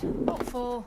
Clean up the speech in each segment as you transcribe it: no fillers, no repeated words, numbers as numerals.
What for?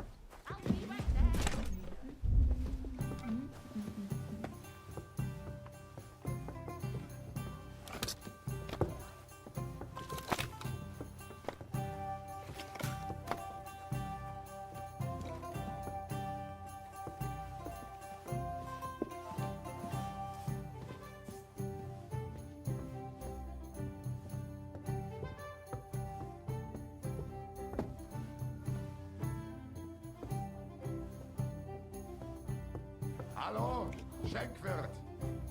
Hallo, Schenkwirt.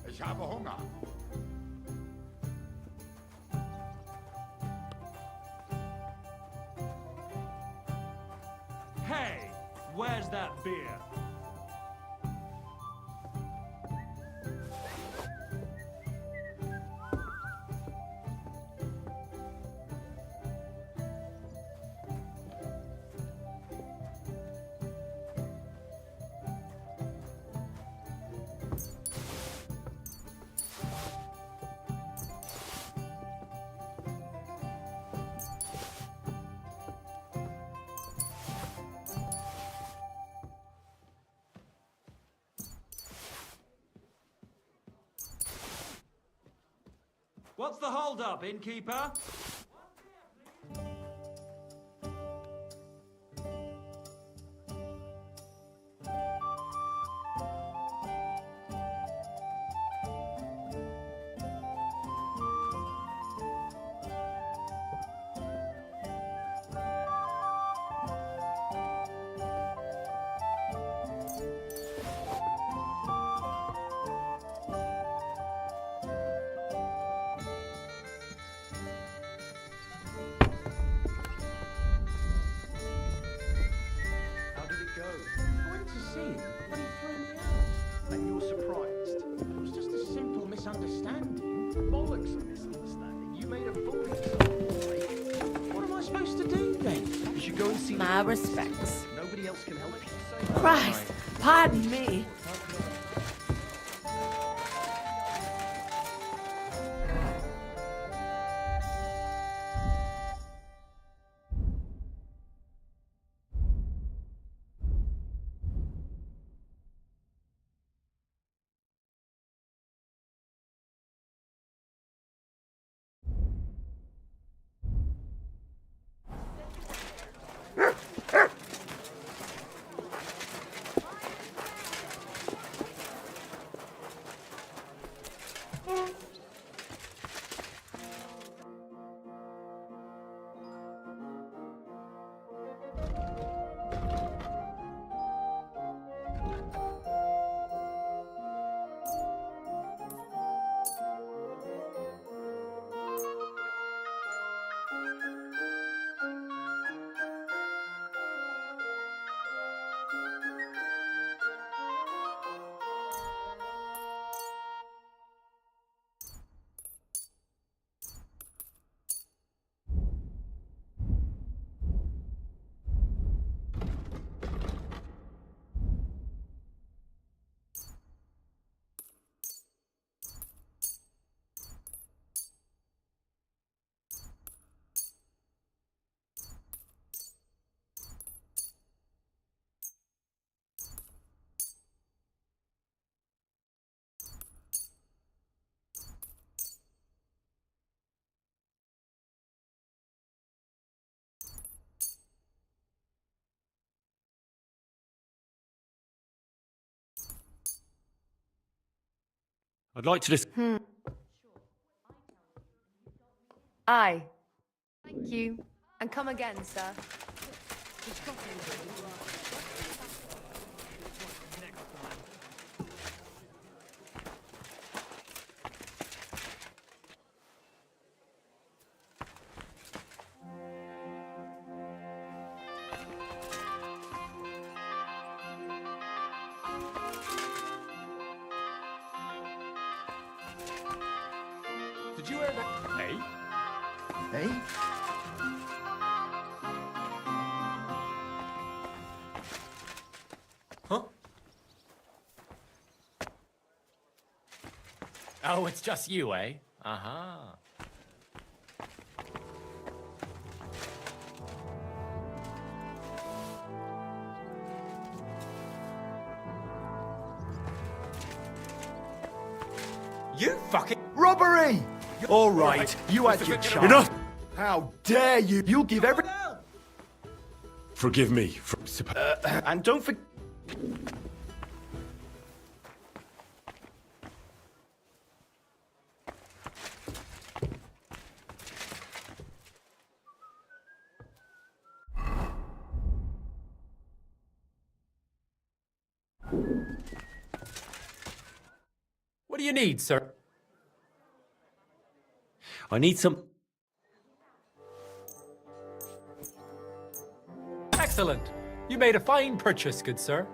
Ich habe Hunger. Hey, where's that beer? What's the hold-up, innkeeper? How did it go? I went to see him, but he threw me out. And you were surprised? It was just a simple misunderstanding. Bollocks a misunderstanding. You made a fool of yourself, right? What am I supposed to do then? You should go and see My the respects. Nobody else can help you. Christ, pardon me. I'd like to just... Aye. Thank you. And come again, sir. Did you ever... Hey? Hey? Huh? Oh, it's just you, eh? Uh-huh. You fucking... Robbery! All right, you had your chance. Enough! How dare you? You'll give every... Forgive me. And don't forget... What do you need, sir? I need some... Excellent. You made a fine purchase, good sir.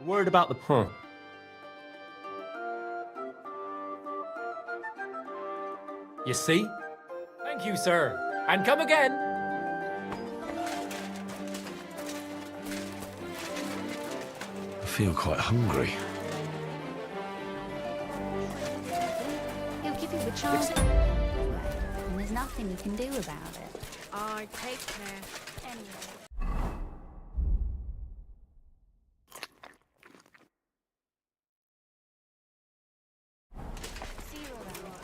Word about the... Huh. You see? Thank you, sir. And come again. I feel quite hungry. He'll give you a chance, and there's nothing you can do about it. I take care. Anyway. See you around.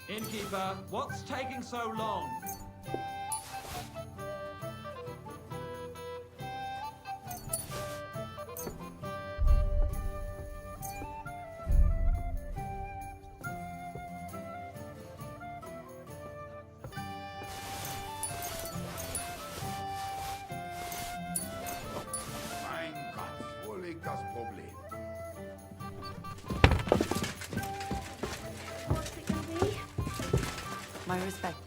Innkeeper, what's taking so long? Mein Gott, wo liegt das Problem? What's it gonna be? My respects.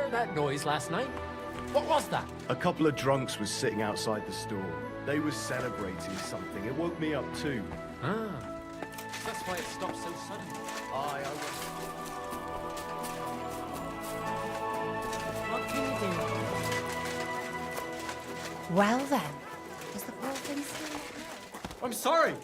heard that noise last night? What was that? A couple of drunks was sitting outside the store. They were celebrating something. It woke me up too. Ah, that's why it stopped so suddenly. I What can you do? Well then, does the poor thing still hurt? I'm sorry.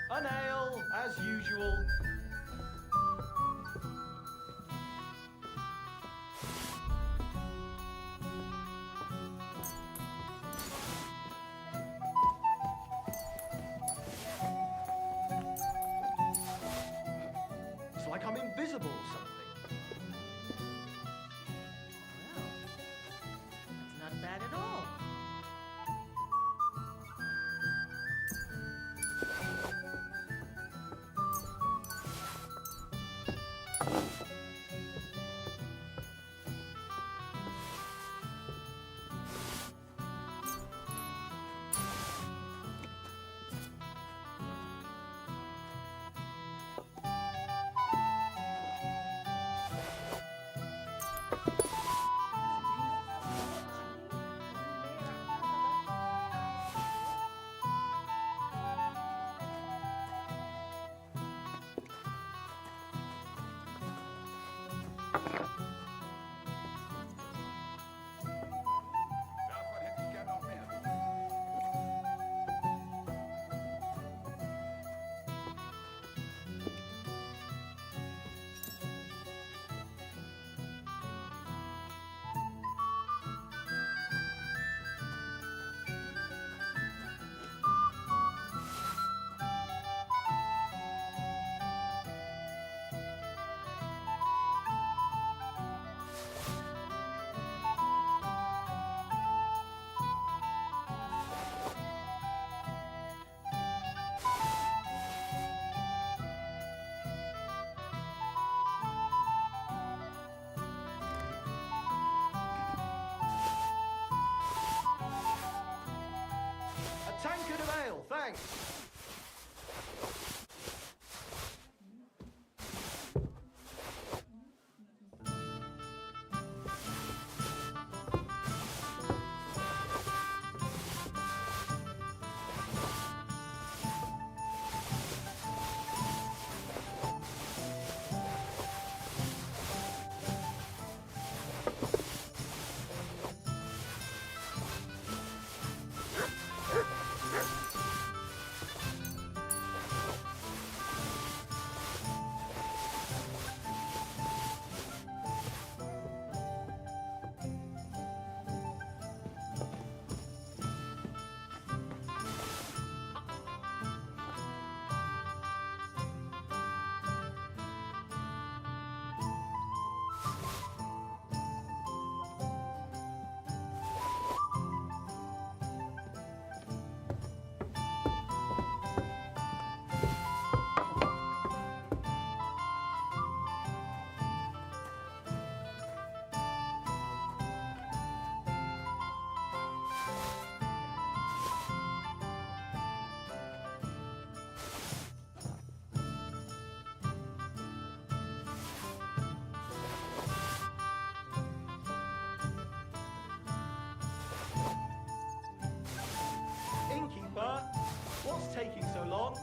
A nail, as usual. It's like I'm invisible or something. Well, that's not bad at all. Davon hätte ich gern noch mehr. A tankard of ale, thanks. Innkeeper, what's taking so long?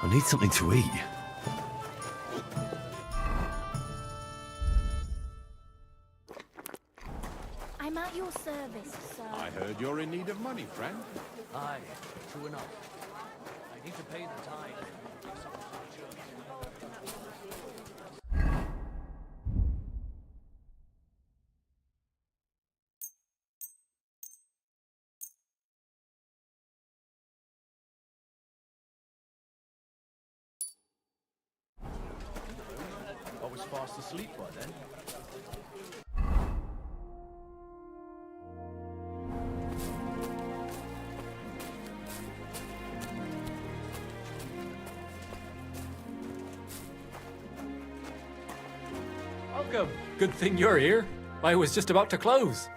I need something to eat. I'm at your service, sir. I heard you're in need of money, friend. Aye, true enough. I need to pay the tithe. I was fast asleep by then. Welcome. Good thing you're here. I was just about to close.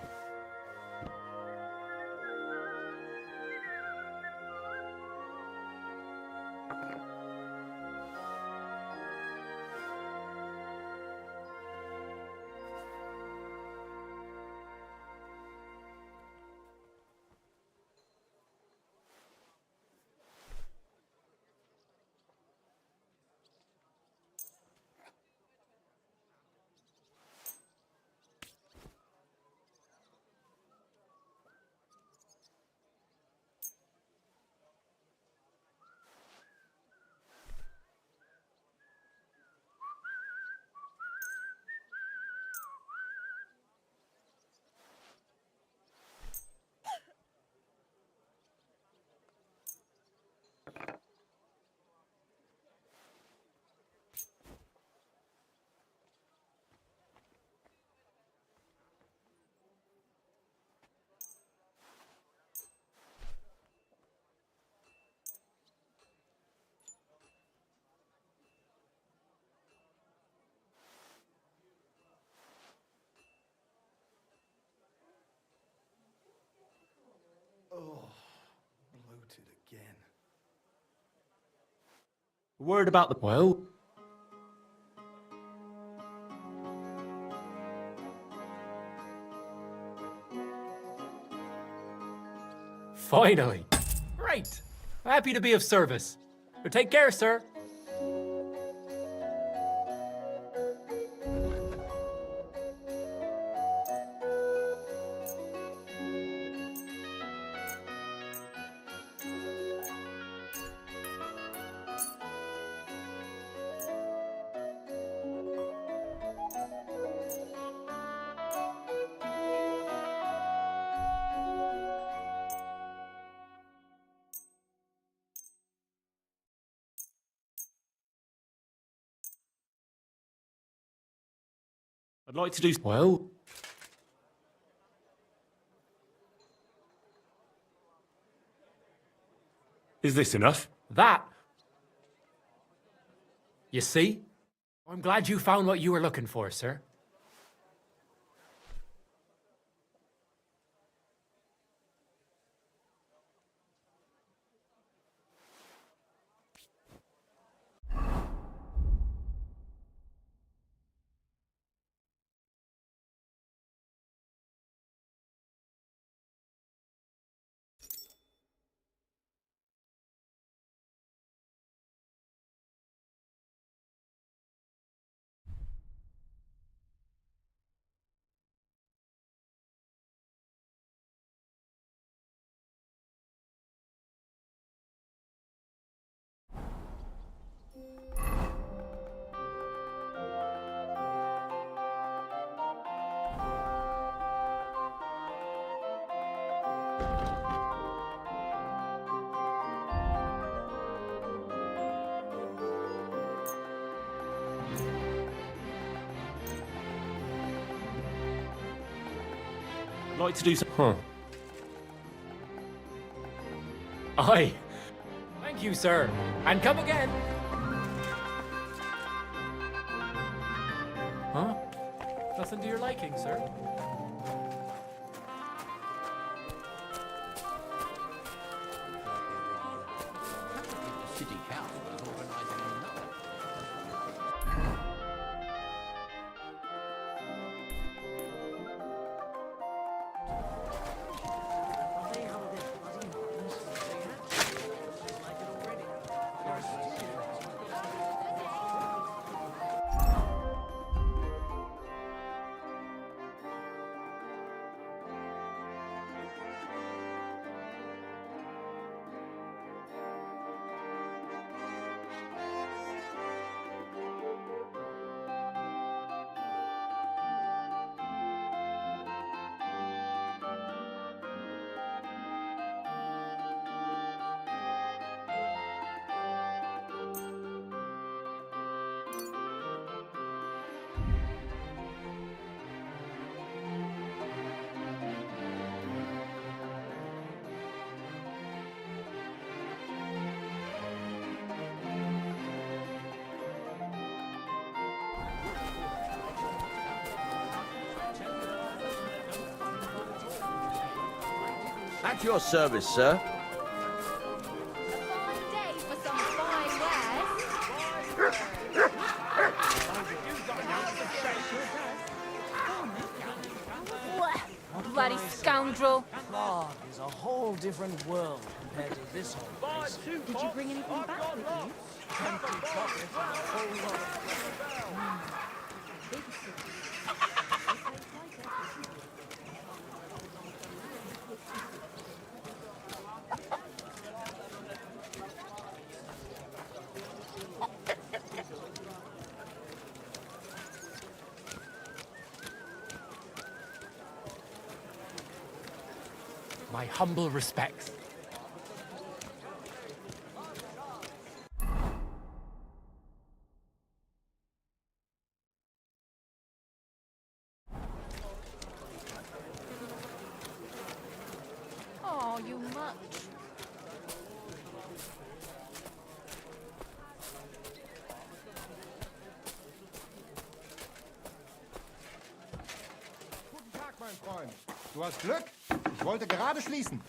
Oh, bloated again. A word about the... Well, finally. Great. Happy to be of service. Take care, sir. I'd like to do... Well, Is this enough? that. You see? I'm glad you found what you were looking for, sir. I'd like to do some... Huh. Aye. Thank you, sir. And come again. Huh? Nothing to your liking, sir? City council is organising another. They hold their bloody minds. They have to. Like it already. At your service, sir. Fine day for some fine wares. Bloody scoundrel. Prague is a whole different world compared to this whole place. Did you bring anything back with you? Empty pockets and a whole lot of... My humble respects. Oh, you much. Guten Tag, mein Freund. Du hast Glück. Ich wollte gerade schließen.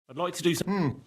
I'd like to do some.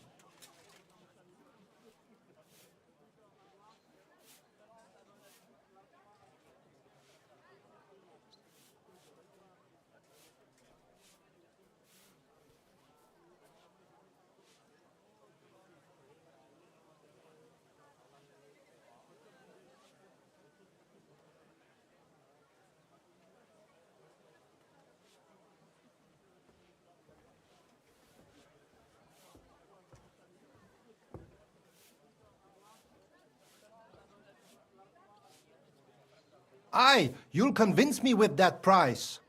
Ei, you'll convince me with that price.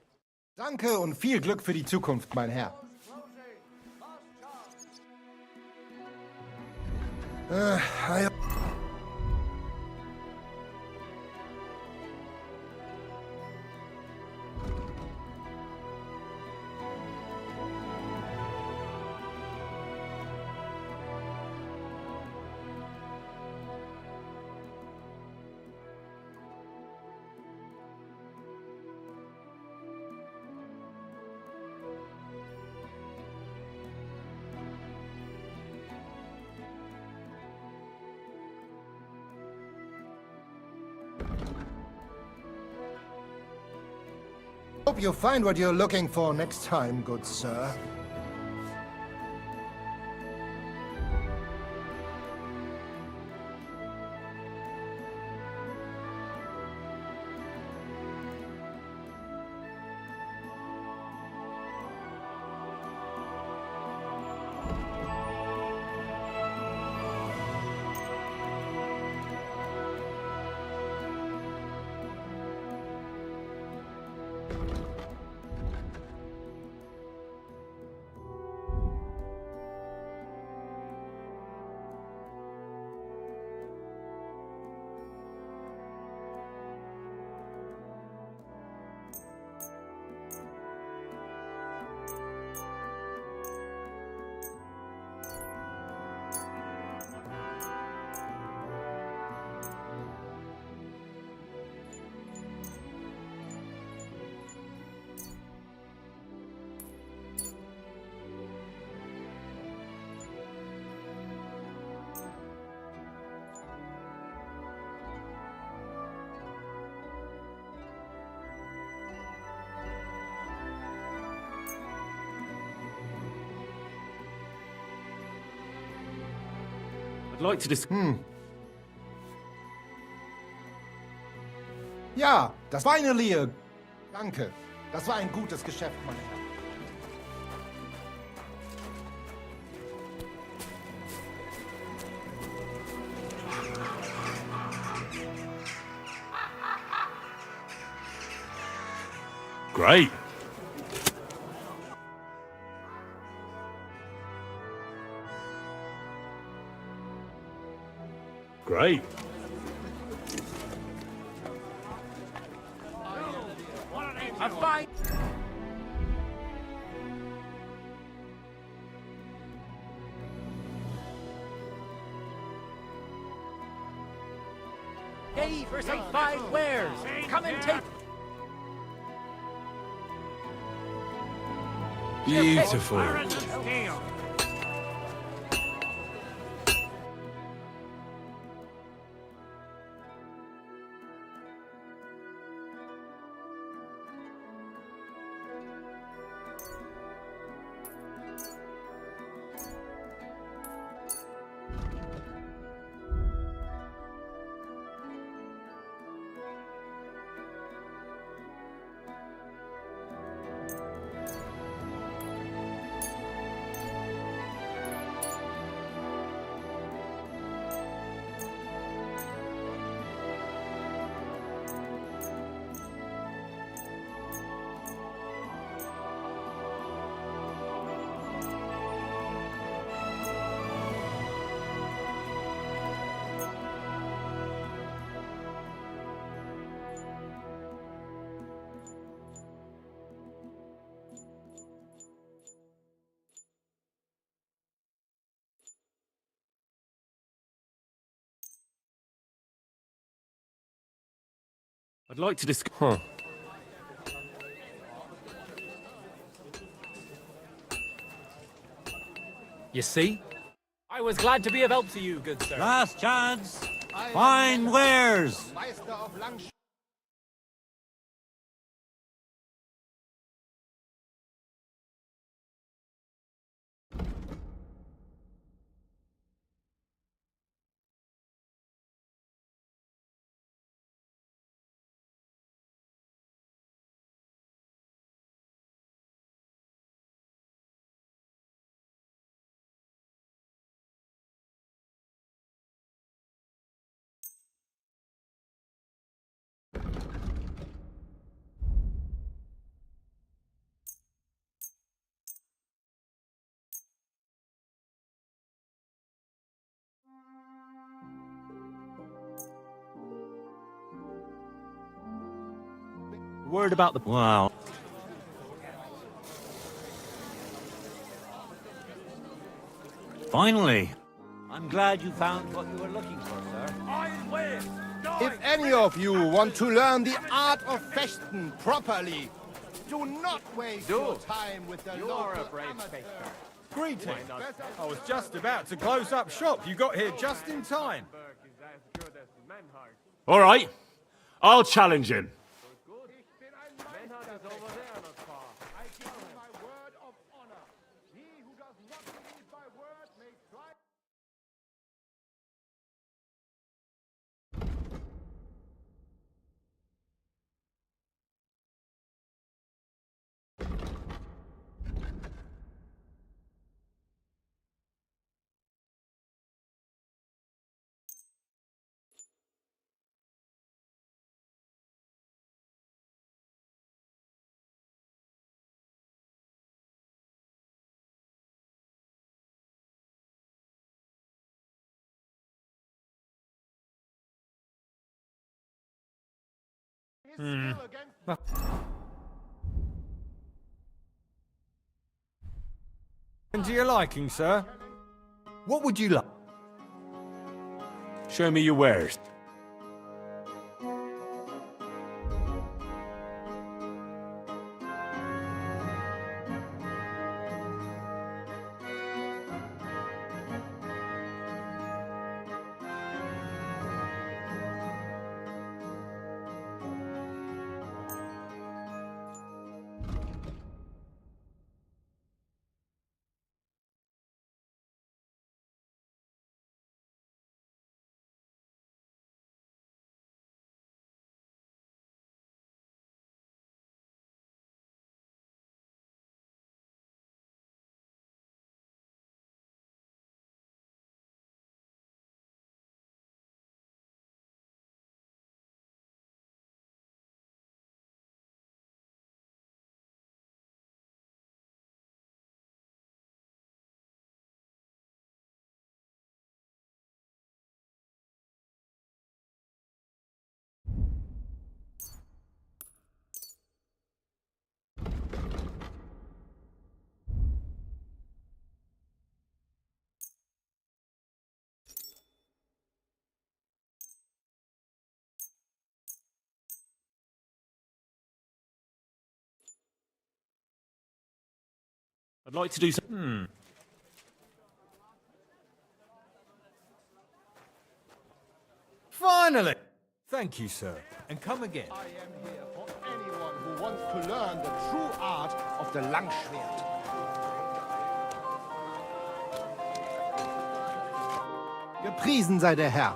Danke und viel Glück für die Zukunft, mein Herr. I hope you find what you're looking for next time, good sir. I'd like to Ja, das war eine Lehe. Danke. Das war ein gutes Geschäft, mein Herr. Great. Great. A fine. Hey, for some fine wares. Come and take. Beautiful. I'd like to discuss. You see? I was glad to be of help to you, good sir. Last chance. Fine wares. Meister of Langsch... Word about the... Wow. Finally. I'm glad you found what you were looking for, sir. If any of you want to learn the art of fechten properly, do not waste your time with the local amateur. Greetings. I was just about to close up shop. You got here just in time. All right. I'll challenge him. I give you my word of honor. He who does not believe my word may try... And to your liking, sir? What would you like? Show me your wares. I'd like to do some... Finally! Thank you, sir. And come again. I am here for anyone who wants to learn the true art of the Langschwert. Gepriesen sei der Herr.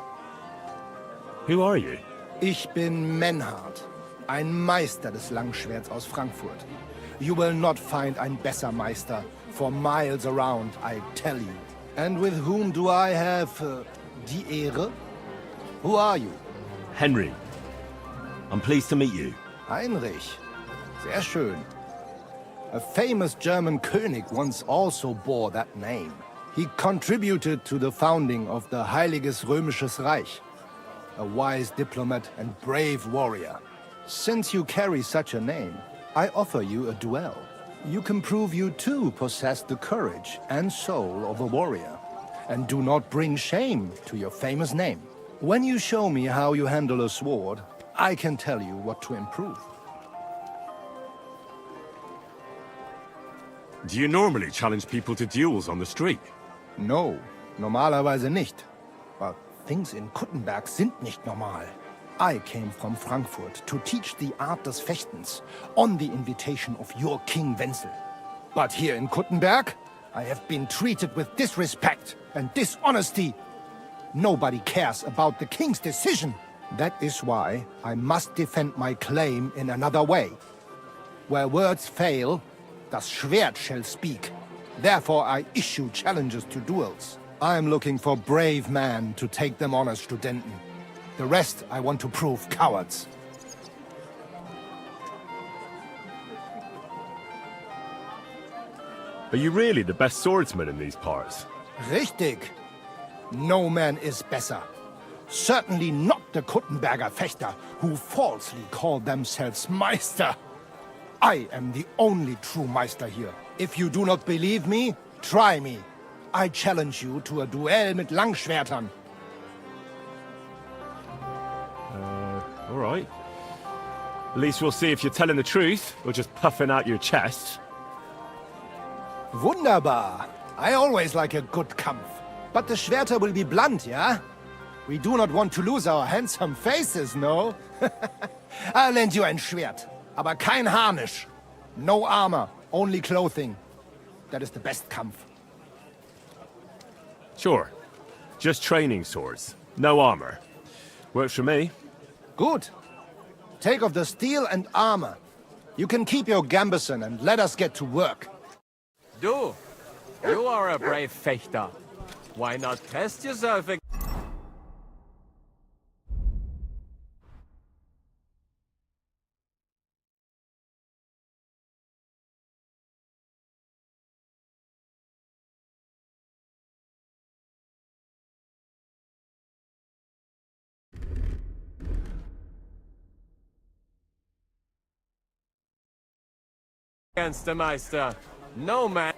Who are you? Ich bin Menhard, ein Meister des Langschwerts aus Frankfurt. You will not find ein besser Meister for miles around, I tell you. And with whom do I have die Ehre? Who are you? Henry. I'm pleased to meet you. Heinrich. Sehr schön. A famous German König once also bore that name. He contributed to the founding of the Heiliges Römisches Reich. A wise diplomat and brave warrior. Since you carry such a name, I offer you a duel. You can prove you too possess the courage and soul of a warrior, and do not bring shame to your famous name. When you show me how you handle a sword, I can tell you what to improve. Do you normally challenge people to duels on the street? No, normalerweise nicht. But things in Kuttenberg sind nicht normal. I came from Frankfurt to teach the art des Fechtens on the invitation of your King Wenzel. But here in Kuttenberg, I have been treated with disrespect and dishonesty. Nobody cares about the king's decision. That is why I must defend my claim in another way. Where words fail, das Schwert shall speak. Therefore I issue challenges to duels. I am looking for brave men to take them on as Studenten. The rest I want to prove cowards. Are you really the best swordsman in these parts? Richtig. No man is better. Certainly not the Kuttenberger Fechter, who falsely call themselves Meister. I am the only true Meister here. If you do not believe me, try me. I challenge you to a duel mit Langschwertern. All right. At least we'll see if you're telling the truth or just puffing out your chest. Wunderbar. I always like a good Kampf. But the Schwerter will be blunt, yeah? We do not want to lose our handsome faces, no? I'll lend you ein Schwert. Aber kein Harnisch. No armor, only clothing. That is the best Kampf. Sure. Just training swords. No armor. Works for me. Good. Take off the steel and armor. You can keep your gambeson and let us get to work. Du, you are a brave fechter. Why not test yourself again? Against the Meister. No man.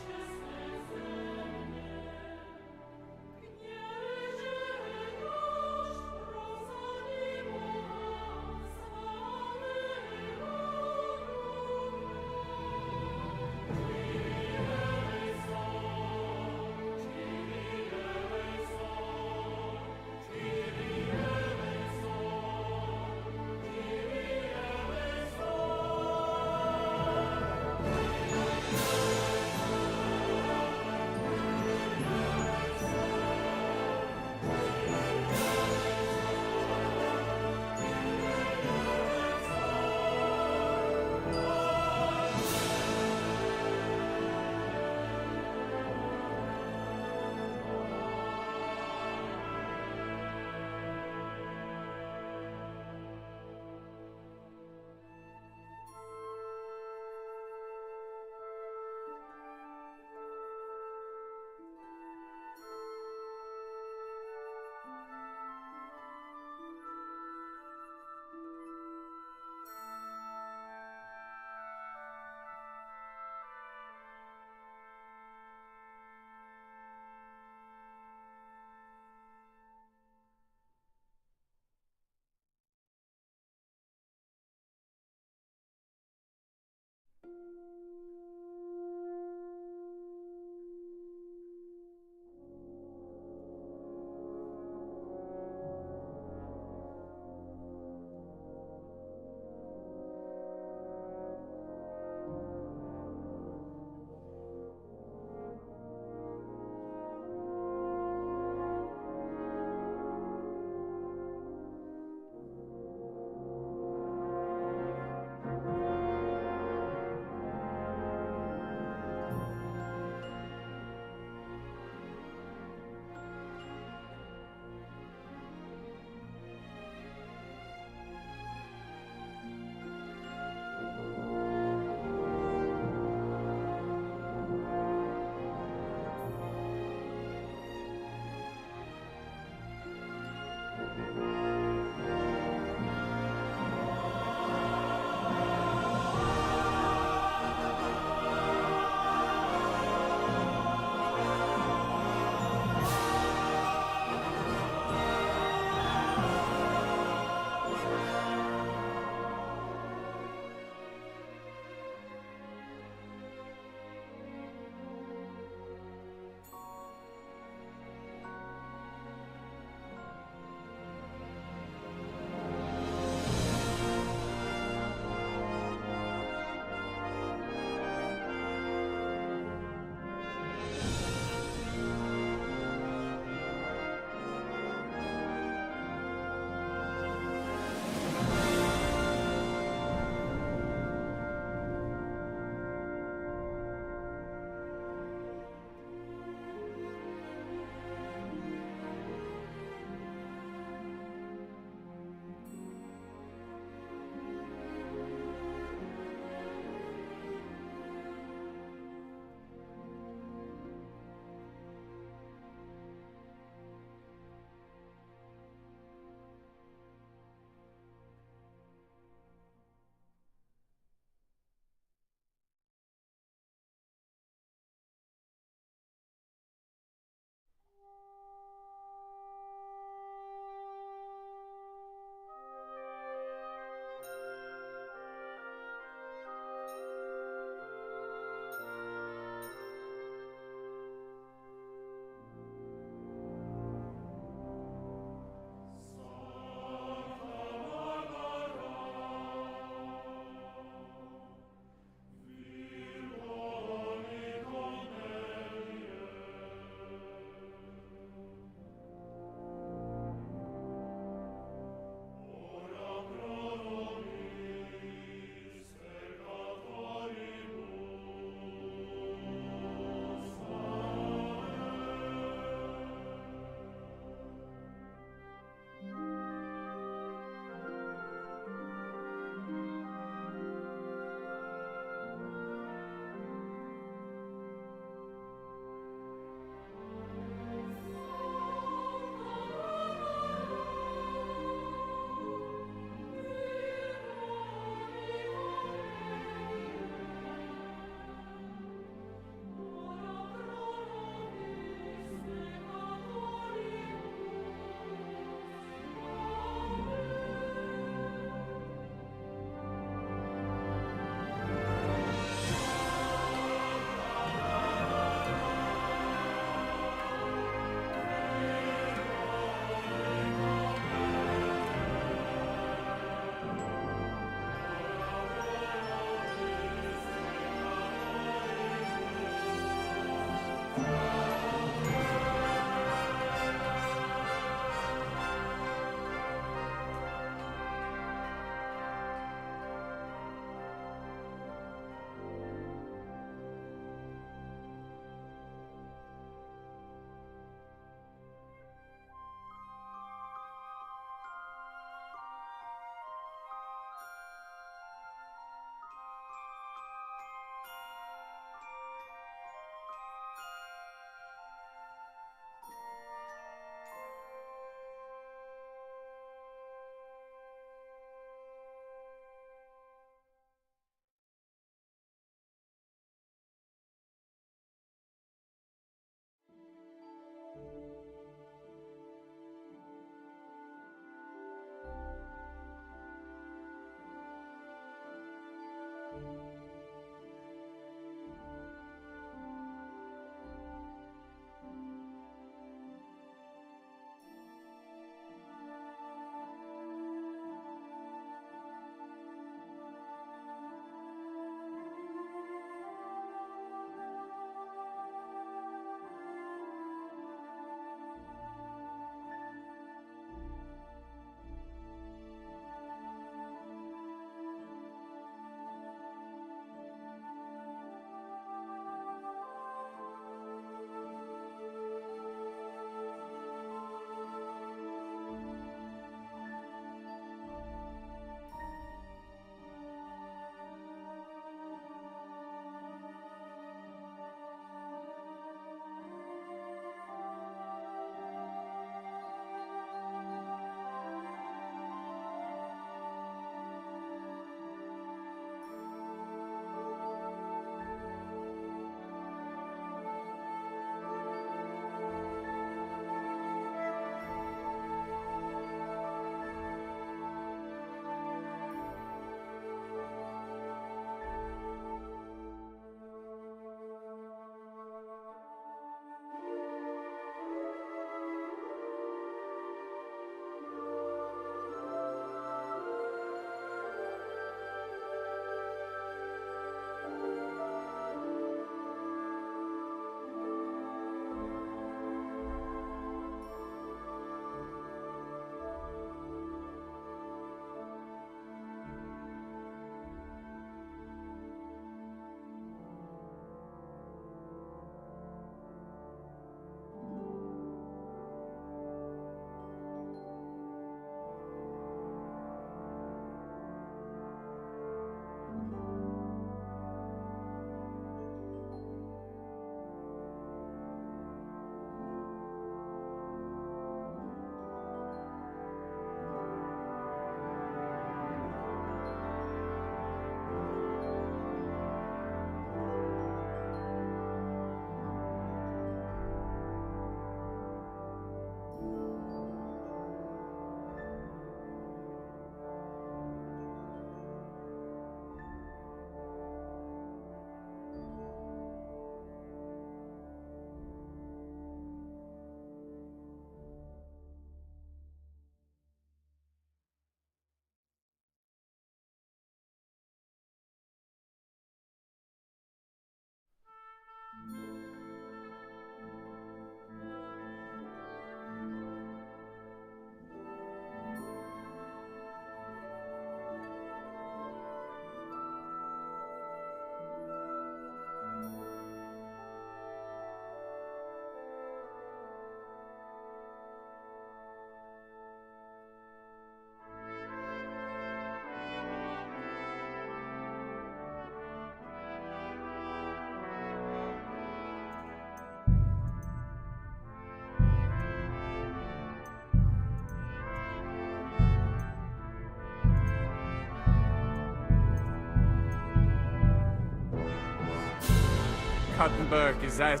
Kuttenberg is as...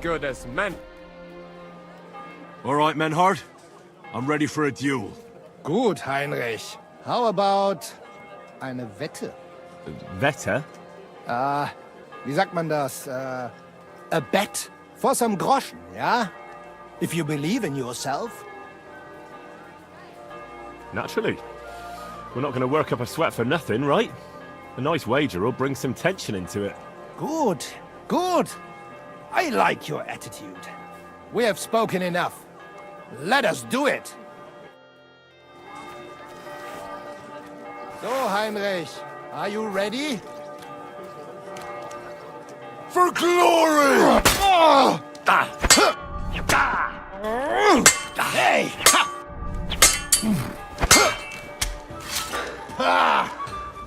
good as men. All right, Menhard. I'm ready for a duel. Gut, Heinrich. How about eine Wette? Wette? Wie sagt man das? A bet for some Groschen, yeah? If you believe in yourself. Naturally. We're not going to work up a sweat for nothing, right? A nice wager will bring some tension into it. Good, good. I like your attitude. We have spoken enough. Let us do it. So, Heinrich, are you ready? For glory! Hey!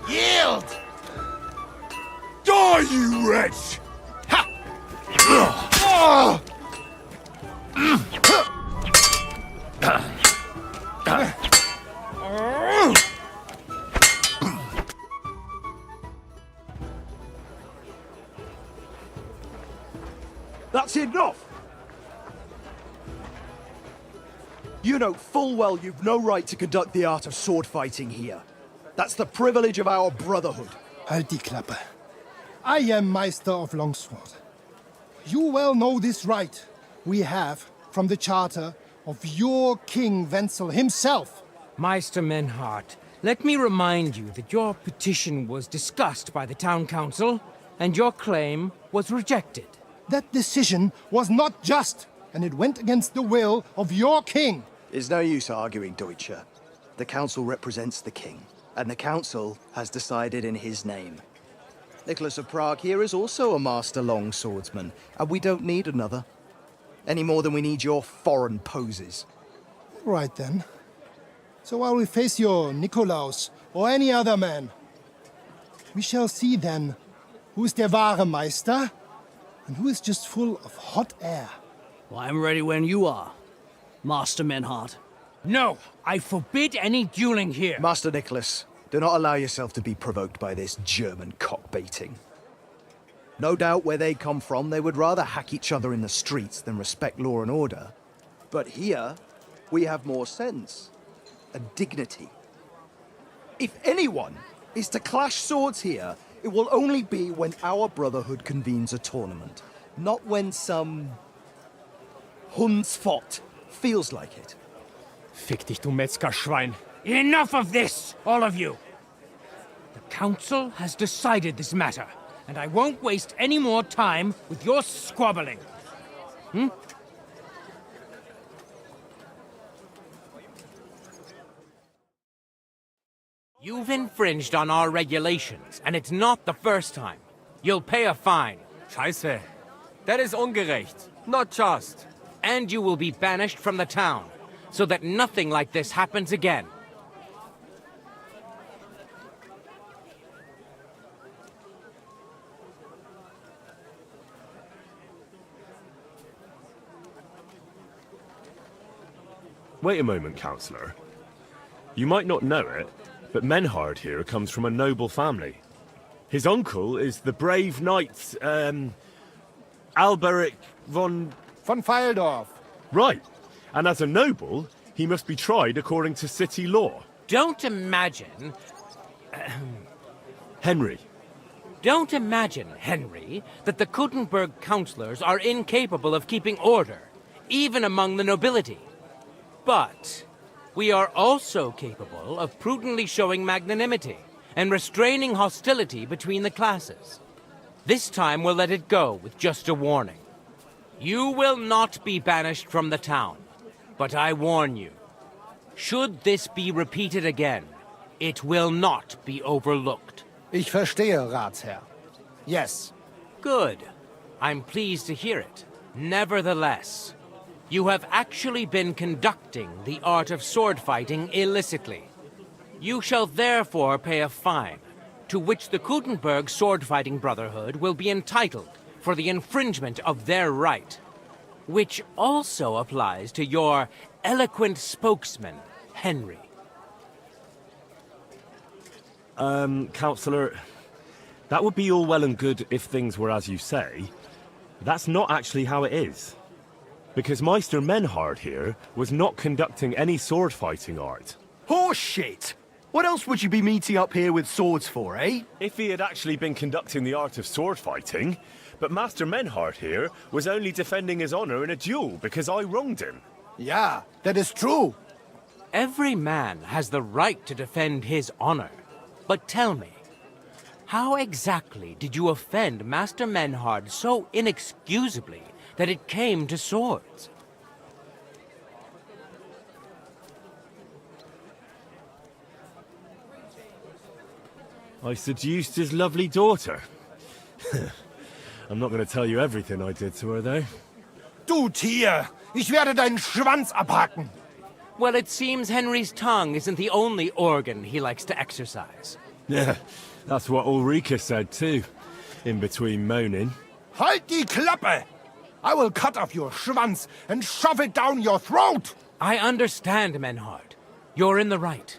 Yield! Die, you wretch! That's enough! You know full well you've no right to conduct the art of sword fighting here. That's the privilege of our brotherhood. Halt die Klappe. I am Meister of Longsword. You well know this right we have from the charter of your King Wenzel himself. Meister Menhart, let me remind you that your petition was discussed by the town council, and your claim was rejected. That decision was not just, and it went against the will of your king. It's no use arguing, Deutscher. The council represents the king, and the council has decided in his name. Nicholas of Prague here is also a master longswordsman, and we don't need another. Any more than we need your foreign poses. Right then. So I will face your Nikolaus or any other man. We shall see then who is der wahre Meister and who is just full of hot air. Well, I'm ready when you are, Master Menhart. No, I forbid any dueling here. Master Nicholas, do not allow yourself to be provoked by this German cock-baiting. No doubt where they come from, they would rather hack each other in the streets than respect law and order. But here, we have more sense and dignity. If anyone is to clash swords here, it will only be when our brotherhood convenes a tournament, not when some Hundsfott feels like it. Fick dich, du Metzgerschwein. Enough of this, all of you! The council has decided this matter, and I won't waste any more time with your squabbling. You've infringed on our regulations, and it's not the first time. You'll pay a fine. Scheiße. That is ungerecht. Not just. And you will be banished from the town, so that nothing like this happens again. Wait a moment, Counselor. You might not know it, but Menhard here comes from a noble family. His uncle is the brave knight, Alberic von Fyeldorf. Right. And as a noble, he must be tried according to city law. Don't imagine... Henry. Don't imagine, Henry, that the Kuttenberg councillors are incapable of keeping order, even among the nobility. But we are also capable of prudently showing magnanimity and restraining hostility between the classes. This time we'll let it go with just a warning. You will not be banished from the town, but I warn you, should this be repeated again, it will not be overlooked. Ich verstehe, Ratsherr. Yes. Good. I'm pleased to hear it. Nevertheless, you have actually been conducting the art of sword fighting illicitly. You shall therefore pay a fine, to which the Kutenberg sword-fighting brotherhood will be entitled for the infringement of their right, which also applies to your eloquent spokesman, Henry. Counselor, that would be all well and good if things were as you say. That's not actually how it is. Because Meister Menhard here was not conducting any sword-fighting art. Horseshit! What else would you be meeting up here with swords for, eh? If he had actually been conducting the art of sword-fighting, but Master Menhard here was only defending his honor in a duel because I wronged him. Yeah, that is true. Every man has the right to defend his honor. But tell me, how exactly did you offend Master Menhard so inexcusably that it came to swords? I seduced his lovely daughter. I'm not going to tell you everything I did to her, though. Du Tier! Ich werde deinen Schwanz abhacken! Well, it seems Henry's tongue isn't the only organ he likes to exercise. Yeah, that's what Ulrika said too, in between moaning. Halt die Klappe! I will cut off your Schwanz and shove it down your throat! I understand, Menhard. You're in the right.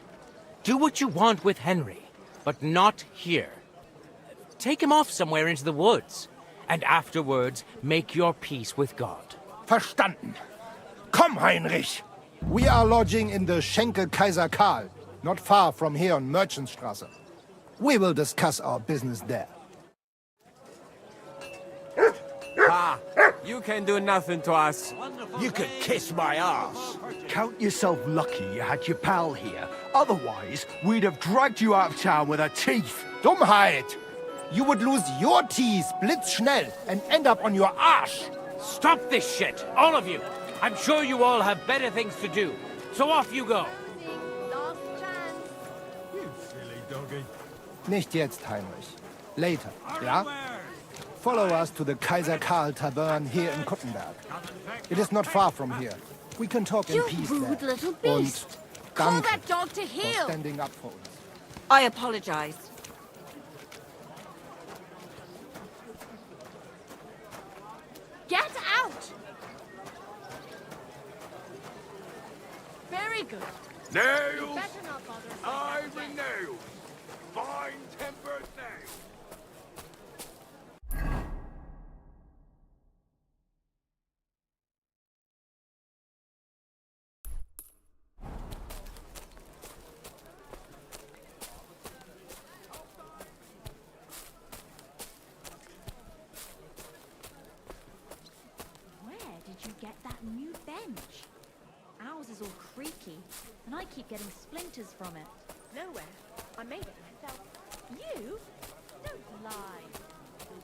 Do what you want with Henry, but not here. Take him off somewhere into the woods, and afterwards make your peace with God. Verstanden. Komm, Heinrich! We are lodging in the Schenke Kaiser Karl, not far from here on Merchantstrasse. We will discuss our business there. Ha! You can do nothing to us. You could kiss my ass. Count yourself lucky you had your pal here. Otherwise, we'd have dragged you out of town with our teeth. Dummheit! You would lose your teeth blitzschnell and end up on your arse. Stop this shit, all of you! I'm sure you all have better things to do, so off you go! Last chance. You silly doggy. Nicht jetzt, Heinrich. Later, ja? Follow us to the Kaiser Karl Tavern here in Kuttenberg. It is not far from here. We can talk in You peace rude there. little Und beast. Call danke that dog to for heel. standing up for us. I apologize. Get out. Very good. Nails! Better not bother. Ivory nails! Fine-tempered nails! Where did you get that new bench? Ours is all creaky, and I keep getting splinters from it. Nowhere. I made it myself. You? Don't lie.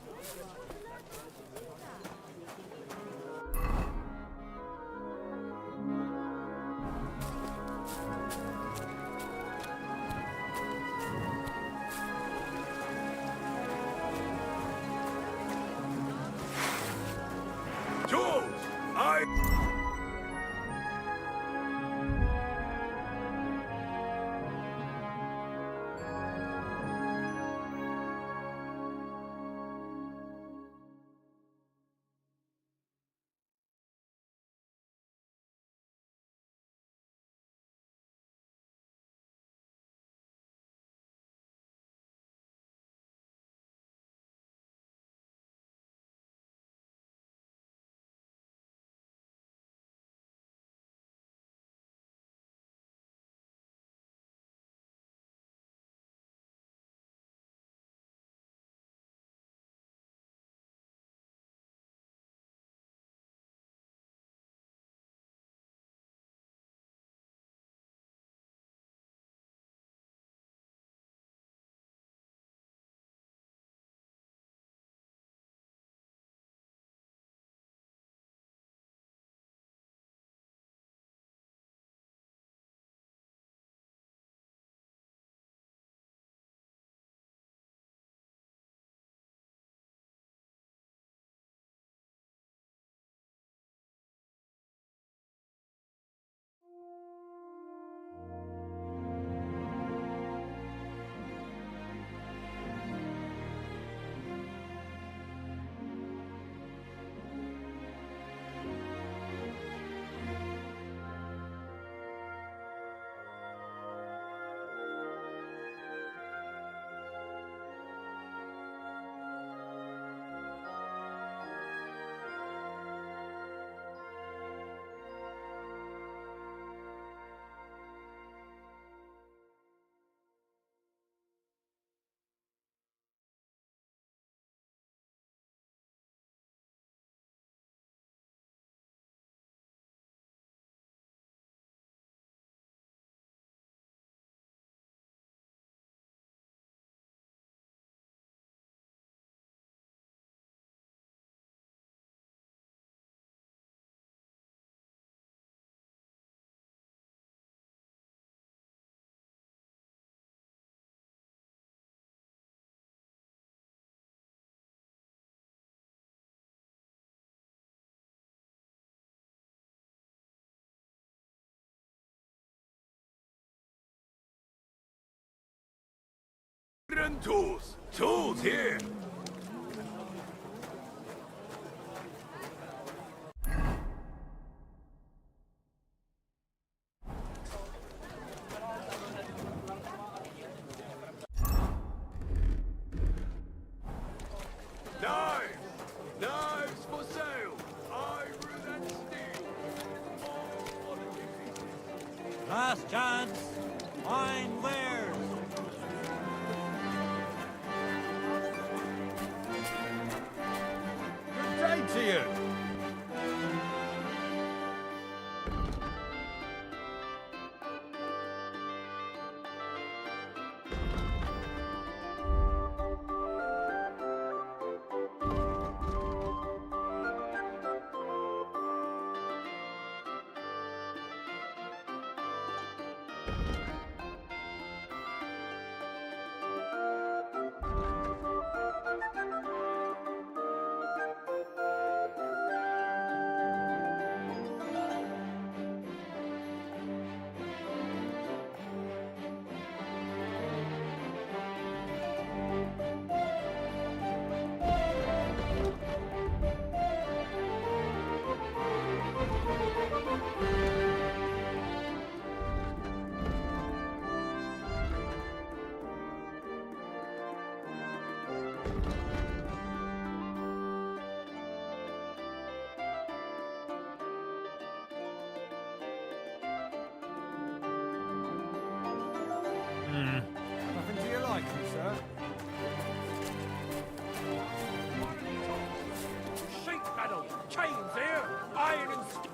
Where did you learn how to do that? Jules! I... and tools. Tools here. Knives! Knives for sale! Iron and steel! All qualities. Last chance. Fine wares. Good day to you! Nothing to your liking, sir. Sheet metal! Chains here! Iron and steel!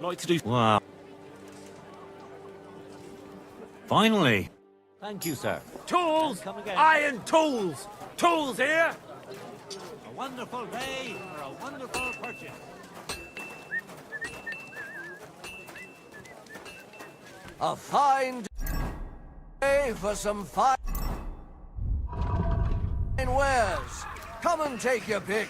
Like to do. Wow. Finally. Thank you, sir. Tools! Come again. Iron tools! Tools here! A wonderful day for a wonderful purchase. A fine day for some fine wares. Come and take your pick.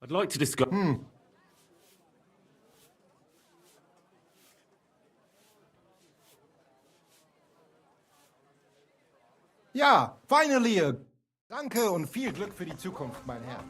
I'd like to discuss... Ja, finally. Danke und viel Glück für die Zukunft, mein Herr.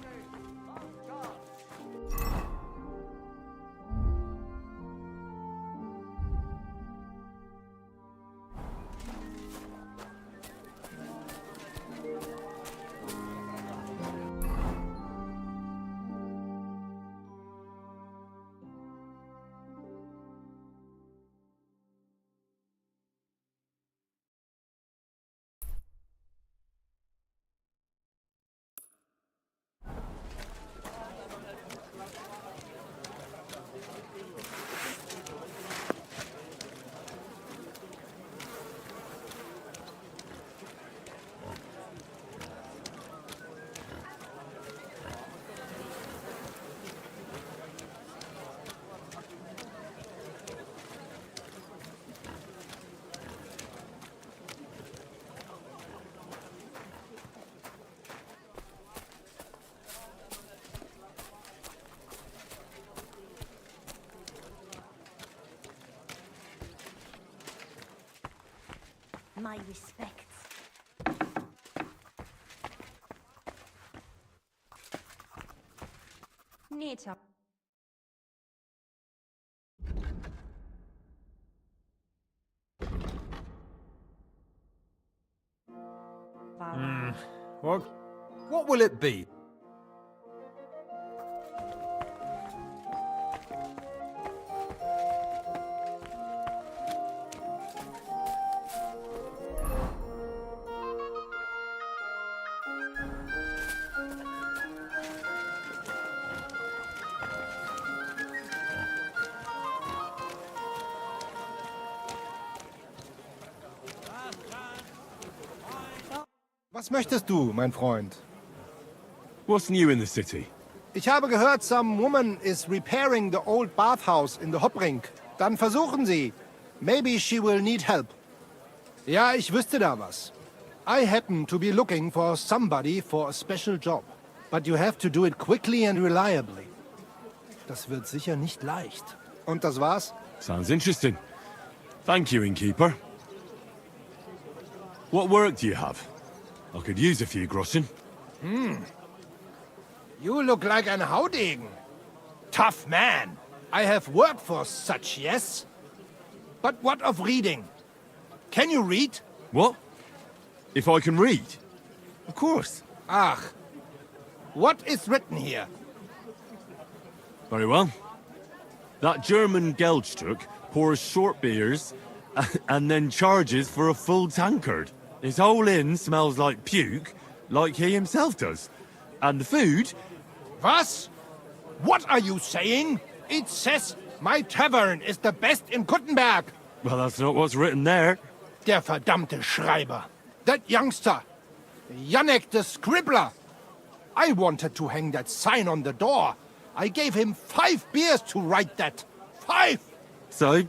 My respects. Neta. What will it be? Was möchtest du, mein Freund? What's new in the city? Ich habe gehört, some woman is repairing the old bathhouse in the Hopring. Dann versuchen Sie. Maybe she will need help. Ja, ich wüsste da was. I happen to be looking for somebody for a special job. But you have to do it quickly and reliably. Das wird sicher nicht leicht. Und das war's? Sounds interesting. Thank you, innkeeper. What work do you have? I could use a few groschen. You look like an Haudegen. Tough man. I have worked for such, yes? But what of reading? Can you read? What? If I can read? Of course. Ach. What is written here? Very well. That German Geldstück pours short beers and then charges for a full tankard. His whole inn smells like puke, like he himself does. And the food... Was? What are you saying? It says my tavern is the best in Kuttenberg. Well, that's not what's written there. Der verdammte Schreiber. That youngster. Janek the scribbler. I wanted to hang that sign on the door. I gave him 5 beers to write that. 5! So,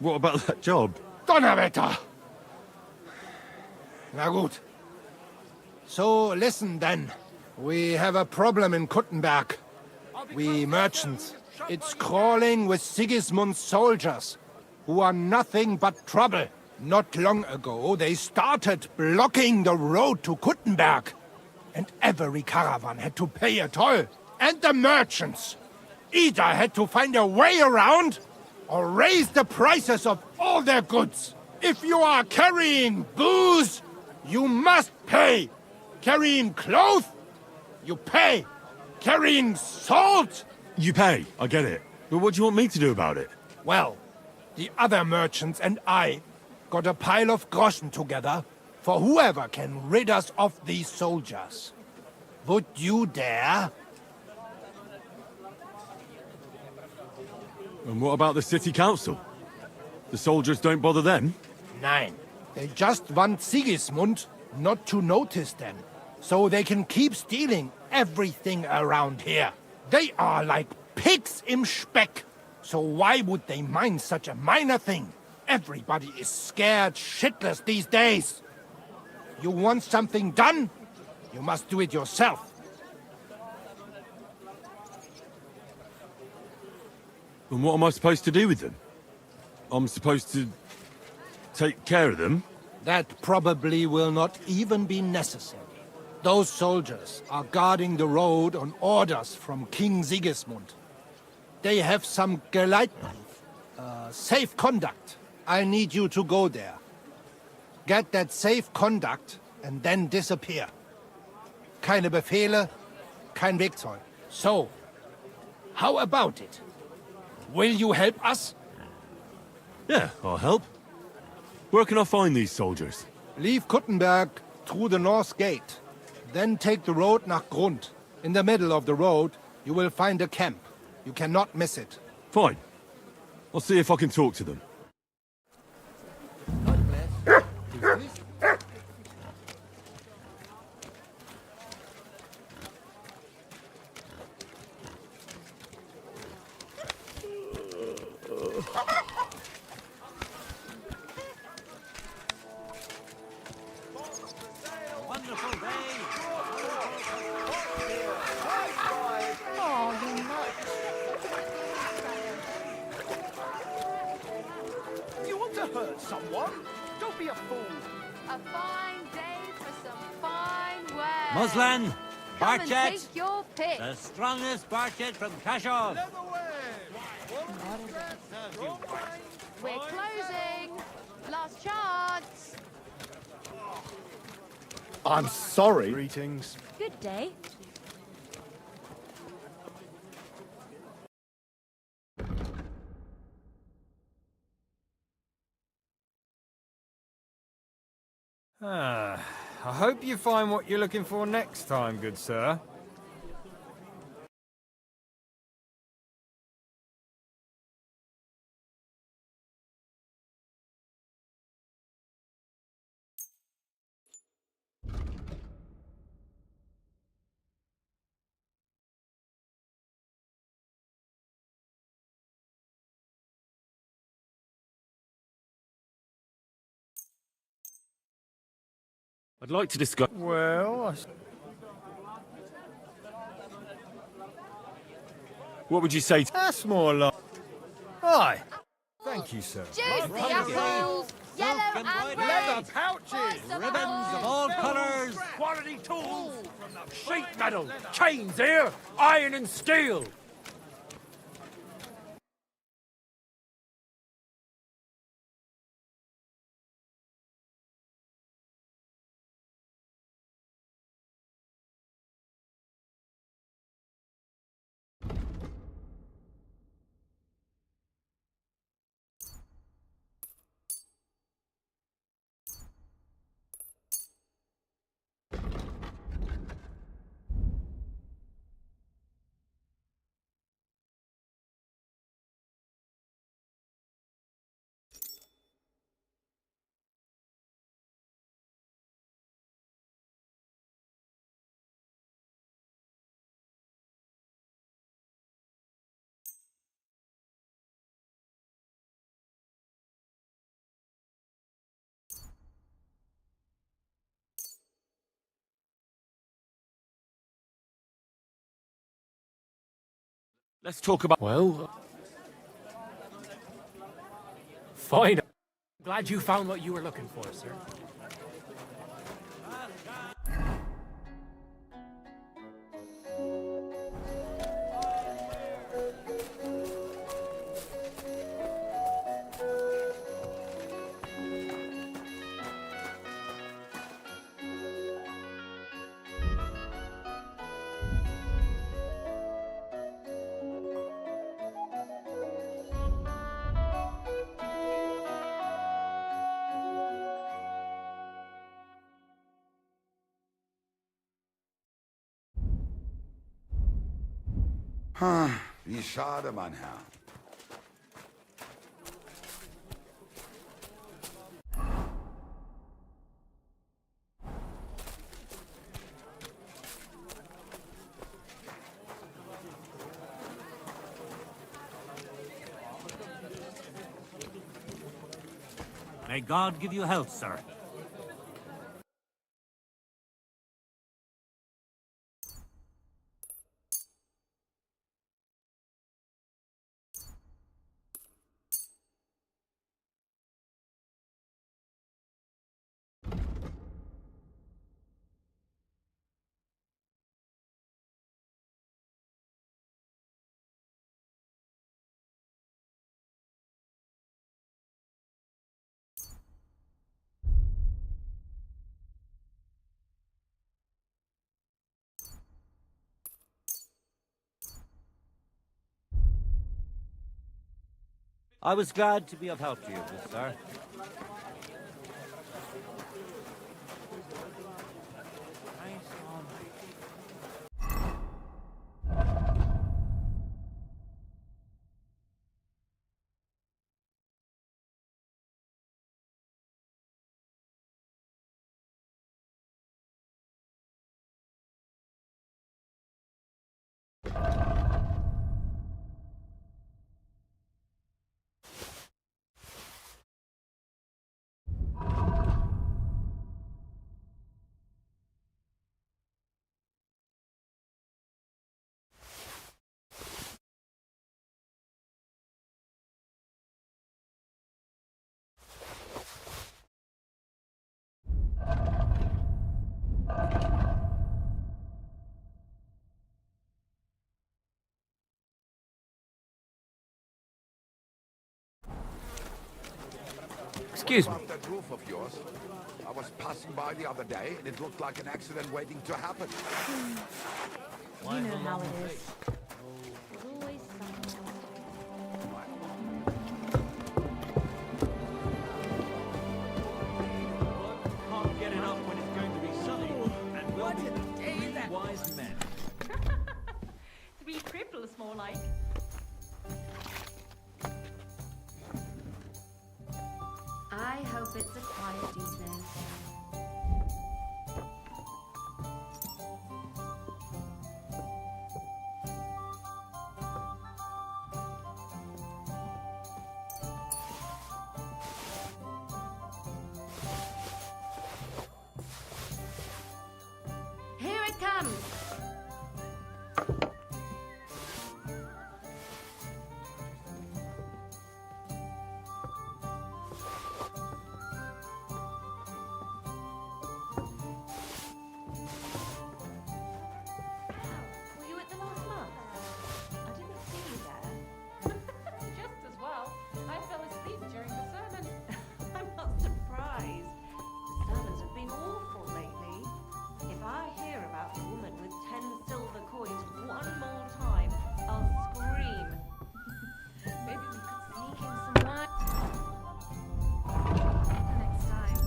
what about that job? Donnerwetter! Na gut. So, listen then. We have a problem in Kuttenberg. We merchants. It's crawling with Sigismund's soldiers, who are nothing but trouble. Not long ago, they started blocking the road to Kuttenberg. And every caravan had to pay a toll. And the merchants. Either had to find a way around, or raise the prices of all their goods. If you are carrying booze, you must pay. Carrying clothes, you pay. Carrying salt, You pay, I get it. But what do you want me to do about it? well, the other merchants and I got a pile of groschen together for whoever can rid us of these soldiers. Would you dare? And what about the city council? The soldiers don't bother them? Nein. They just want Sigismund not to notice them, so they can keep stealing everything around here. They are like pigs im Speck. So why would they mind such a minor thing? Everybody is scared shitless these days. You want something done? You must do it yourself. And what am I supposed to do with them? I'm supposed to take care of them? That probably will not even be necessary. Those soldiers are guarding the road on orders from King Sigismund. They have some Geleitbrief, safe conduct. I need you to go there. Get that safe conduct and then disappear. Keine Befehle, kein Wegzeug. So, how about it? Will you help us? Yeah, I'll help. Where can I find these soldiers? Leave Kuttenberg through the north gate. Then take the road nach Grund. In the middle of the road, you will find a camp. You cannot miss it. Fine. I'll see if I can talk to them. Oh, you're not. You want to hurt someone? Don't be a fool. A fine day for some fine wear. Muslan, Come and Barchet, take your pick. the strongest Barchet from Kashov. We're closing. Last chance. I'm sorry. Greetings. Good day. I hope you find what you're looking for next time, good sir. I'd like to discuss... Well, What would you say to... that's more like... Aye. Thank you, sir. Juicy apples. Yellow and Leather red. pouches, Ribbons of all colours. quality tools from the sheet metal, chains here, iron and steel. Let's talk about... Well... Fine. Glad you found what you were looking for, sir. Wie schade, mein Herr. May God give you health, sir. I was glad to be of help to you, good sir. Excuse me. That roof of yours. I was passing by the other day, and it looked like an accident waiting to happen. You know how it is. There's always someone Can't get enough when it's going to be sunny, and we'll be wise men. 3 cripples, more like. I hope it's a quiet evening. Here it comes! Were you at the last mass? I didn't see you there. Just as well. I fell asleep during the sermon. I'm not surprised. The sermons have been awful lately. If I hear about a woman with 10 silver coins one more time, I'll scream. Maybe we could sneak in some wine. Next time.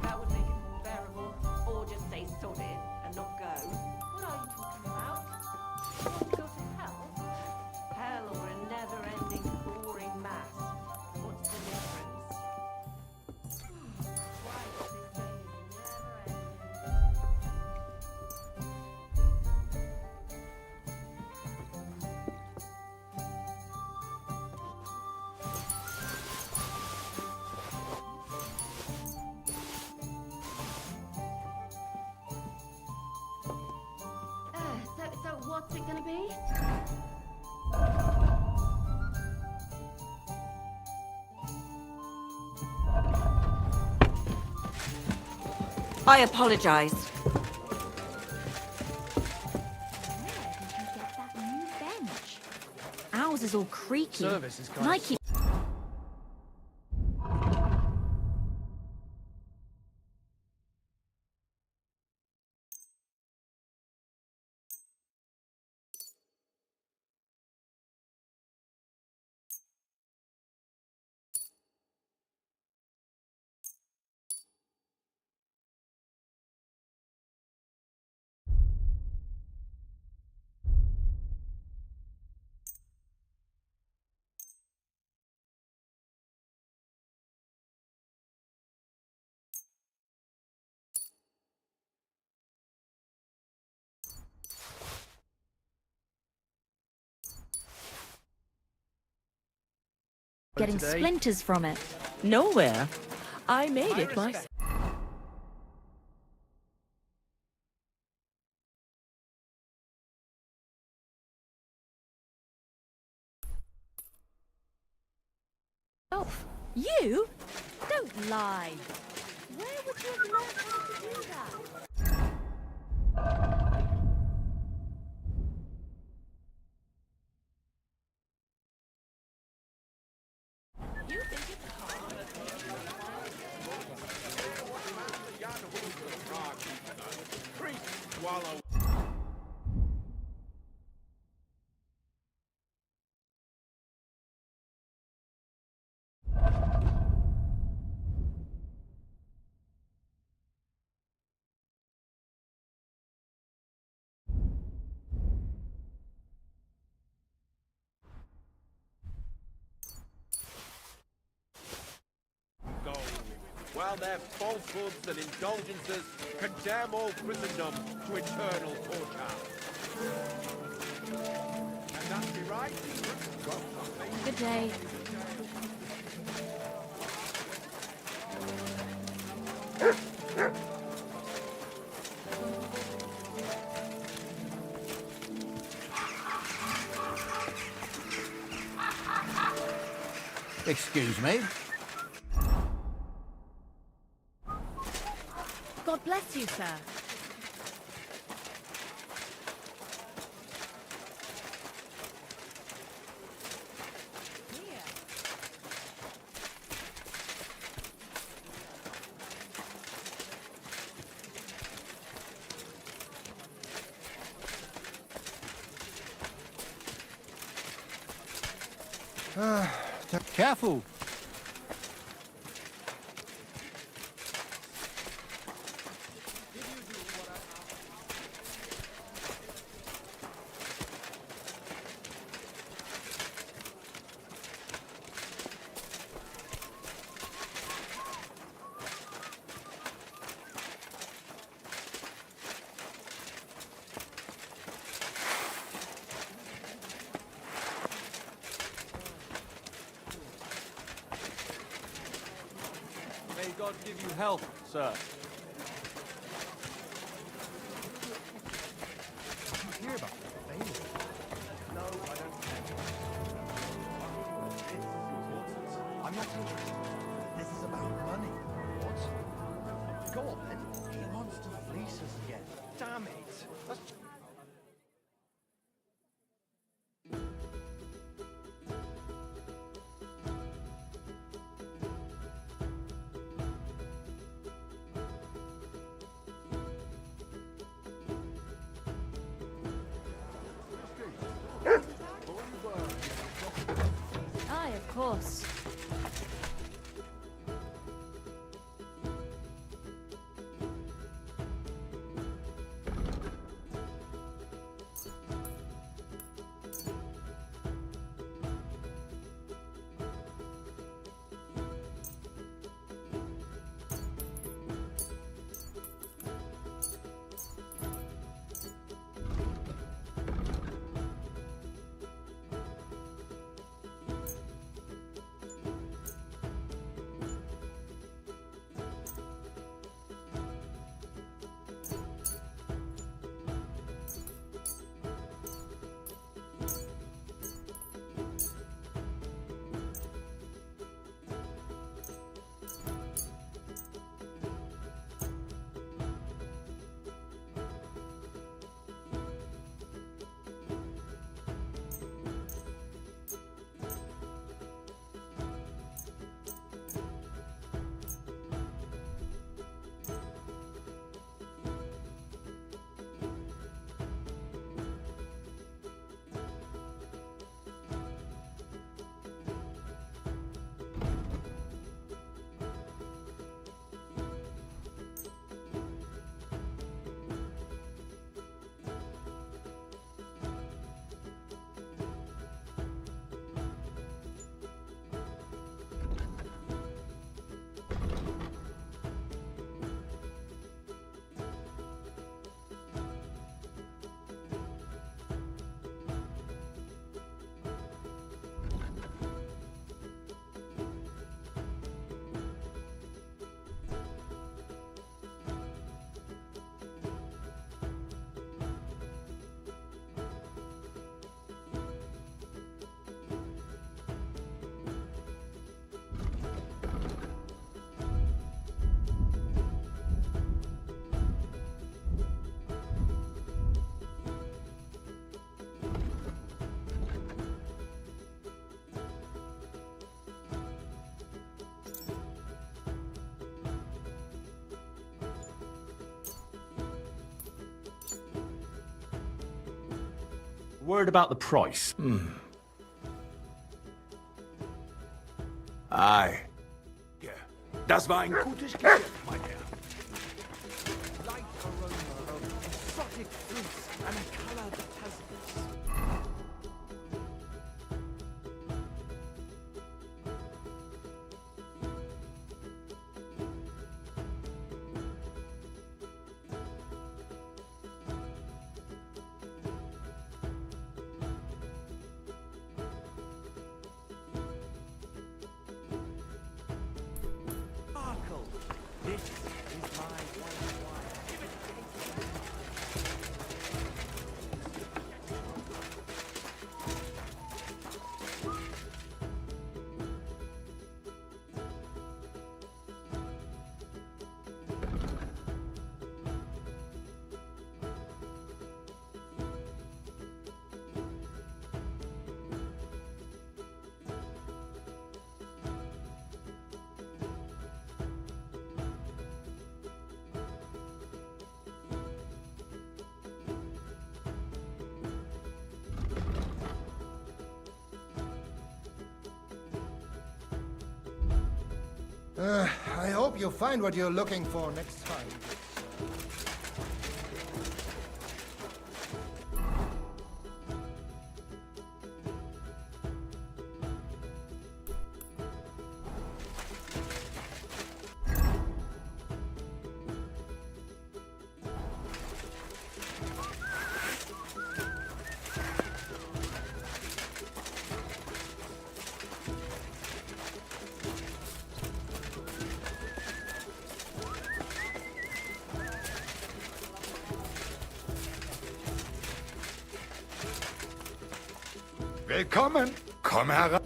That would make it more bearable. Or just stay solid and not go. What are you talking about? You want to go to hell? Hell or a never-ending, boring mass? What's the difference? Why does they say it's never-ending? So what's it gonna be? I apologize. Where did you get that new bench? Ours is all creaky. Service is and kind I of keep getting splinters from it. Nowhere. I made it myself. You? Don't lie. Where would you have learned how to do that? You think it's hard? Swallow. while their falsehoods and indulgences condemn all Christendom to eternal torture. And that be right? Got something? Good day. Excuse me? God bless you, sir. Careful. May God give you health, sir. Did you hear about the failure? No, I don't care. It's important. I'm not interested. This is about money. What? Go on then. He wants to fleece us again. Damn it. That's... Aye, of course. Word about the price. Aye. Ja, das war ein gutes Geschäft, mein Herr. Light aroma of exotic fruits and a color that has... This is my white wine. I hope you find what you're looking for next time. Willkommen. Komm herein.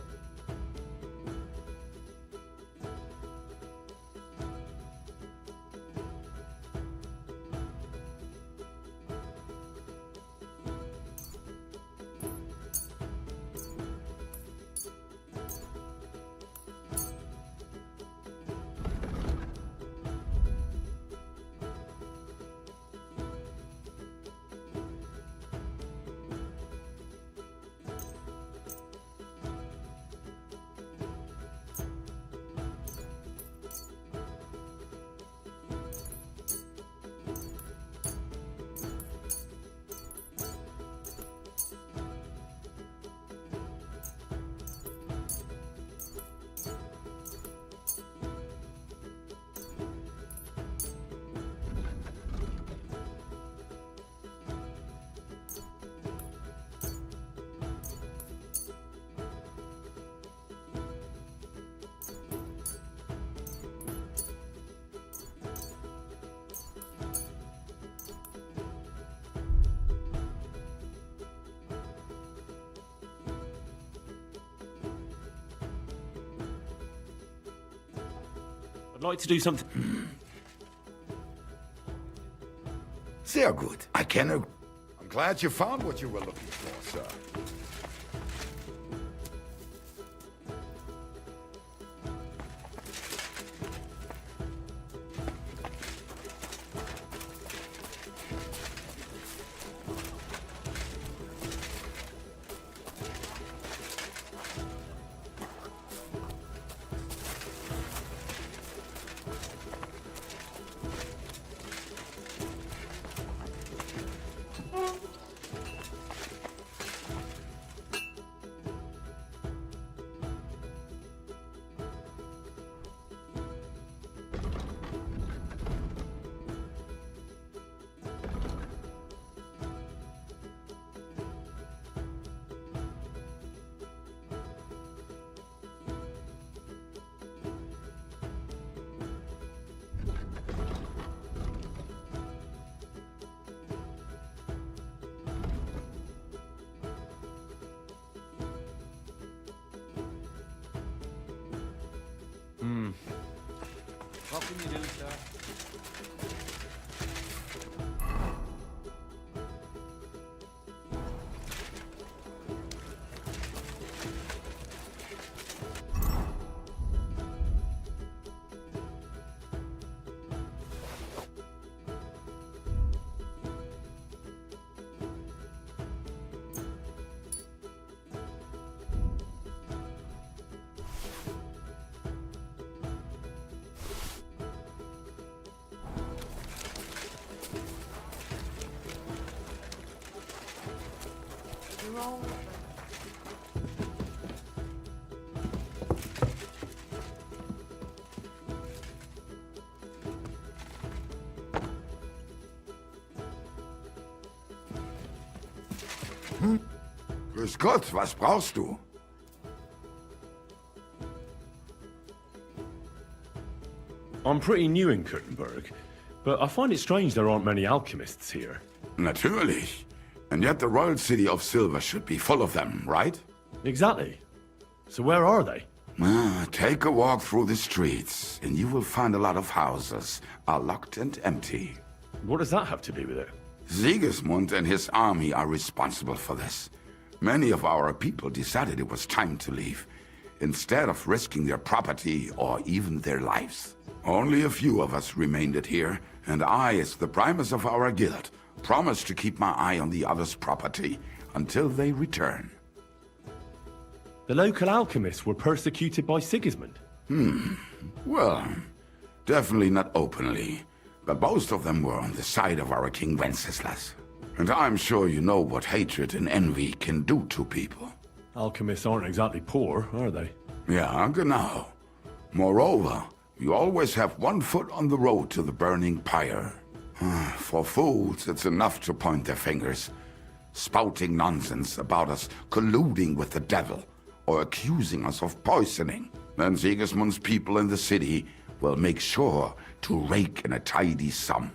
I'd like to do something. Sehr gut. I can. I'm glad you found what you were looking for, sir. What can you do, sir? Grüß Gott, was brauchst du? I'm pretty new in Kuttenberg, but I find it strange there aren't many alchemists here. Natürlich. And yet the royal city of Silver should be full of them, right? Exactly. So where are they? Take a walk through the streets, and you will find a lot of houses are locked and empty. What does that have to do with it? Sigismund and his army are responsible for this. Many of our people decided it was time to leave, instead of risking their property or even their lives. Only a few of us remained here, and I, as the primus of our guild, promised to keep my eye on the others' property until they return. The local alchemists were persecuted by Sigismund? Well, definitely not openly, but most of them were on the side of our King Wenceslas. And I'm sure you know what hatred and envy can do to people. Alchemists aren't exactly poor, are they? Yeah, genau. Moreover, you always have one foot on the road to the burning pyre. For fools, it's enough to point their fingers, spouting nonsense about us colluding with the devil, or accusing us of poisoning. Then Sigismund's people in the city will make sure to rake in a tidy sum.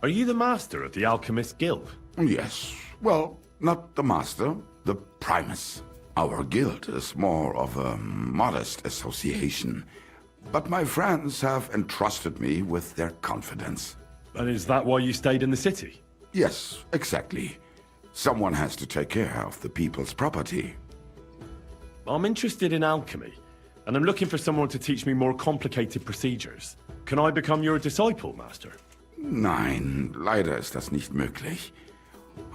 Are you the master of the Alchemist Guild? Yes. Well, not the master, the primus. Our guild is more of a modest association, but my friends have entrusted me with their confidence. And is that why you stayed in the city? Yes, exactly. Someone has to take care of the people's property. I'm interested in alchemy, and I'm looking for someone to teach me more complicated procedures. Can I become your disciple, Master? Nein, leider ist das nicht möglich.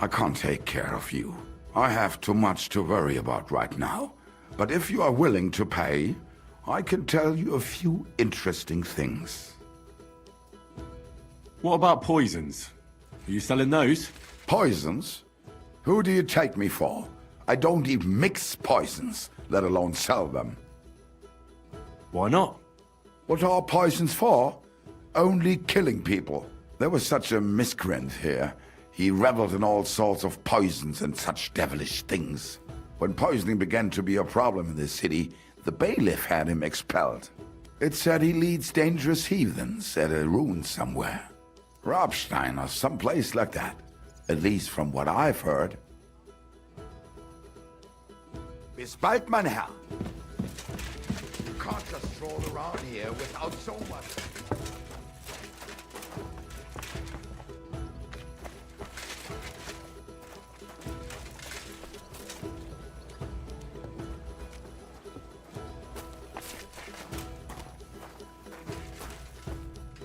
I can't take care of you. I have too much to worry about right now. But if you are willing to pay, I can tell you a few interesting things. What about poisons? Are you selling those? Poisons? Who do you take me for? I don't even mix poisons, let alone sell them. Why not? What are poisons for? Only killing people. There was such a miscreant here. He reveled in all sorts of poisons and such devilish things. When poisoning began to be a problem in the city, the bailiff had him expelled. It said he leads dangerous heathens at a ruin somewhere. Rabstein or someplace like that. At least from what I've heard. Bis bald, mein Herr. You can't just stroll around here without so much.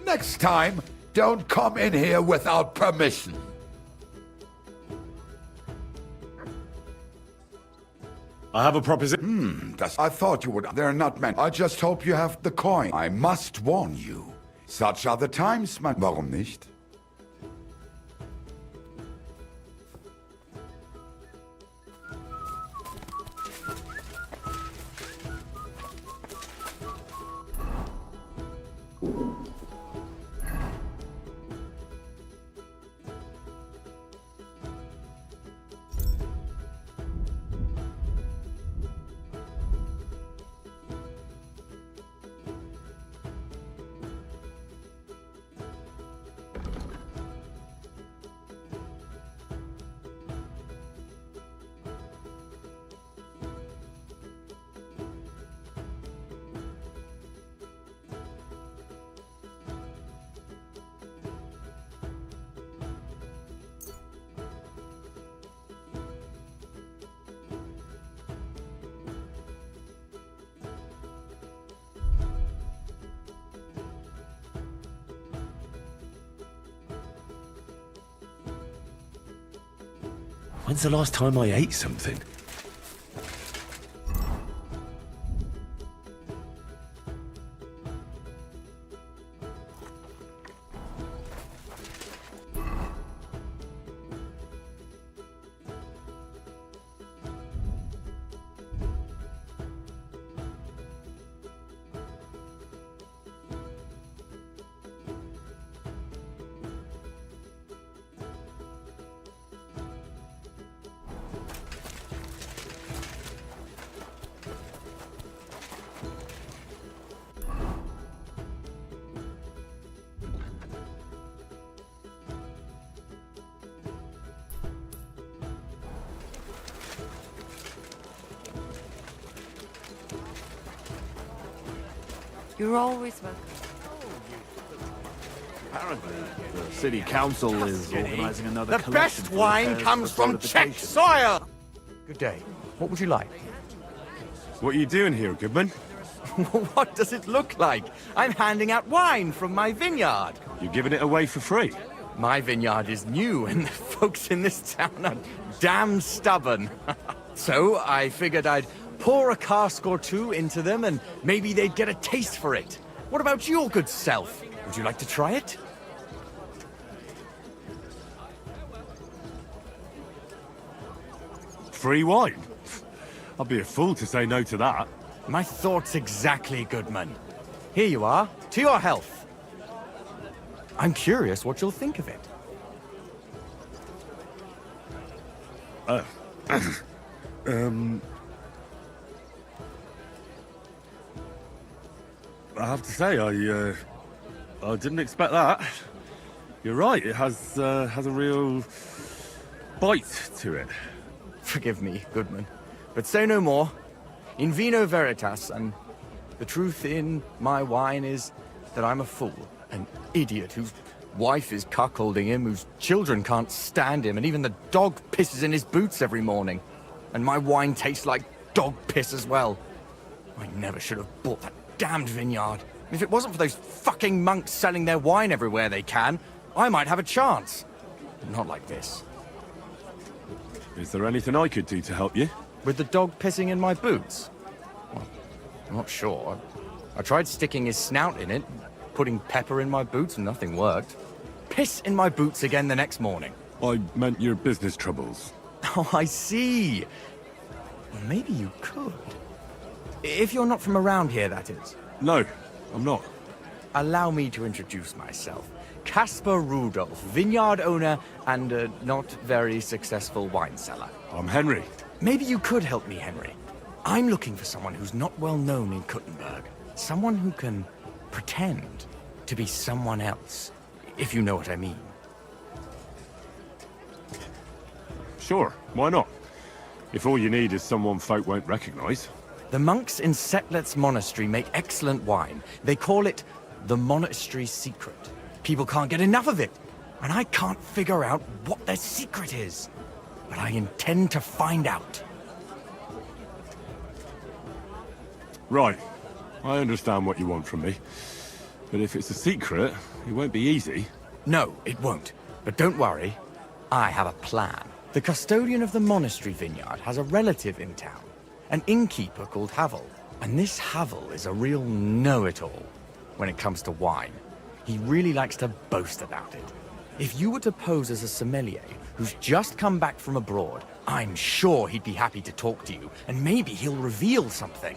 Next time, don't come in here without permission. I have a proposition. I thought you would. They're not meant. I just hope you have the coin. I must warn you. Such are the times, man. Warum nicht? When's the last time I ate something? You're always welcome. Apparently, the city council is organizing another The collection best for wine repairs comes for from Czech fortifications. soil! Good day. What would you like? What are you doing here, Goodman? What does it look like? I'm handing out wine from my vineyard. You're giving it away for free? My vineyard is new, and the folks in this town are damn stubborn. So I figured I'd pour a cask or two into them, and maybe they'd get a taste for it. What about your good self? Would you like to try it? Free wine? I'd be a fool to say no to that. My thoughts exactly, Goodman. Here you are. To your health. I'm curious what you'll think of it. I have to say, I didn't expect that. You're right, it has a real bite to it. Forgive me, Goodman, but say no more. In vino veritas, and the truth in my wine is that I'm a fool, an idiot whose wife is cuckolding him, whose children can't stand him, and even the dog pisses in his boots every morning. And my wine tastes like dog piss as well. I never should have bought that damned vineyard. If it wasn't for those fucking monks selling their wine everywhere they can, I might have a chance. But not like this. Is there anything I could do to help you? With the dog pissing in my boots? Well, I'm not sure. I tried sticking his snout in it, putting pepper in my boots, and nothing worked. Piss in my boots again the next morning. I meant your business troubles. Oh, I see. Well, maybe you could. If you're not from around here, that is. No, I'm not. Allow me to introduce myself. Caspar Rudolph, vineyard owner and a not very successful wine seller. I'm Henry. Maybe you could help me, Henry. I'm looking for someone who's not well known in Kuttenberg. Someone who can pretend to be someone else, if you know what I mean. Sure, why not? If all you need is someone folk won't recognize. The monks in Setlet's monastery make excellent wine. They call it the monastery secret. People can't get enough of it, and I can't figure out what their secret is. But I intend to find out. Right, I understand what you want from me. But if it's a secret, it won't be easy. No, it won't. But don't worry, I have a plan. The custodian of the monastery vineyard has a relative in town, an innkeeper called Havel. And this Havel is a real know-it-all when it comes to wine. He really likes to boast about it. If you were to pose as a sommelier who's just come back from abroad, I'm sure he'd be happy to talk to you, and maybe he'll reveal something.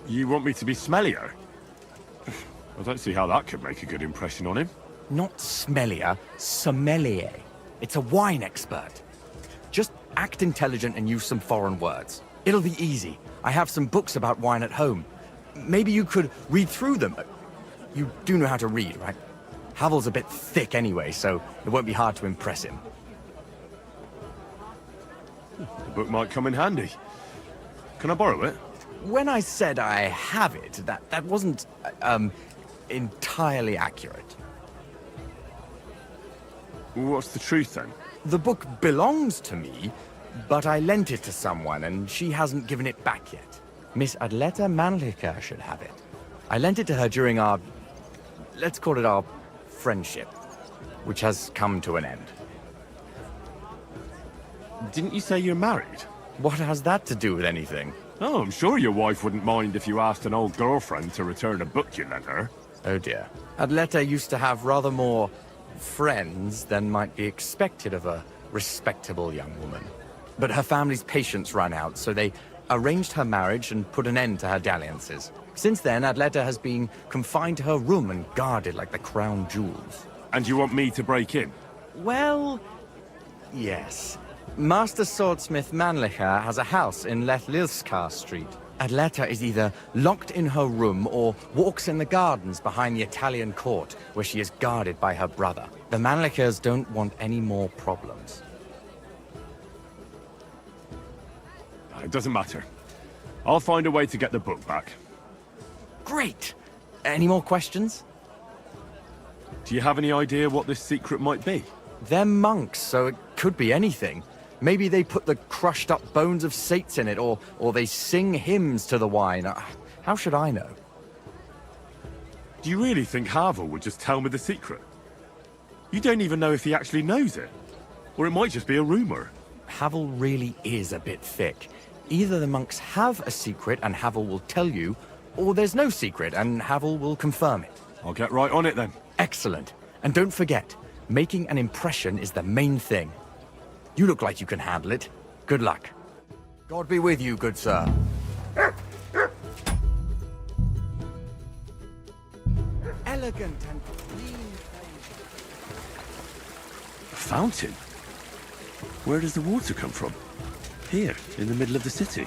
You want me to be smellier? I don't see how that could make a good impression on him. Not smellier, sommelier. It's a wine expert. Just act intelligent and use some foreign words. It'll be easy. I have some books about wine at home. Maybe you could read through them. You do know how to read, right? Havel's a bit thick anyway, so it won't be hard to impress him. The book might come in handy. Can I borrow it? When I said I have it, that wasn't, entirely accurate. What's the truth then? The book belongs to me, but I lent it to someone and she hasn't given it back yet. Miss Adleta Manlica should have it. I lent it to her during our, let's call it our friendship, which has come to an end. Didn't you say you're married? What has that to do with anything? Oh, I'm sure your wife wouldn't mind if you asked an old girlfriend to return a book you lent her. Oh dear. Adleta used to have rather more friends than might be expected of a respectable young woman. But her family's patience ran out, so they arranged her marriage and put an end to her dalliances. Since then, Adleta has been confined to her room and guarded like the crown jewels. And you want me to break in? Well, yes. Master Swordsmith Manlicher has a house in Lethlilska Street. Adleta is either locked in her room or walks in the gardens behind the Italian court, where she is guarded by her brother. The Manlichers don't want any more problems. It doesn't matter. I'll find a way to get the book back. Great! Any more questions? Do you have any idea what this secret might be? They're monks, so it could be anything. Maybe they put the crushed up bones of saints in it, or they sing hymns to the wine. How should I know? Do you really think Havel would just tell me the secret? You don't even know if he actually knows it. Or it might just be a rumor. Havel really is a bit thick. Either the monks have a secret and Havel will tell you, or there's no secret and Havel will confirm it. I'll get right on it then. Excellent. And don't forget, making an impression is the main thing. You look like you can handle it. Good luck. God be with you, good sir. Elegant and clean. A fountain? Where does the water come from? Here, in the middle of the city.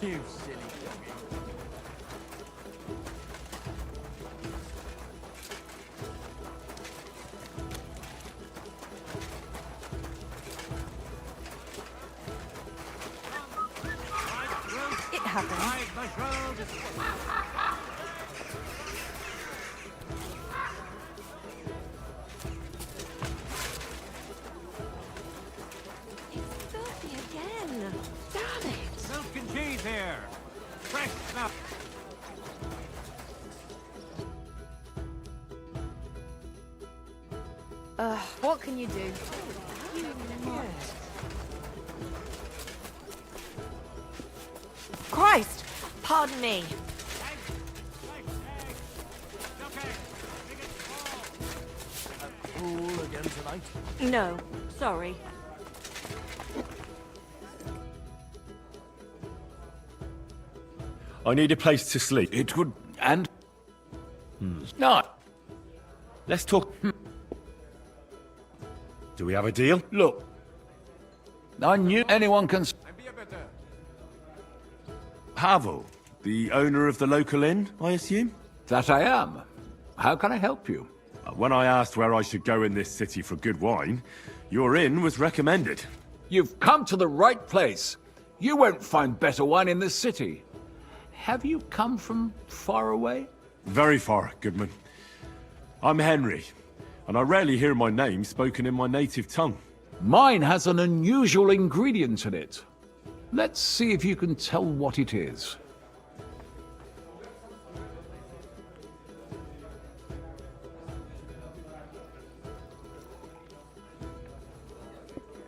You silly doggy. It happens. It's filthy again. Damn it. Milk and cheese here. Fresh stuff. What can you do? Christ! Pardon me. Fool again tonight. No, sorry. I need a place to sleep. It would... and... Not. Let's talk... Do we have a deal? Look. I knew anyone can... Havel, the owner of the local inn, I assume? That I am. How can I help you? When I asked where I should go in this city for good wine, your inn was recommended. You've come to the right place. You won't find better wine in this city. Have you come from far away? Very far, Goodman. I'm Henry, and I rarely hear my name spoken in my native tongue. Mine has an unusual ingredient in it. Let's see if you can tell what it is.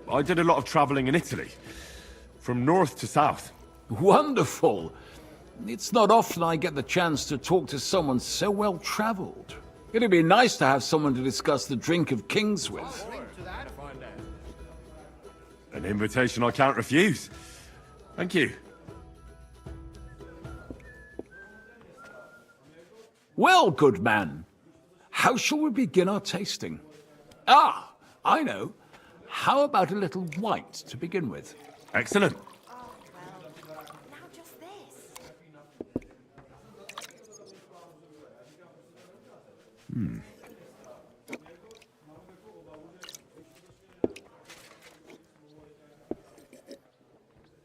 I did a lot of traveling in Italy, from north to south. Wonderful! It's not often I get the chance to talk to someone so well-traveled. It'd be nice to have someone to discuss the drink of kings with. An invitation I can't refuse. Thank you. Well, good man. How shall we begin our tasting? Ah, I know. How about a little white to begin with? Excellent. Now just this.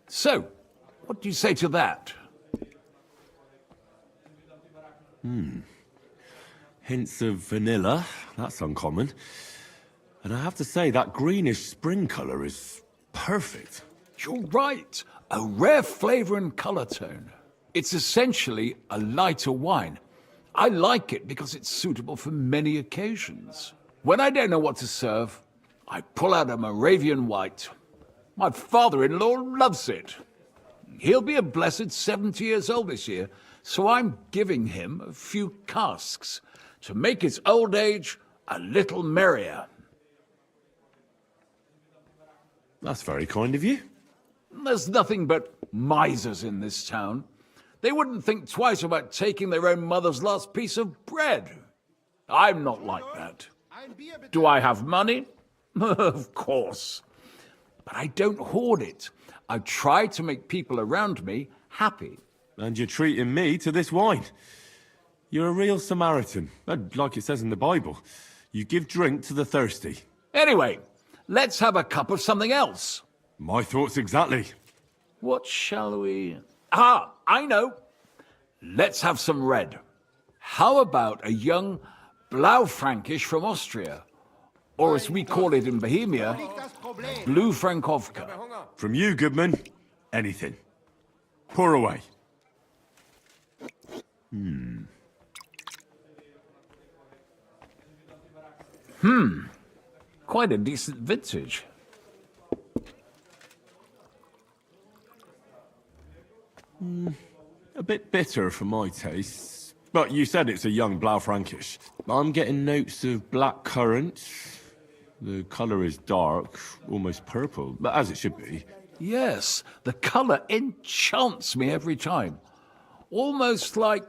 So, what do you say to that? Hints of vanilla. That's uncommon. And I have to say, that greenish spring color is perfect. You're right. A rare flavor and color tone. It's essentially a lighter wine. I like it because it's suitable for many occasions. When I don't know what to serve, I pull out a Moravian white. My father-in-law loves it. He'll be a blessed 70 years old this year, so I'm giving him a few casks to make his old age a little merrier. That's very kind of you. There's nothing but misers in this town. They wouldn't think twice about taking their own mother's last piece of bread. I'm not like that. Do I have money? Of course. But I don't hoard it. I try to make people around me happy. And you're treating me to this wine. You're a real Samaritan. Like it says in the Bible. You give drink to the thirsty. Anyway, let's have a cup of something else. My thoughts exactly. What shall we... Ah, I know. Let's have some red. How about a young Blaufränkisch from Austria? Or as we call it in Bohemia, Blue Frankovka. From you, Goodman, anything. Pour away. Quite a decent vintage. A bit bitter for my tastes. But you said it's a young Blaufränkisch. I'm getting notes of black currant. The colour is dark, almost purple, but as it should be. Yes, the colour enchants me every time. Almost like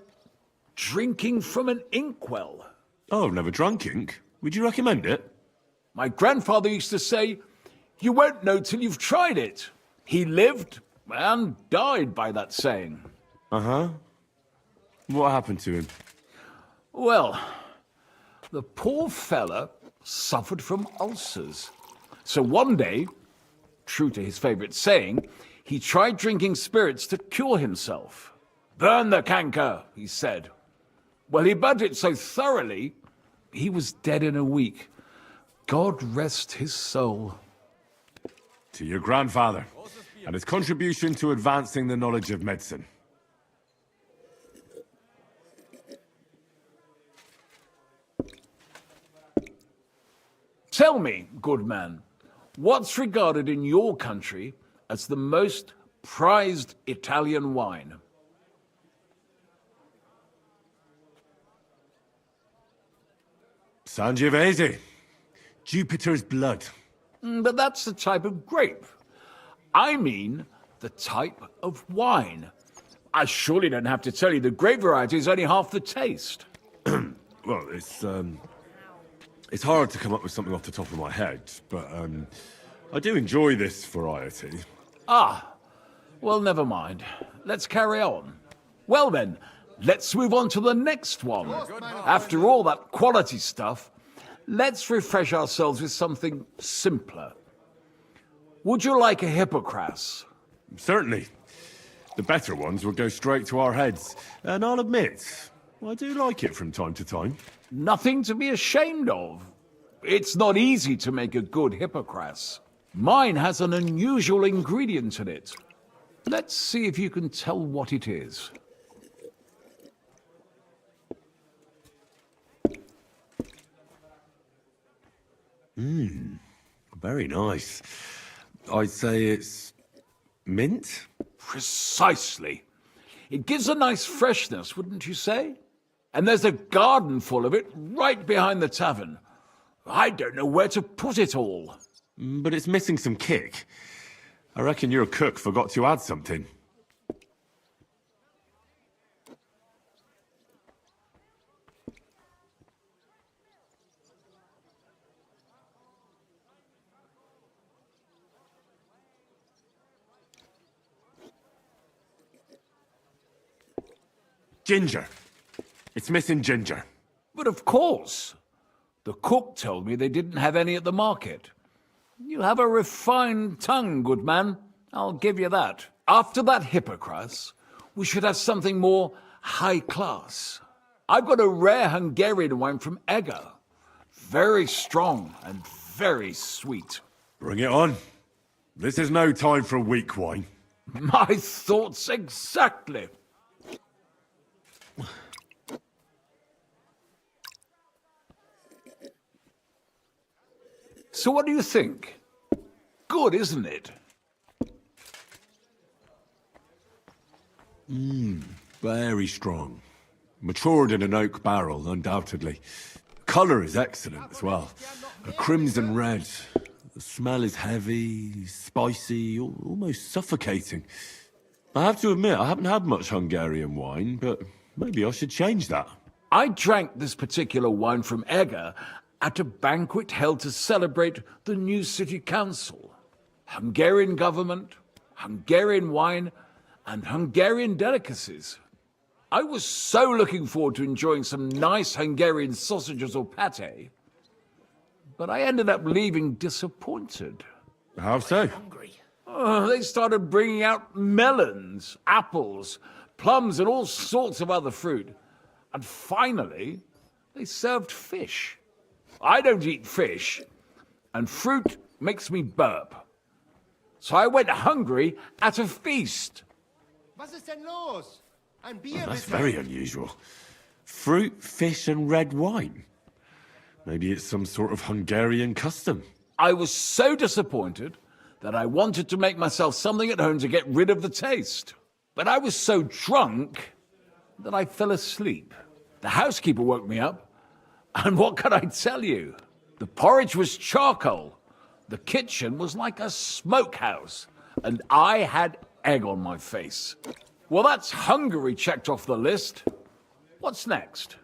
drinking from an inkwell. Oh, I've never drunk ink. Would you recommend it? My grandfather used to say, you won't know till you've tried it. He lived and died by that saying. Uh-huh. What happened to him? Well, the poor fella suffered from ulcers. So one day, true to his favourite saying, he tried drinking spirits to cure himself. Burn the canker, he said. Well, he burnt it so thoroughly, he was dead in a week. God rest his soul. To your grandfather, and his contribution to advancing the knowledge of medicine. Tell me, good man, what's regarded in your country as the most prized Italian wine? Sangiovese. Jupiter's blood. But that's the type of grape. I mean the type of wine. I surely don't have to tell you the grape variety is only half the taste. Well, it's hard to come up with something off the top of my head, but I do enjoy this variety. Ah, well, never mind. Let's carry on. Well then, let's move on to the next one. After all that quality stuff, let's refresh ourselves with something simpler. Would you like a hippocras? Certainly. The better ones will go straight to our heads, and I'll admit, I do like it from time to time. Nothing to be ashamed of. It's not easy to make a good hippocras. Mine has an unusual ingredient in it. Let's see if you can tell what it is. Very nice. I'd say it's mint? Precisely. It gives a nice freshness, wouldn't you say? And there's a garden full of it right behind the tavern. I don't know where to put it all. But it's missing some kick. I reckon your cook forgot to add something. Ginger. It's missing ginger. But of course. The cook told me they didn't have any at the market. You have a refined tongue, good man. I'll give you that. After that hippocras, we should have something more high class. I've got a rare Hungarian wine from Eger. Very strong and very sweet. Bring it on. This is no time for weak wine. My thoughts exactly. So what do you think? Good, isn't it? Very strong. Matured in an oak barrel, undoubtedly. Colour is excellent as well. A crimson red. The smell is heavy, spicy, almost suffocating. I have to admit, I haven't had much Hungarian wine, but maybe I should change that. I drank this particular wine from Egger at a banquet held to celebrate the new city council. Hungarian government, Hungarian wine, and Hungarian delicacies. I was so looking forward to enjoying some nice Hungarian sausages or pate, but I ended up leaving disappointed. How so? They started bringing out melons, apples, plums, and all sorts of other fruit. And finally, they served fish. I don't eat fish, and fruit makes me burp. So I went hungry at a feast. Was ist denn los? Ein Bier, That's bitte. very unusual. Fruit, fish, and red wine. Maybe it's some sort of Hungarian custom. I was so disappointed that I wanted to make myself something at home to get rid of the taste. But I was so drunk that I fell asleep. The housekeeper woke me up, and what can I tell you? The porridge was charcoal. The kitchen was like a smokehouse, and I had egg on my face. Well, that's Hungary checked off the list. What's next?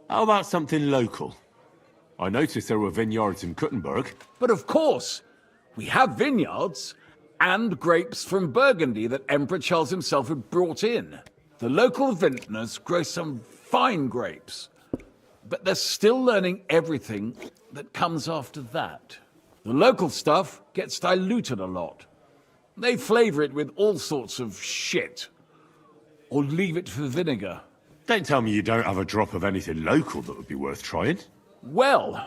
How about something local? I noticed there were vineyards in Kuttenberg. But of course, we have vineyards and grapes from Burgundy that Emperor Charles himself had brought in. The local vintners grow some fine grapes, but they're still learning everything that comes after that. The local stuff gets diluted a lot. They flavor it with all sorts of shit, or leave it for vinegar. Don't tell me you don't have a drop of anything local that would be worth trying. Well,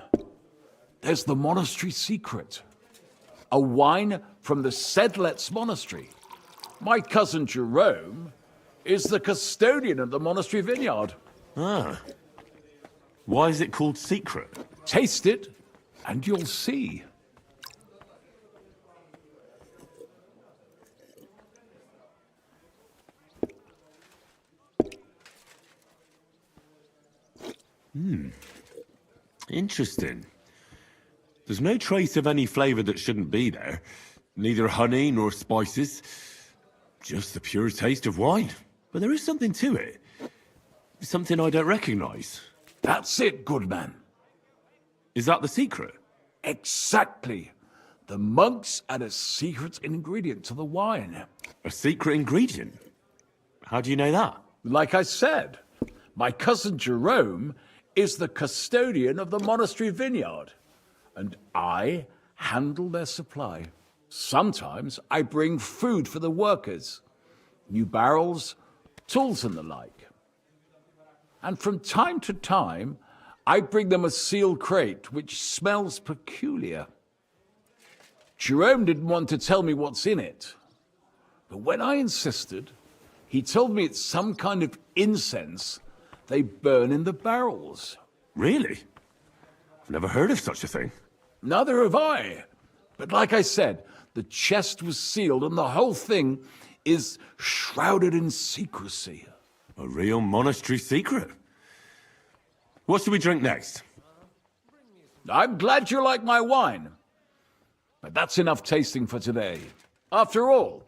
there's the monastery secret. A wine from the Sedlets monastery. My cousin Jerome is the custodian of the monastery vineyard. Ah. Why is it called secret? Taste it, and you'll see. Interesting. There's no trace of any flavour that shouldn't be there. Neither honey nor spices. Just the pure taste of wine. But there is something to it. Something I don't recognise. That's it, good man. Is that the secret? Exactly. The monks add a secret ingredient to the wine. A secret ingredient? How do you know that? Like I said, my cousin Jerome is the custodian of the monastery vineyard, and I handle their supply. Sometimes I bring food for the workers, new barrels, tools and the like. And from time to time, I bring them a sealed crate which smells peculiar. Jerome didn't want to tell me what's in it, but when I insisted, he told me it's some kind of incense they burn in the barrels. Really? I've never heard of such a thing. Neither have I. But like I said, the chest was sealed and the whole thing is shrouded in secrecy. A real monastery secret. What should we drink next? I'm glad you like my wine. But that's enough tasting for today. After all,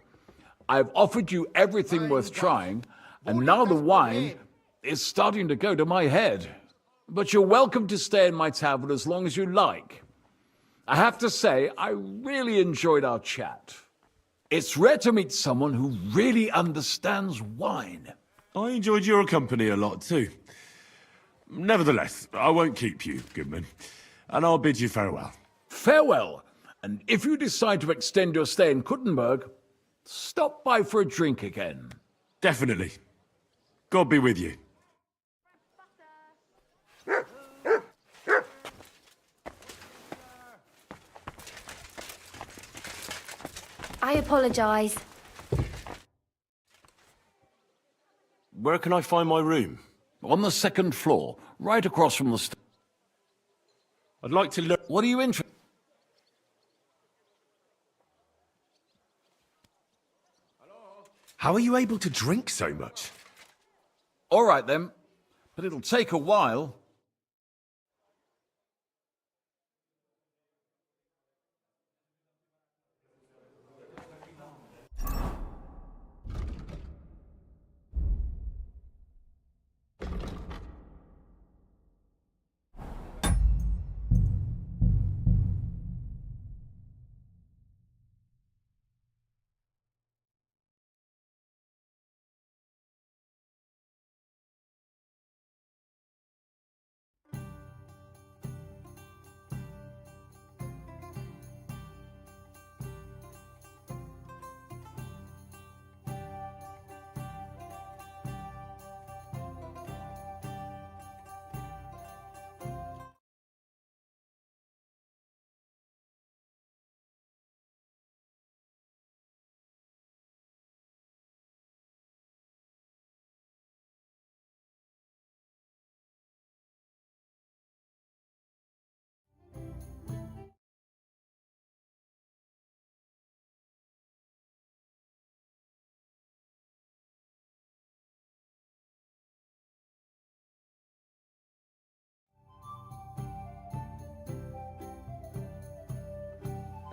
I've offered you everything worth trying, and now the wine is starting to go to my head. But you're welcome to stay in my tavern as long as you like. I have to say, I really enjoyed our chat. It's rare to meet someone who really understands wine. I enjoyed your company a lot too. Nevertheless, I won't keep you, Goodman, and I'll bid you farewell. Farewell, and if you decide to extend your stay in Kuttenberg, stop by for a drink again. Definitely. God be with you. I apologise. Where can I find my room? On the second floor, right across from the I'd like to learn. What are you interested? How are you able to drink so much? All right then, but it'll take a while.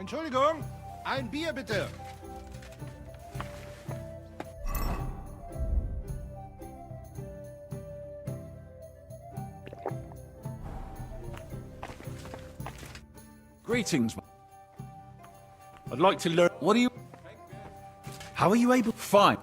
Entschuldigung, ein Bier bitte. Greetings. I'd like to learn. What are you... How are you able? Fine.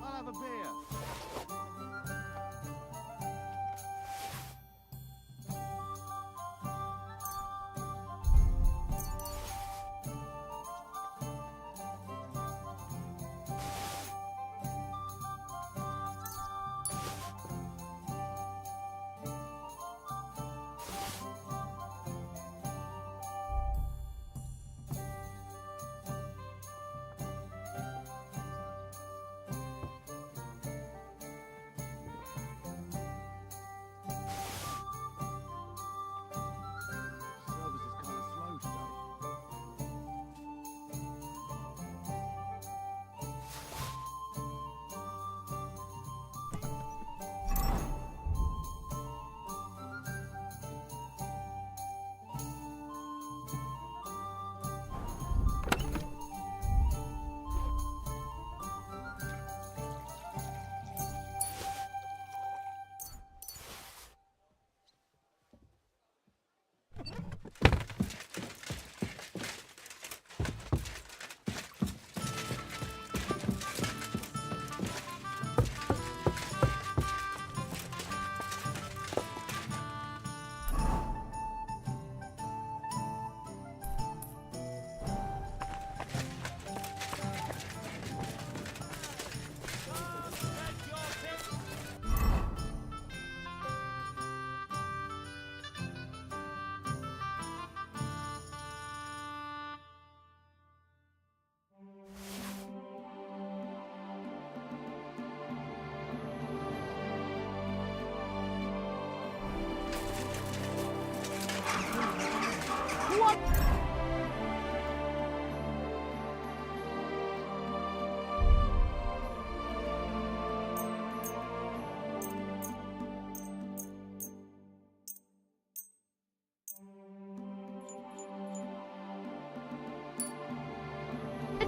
I'll have a beer. Service is kind of slow today.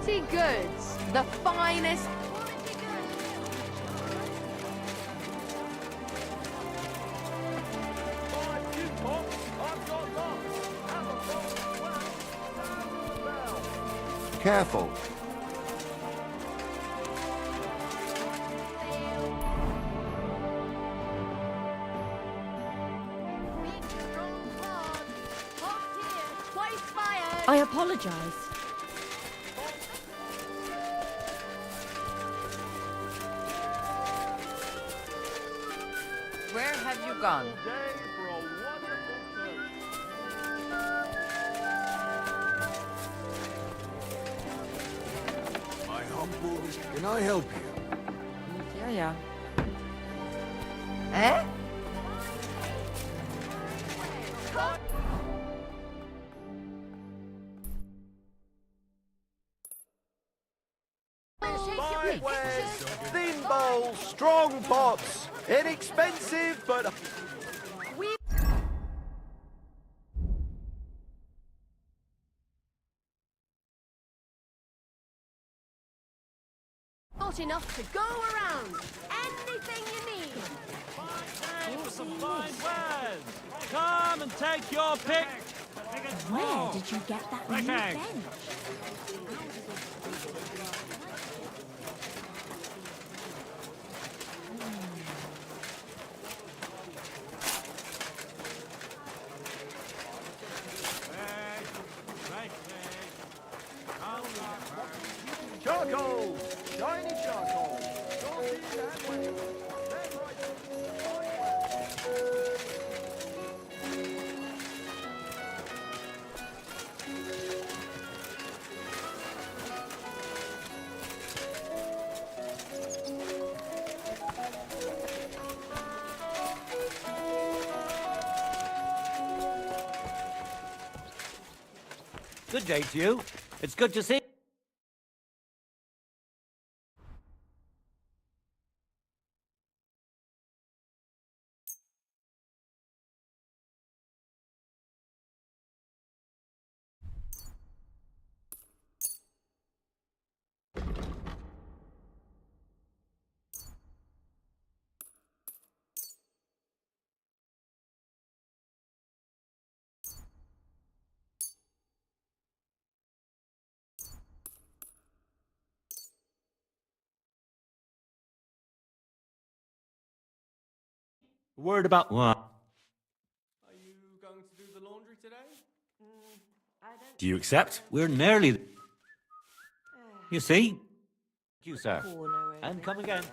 Quality goods, the finest. Careful. I apologize. gun. My humble, can I help you? Ja, ja. Eh? Byways, thin bowls, strong pots, inexpensive but... Not enough to go around. Anything you need. Some fine wares. Come and take your pick. Where did you get that new Thanks. bench? Charcoal! Shiny charcoal! Salty and wet. Then right. Good day to you. It's good to see. Word about what? Are you going to do the laundry today? Do you accept? We're nearly. You see? Thank you, sir. And come again.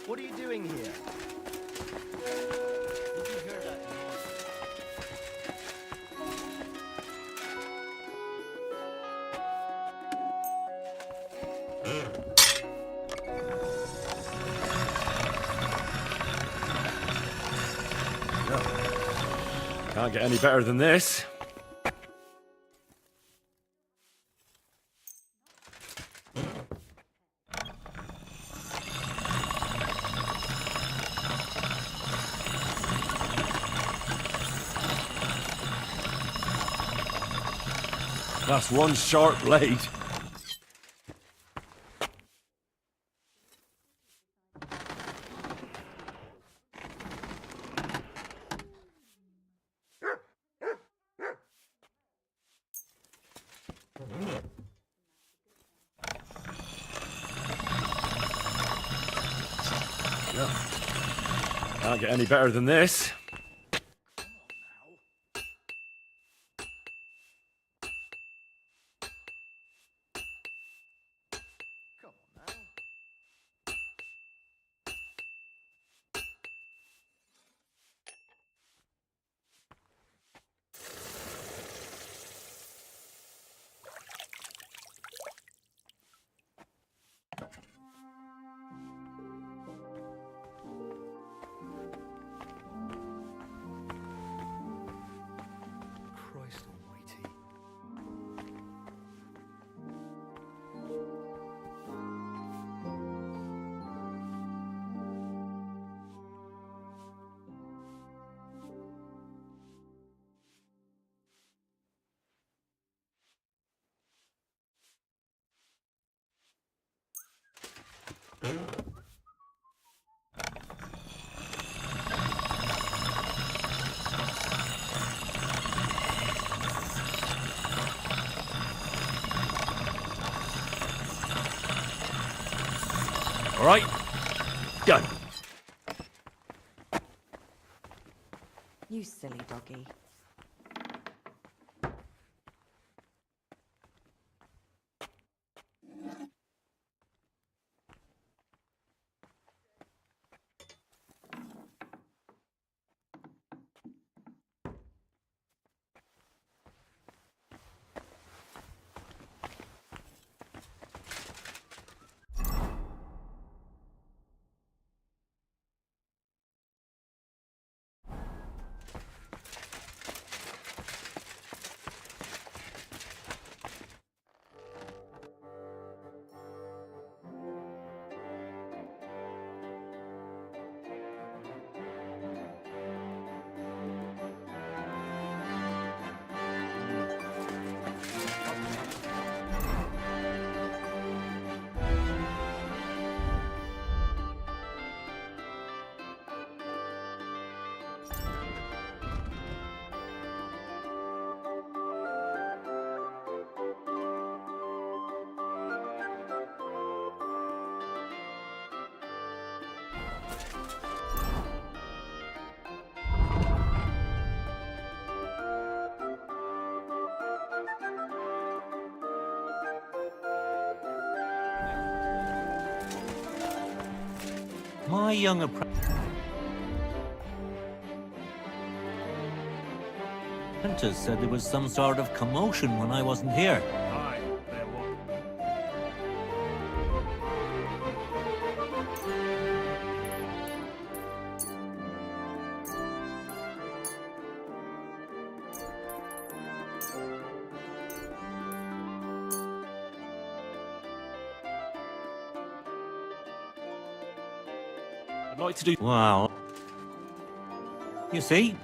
What are you doing here? Did you hear that? Can't get any better than this. That's one sharp blade. Can't get any better than this. Christ almighty. All right, done. You silly doggy. My young apprentice said there was some sort of commotion when I wasn't here. Aye, there was. I'd like to do. Wow. You see?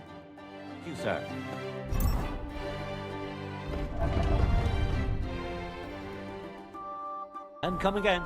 You, sir. And come again.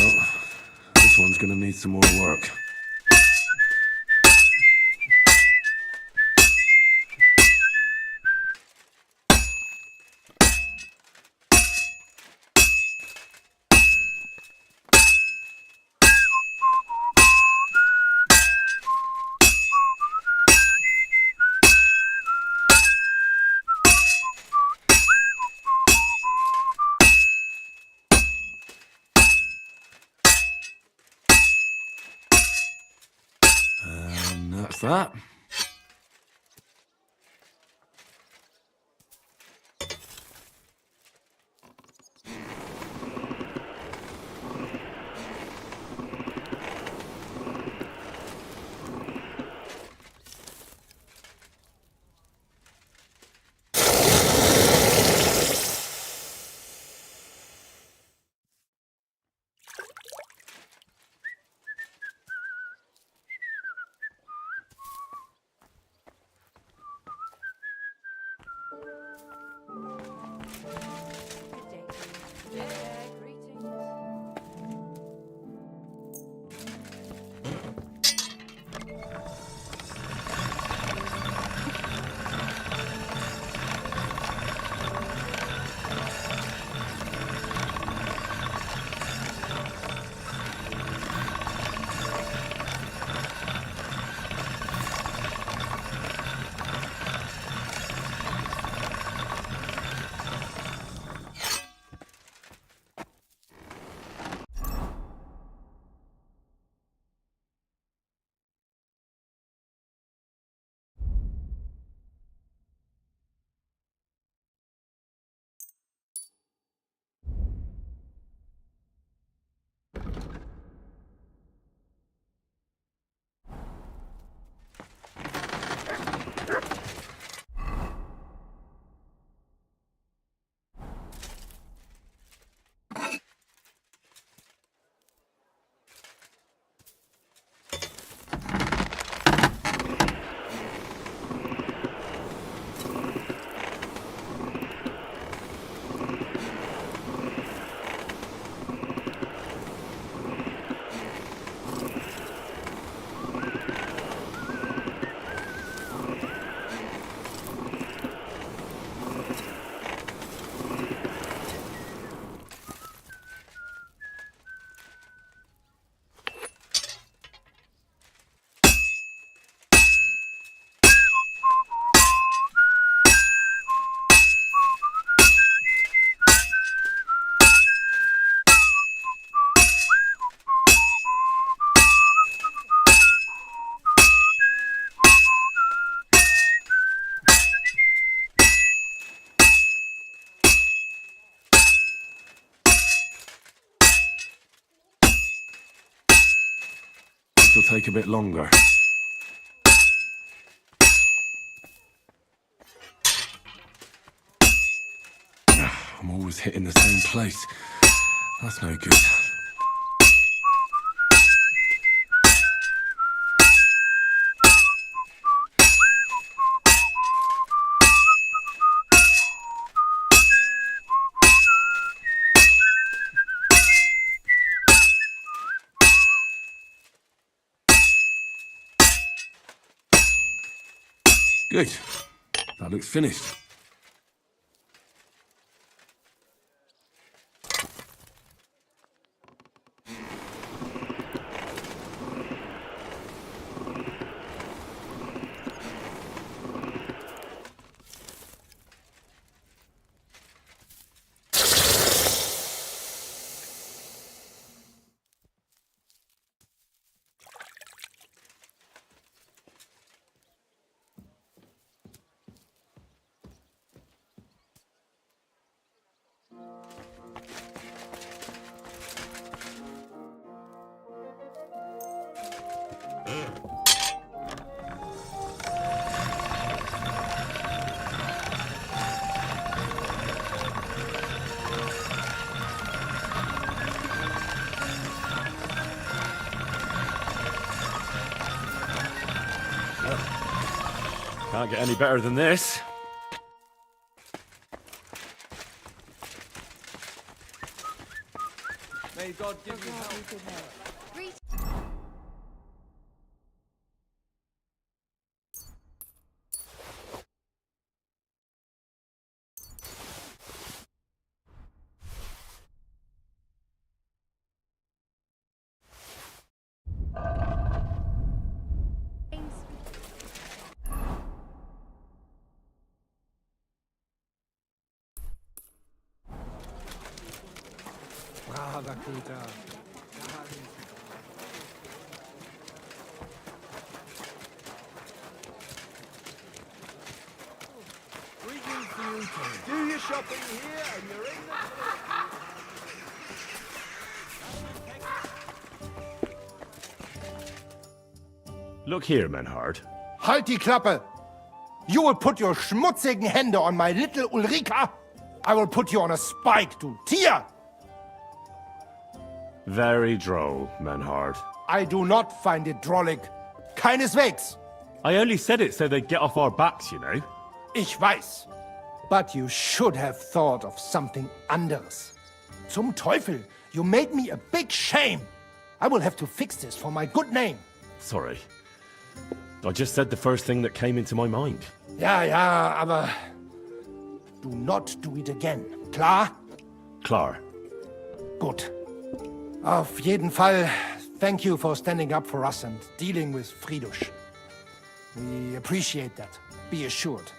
Well, this one's gonna need some more work. And that's that. This'll take a bit longer. I'm always hitting the same place. That's no good. Good. That looks finished. Can't get any better than this. May God give you help. Brava Kuta. Do your shopping here and you're in the... Look here, Menhard. Halt die Klappe! You will put your schmutzigen Hände on my little Ulrika? I will put you on a spike, du Tier! Very droll, Menhard. I do not find it drollig. Keineswegs. I only said it so they'd get off our backs, you know. Ich weiß. But you should have thought of something anderes. Zum Teufel, you made me a big shame. I will have to fix this for my good name. Sorry. I just said the first thing that came into my mind. Ja, ja, aber do not do it again. Klar? Klar. Gut. Auf jeden Fall, thank you for standing up for us and dealing with Fridush. We appreciate that, be assured.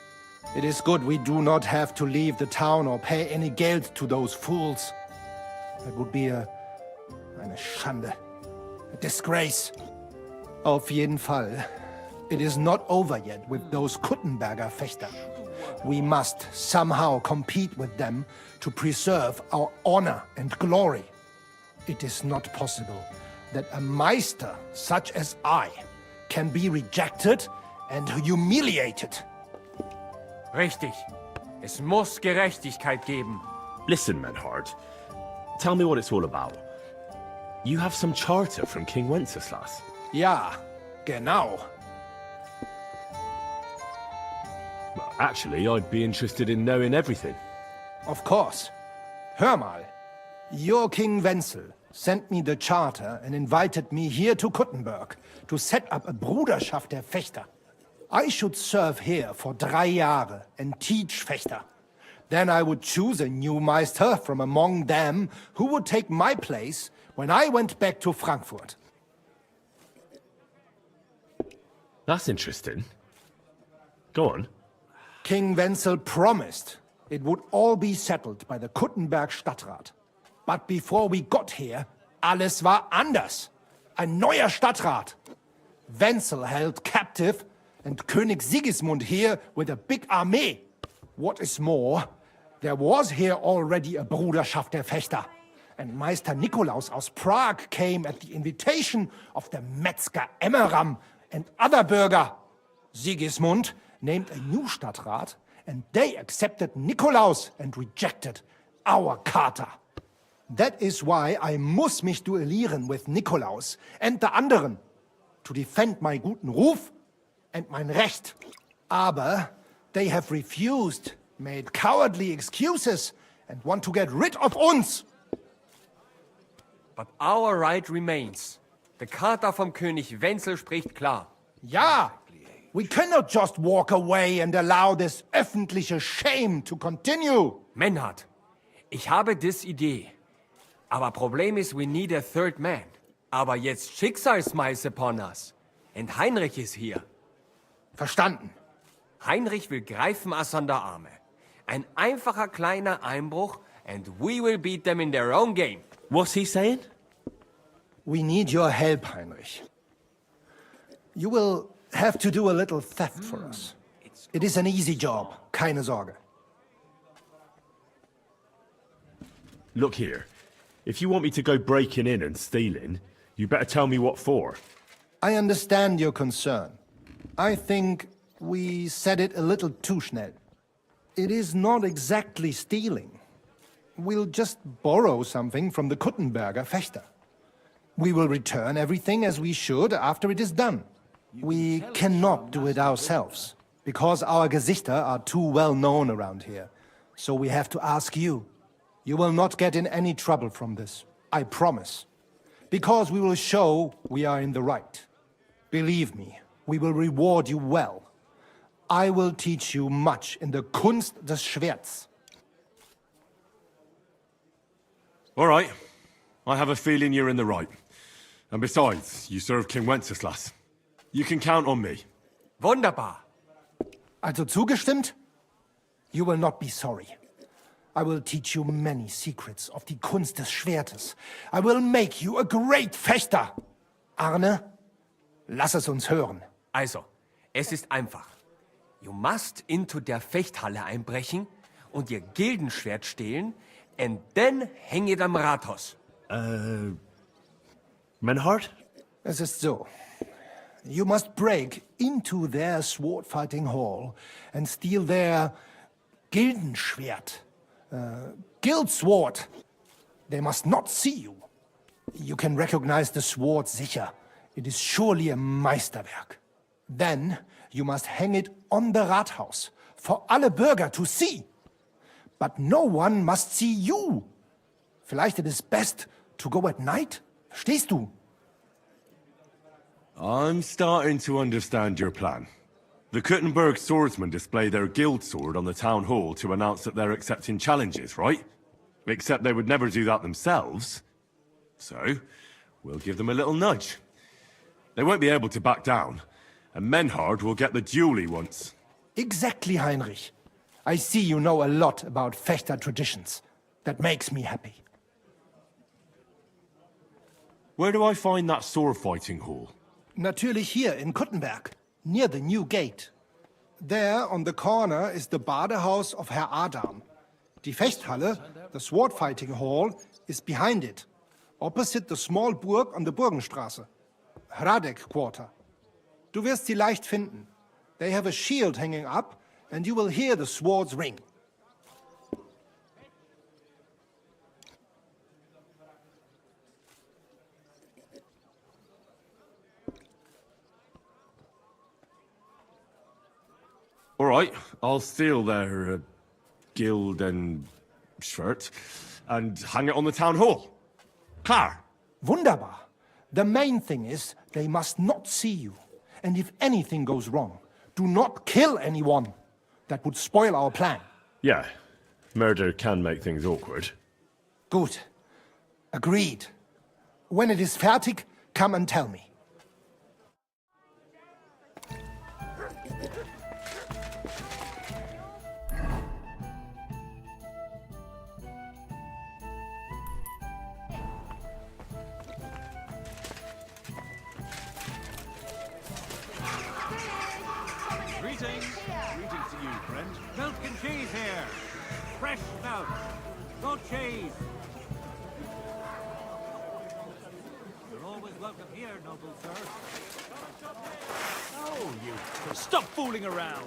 It is good we do not have to leave the town or pay any geld to those fools. That would be eine Schande, a disgrace. Auf jeden Fall, it is not over yet with those Kuttenberger Fechter. We must somehow compete with them to preserve our honor and glory. It is not possible that a Meister such as I can be rejected and humiliated. Richtig. Es muss Gerechtigkeit geben. Listen, Menhard. Tell me what it's all about. You have some charter from King Wenceslas. Ja, genau. Well, actually, I'd be interested in knowing everything. Of course. Hör mal. Your King Wenzel sent me the charter and invited me here to Kuttenberg to set up a Bruderschaft der Fechter. I should serve here for 3 Jahre and teach Fechter. Then I would choose a new Meister from among them who would take my place when I went back to Frankfurt. That's interesting. Go on. King Wenzel promised it would all be settled by the Kuttenberg Stadtrat. But before we got here, alles war anders. Ein neuer Stadtrat. Wenzel held captive and König Sigismund here with a big army. What is more, there was here already a Bruderschaft der Fechter. and Meister Nikolaus aus Prague came at the invitation of the Metzger Emmeram and other burger. Sigismund named a new Stadtrat, and they accepted Nikolaus and rejected our Charta. That is why I muss mich duellieren with Nikolaus and the anderen, to defend my guten Ruf and mein Recht. Aber they have refused, made cowardly excuses, and want to get rid of uns. But our right remains. The Charta vom König Wenzel spricht klar. Ja, we cannot just walk away and allow this öffentliche shame to continue. Menhard, ich habe dis Idee. Aber Problem ist, we need a third man. Aber jetzt Schicksalsmeis upon us. Und Heinrich ist hier. Verstanden. Heinrich will greifen us an der Arme. Ein einfacher kleiner Einbruch and we will beat them in their own game. What's he saying? We need your help, Heinrich. You will have to do a little theft for us. It is an easy job, keine Sorge. Look here. If you want me to go breaking in and stealing, you better tell me what for. I understand your concern. I think we said it a little too schnell. It is not exactly stealing. We'll just borrow something from the Kuttenberger Fechter. We will return everything as we should after it is done. We cannot do it ourselves, because our Gesichter are too well known around here. So we have to ask you. You will not get in any trouble from this, I promise. Because we will show we are in the right. Believe me, we will reward you well. I will teach you much in the Kunst des Schwerts. All right. I have a feeling you're in the right. And besides, you serve King Wenceslas. You can count on me. Wunderbar. Also zugestimmt? You will not be sorry. I will teach you many secrets of die Kunst des Schwertes. I will make you a great Fechter. Arne, lass es uns hören. Also, es ist einfach. You must into der Fechthalle einbrechen und ihr Gildenschwert stehlen and then hang it am Rathaus. Menhard? Es ist so. You must break into their sword fighting hall and steal their Gildenschwert. Guild sword. They must not see you. You can recognize the sword sicher. It is surely a Meisterwerk. Then you must hang it on the Rathaus for alle Bürger to see. But no one must see you. Vielleicht it is best to go at night? Verstehst du? I'm starting to understand your plan. The Kuttenberg swordsmen display their guild sword on the town hall to announce that they're accepting challenges, right? Except they would never do that themselves. So, we'll give them a little nudge. They won't be able to back down, and Menhard will get the duel he wants. Exactly, Heinrich. I see you know a lot about Fechter traditions. That makes me happy. Where do I find that sword fighting hall? Natürlich hier in Kuttenberg, near the new gate. There, on the corner, is the Badehaus of Herr Adam. Die Fechthalle, the sword fighting hall, is behind it, opposite the small Burg on the Burgenstraße. Hradek Quarter. Du wirst sie leicht finden. They have a shield hanging up, and you will hear the swords ring. All right, I'll steal their guild and shirt and hang it on the town hall. Klar. Wunderbar. The main thing is they must not see you. And if anything goes wrong, do not kill anyone. That would spoil our plan. Yeah, murder can make things awkward. Gut. Agreed. When it is fertig, come and tell me. Greetings. Greetings to you, friend. Milk and cheese here. Fresh milk. Goat cheese. welcome here, noble sir. Oh, you... Stop fooling around!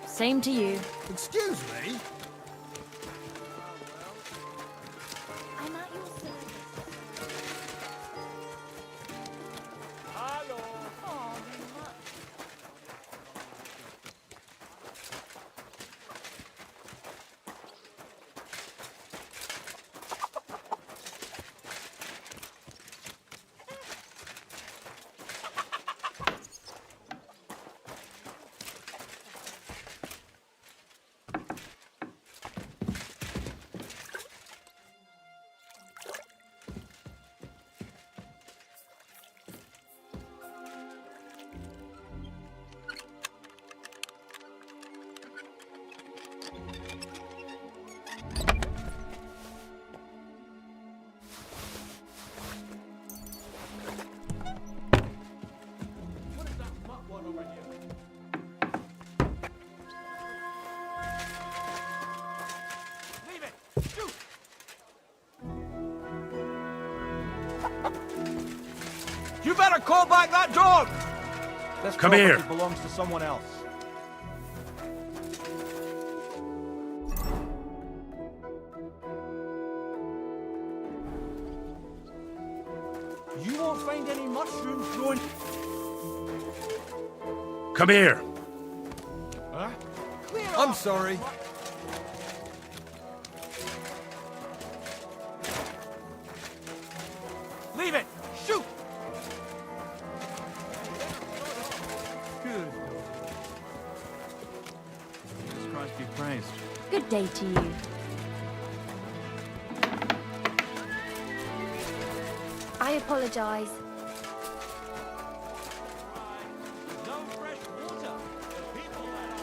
Same to you. Excuse me? I'm at your service. Hello! Oh, much. You better call back that dog! This Come property here. belongs to someone else. You won't find any mushrooms growing. Come here. Huh? I'm sorry. Leave it! Shoot! Good. Jesus Christ be praised. Good day to you. I apologize. No fresh water. The people there.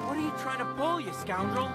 What are you trying to pull, you scoundrel?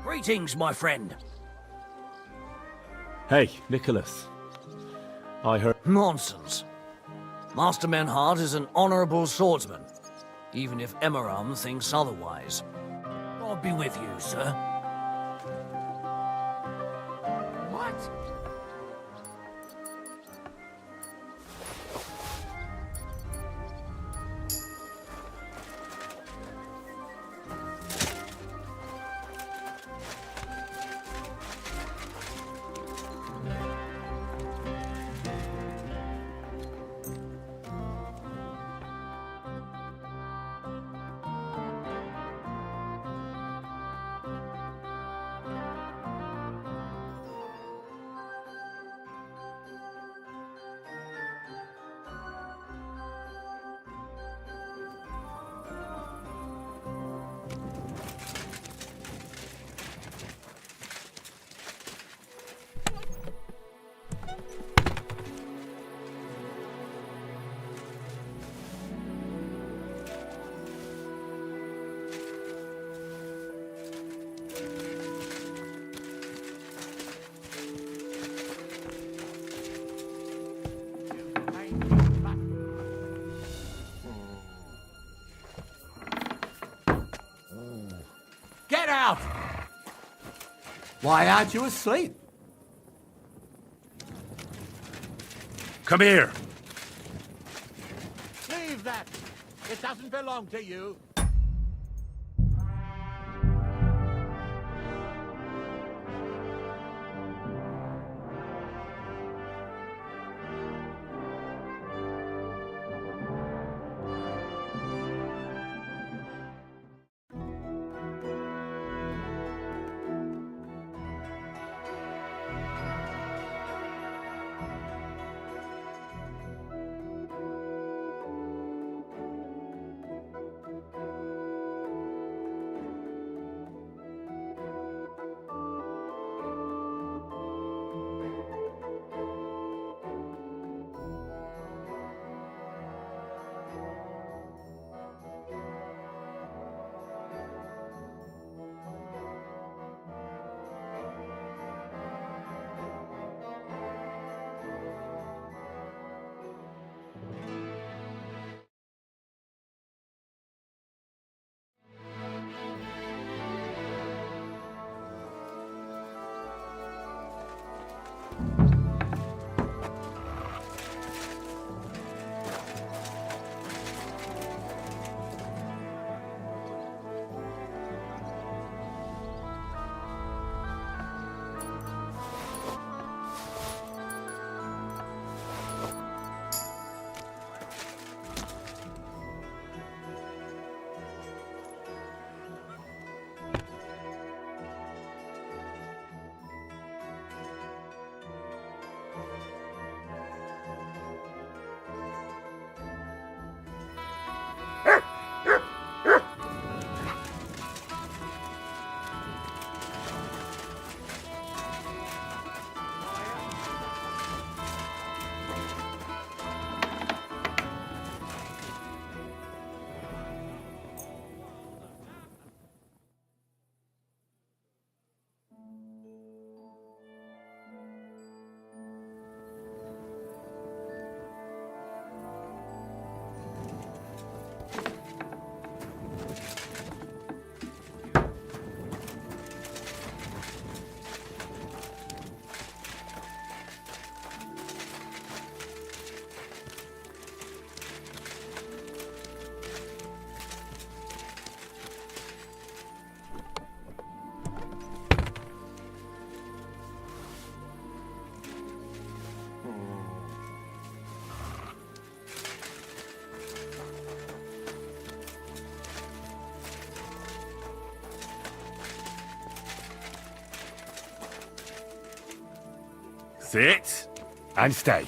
Greetings, my friend. Hey, Nicholas. I heard... Nonsense. Master Menhart is an honorable swordsman, even if Emmeram thinks otherwise. God be with you, sir. What? Get out! Why aren't you asleep? Come here. Leave that! It doesn't belong to you. Sit and stay.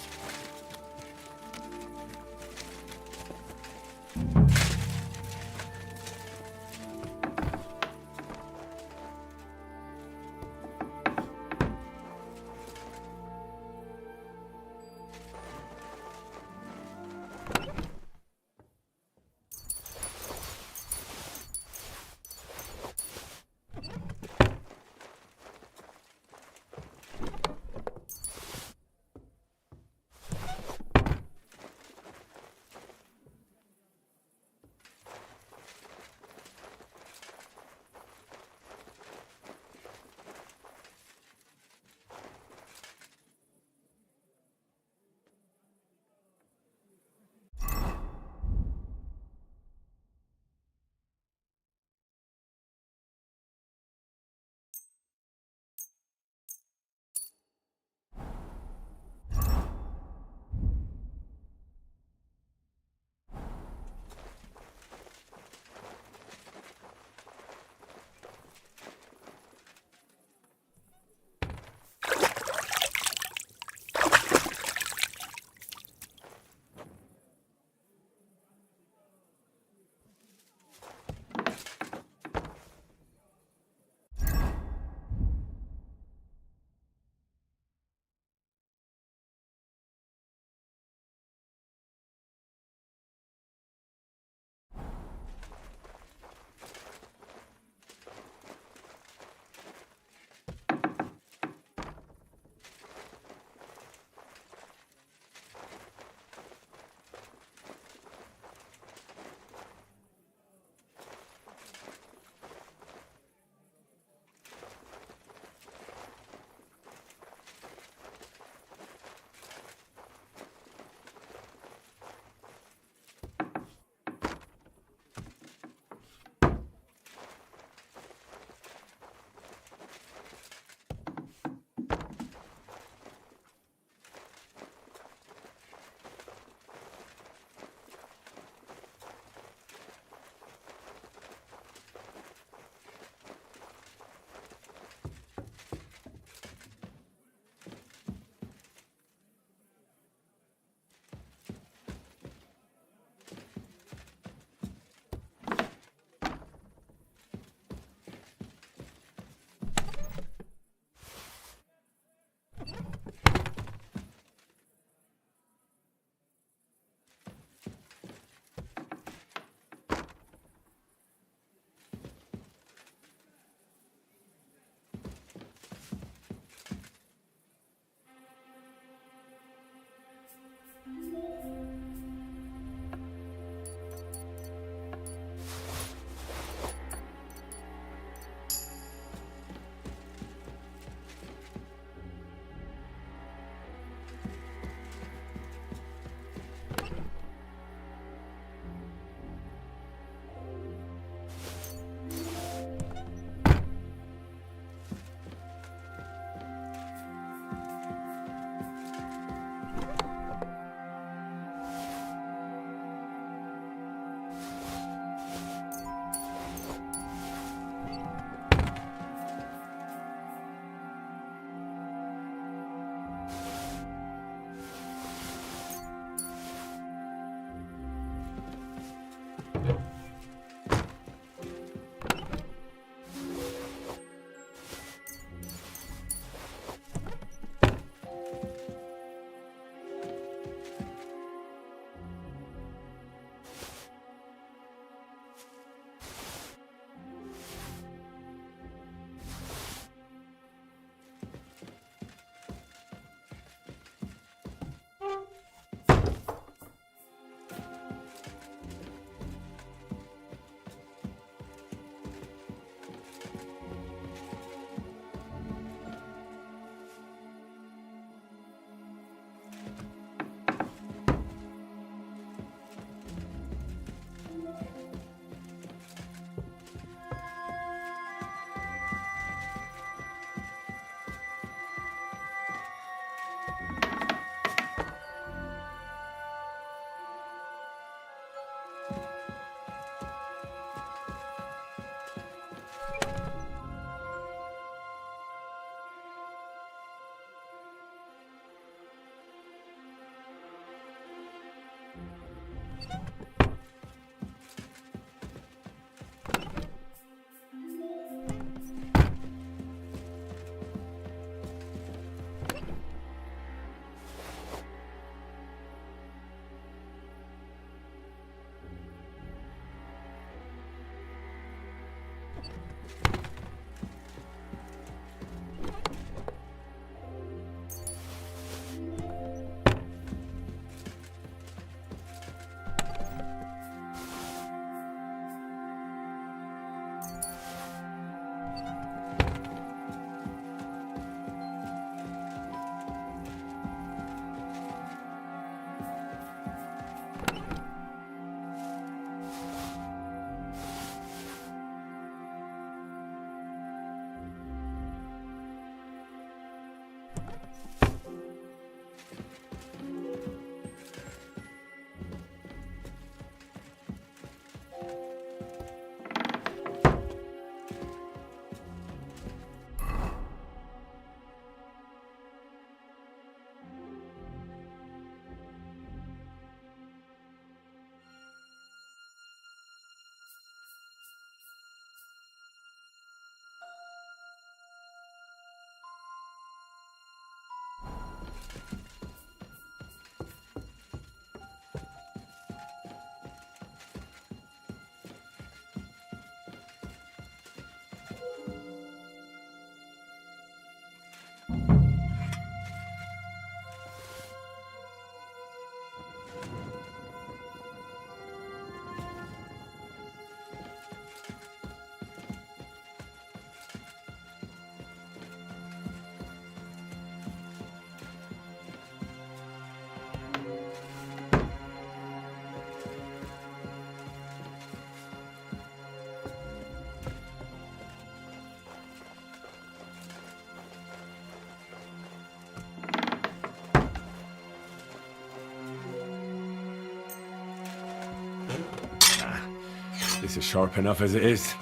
This is sharp enough as it is.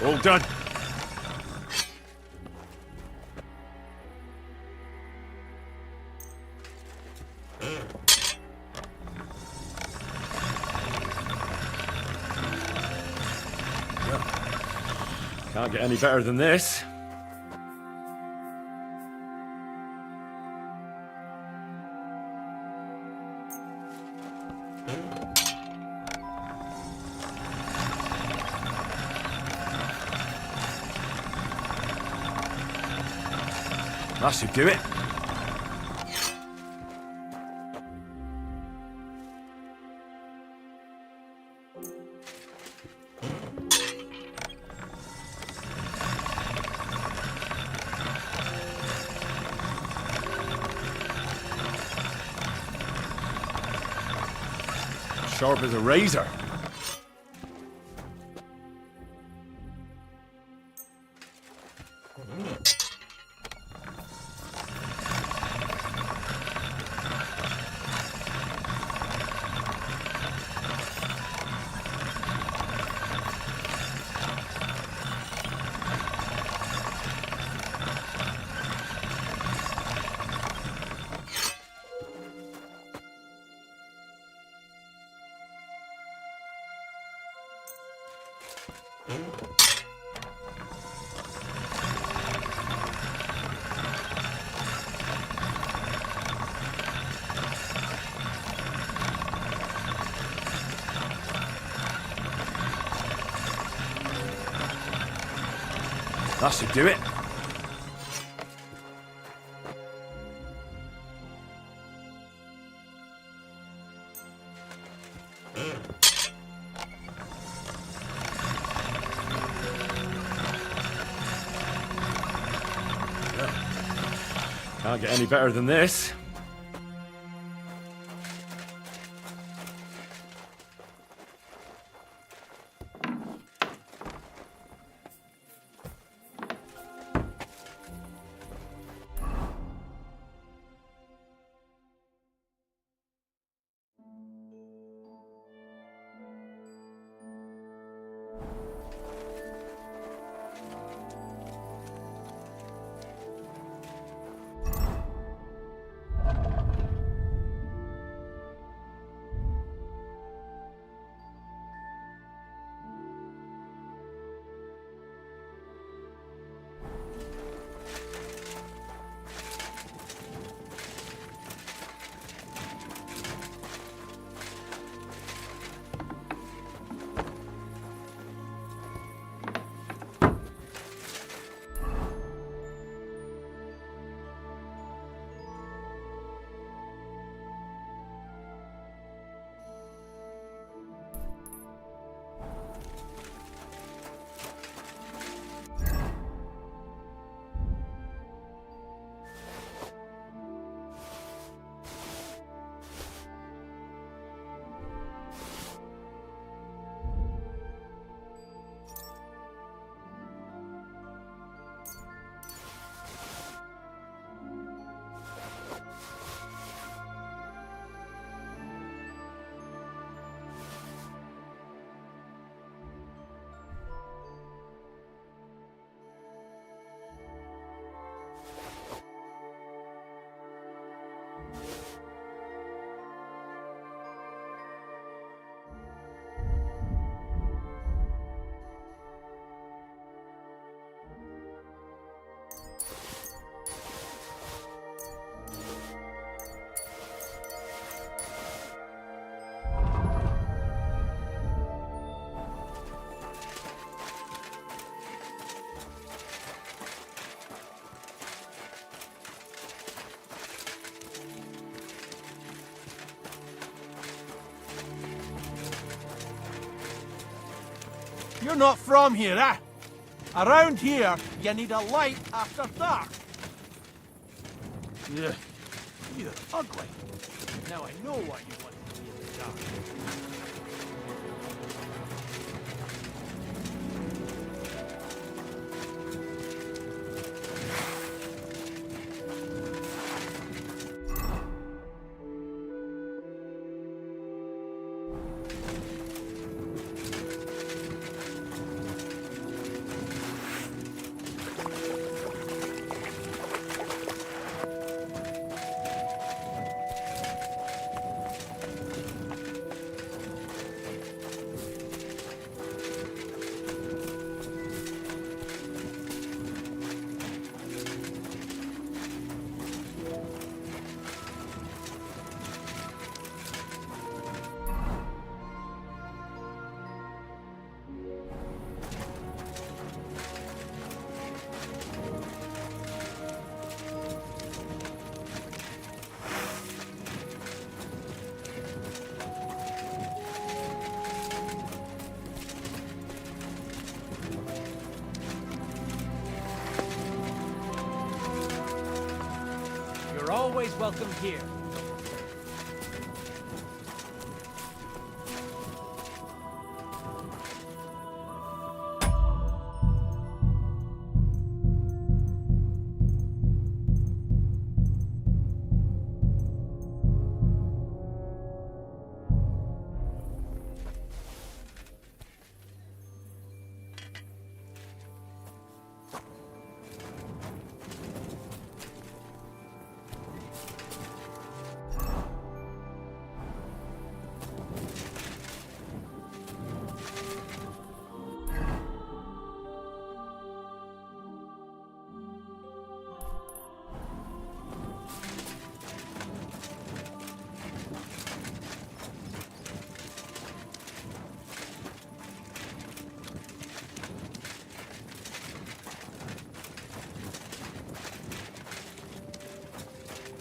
All done. Can't get any better than this. That should do it. Sharp as a razor. That should do it. Can't get any better than this. You're not from here, eh? Around here, you need a light after dark. Yeah, you're ugly. Now I know what you want to be in the dark. You're always welcome here.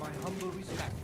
My humble respects.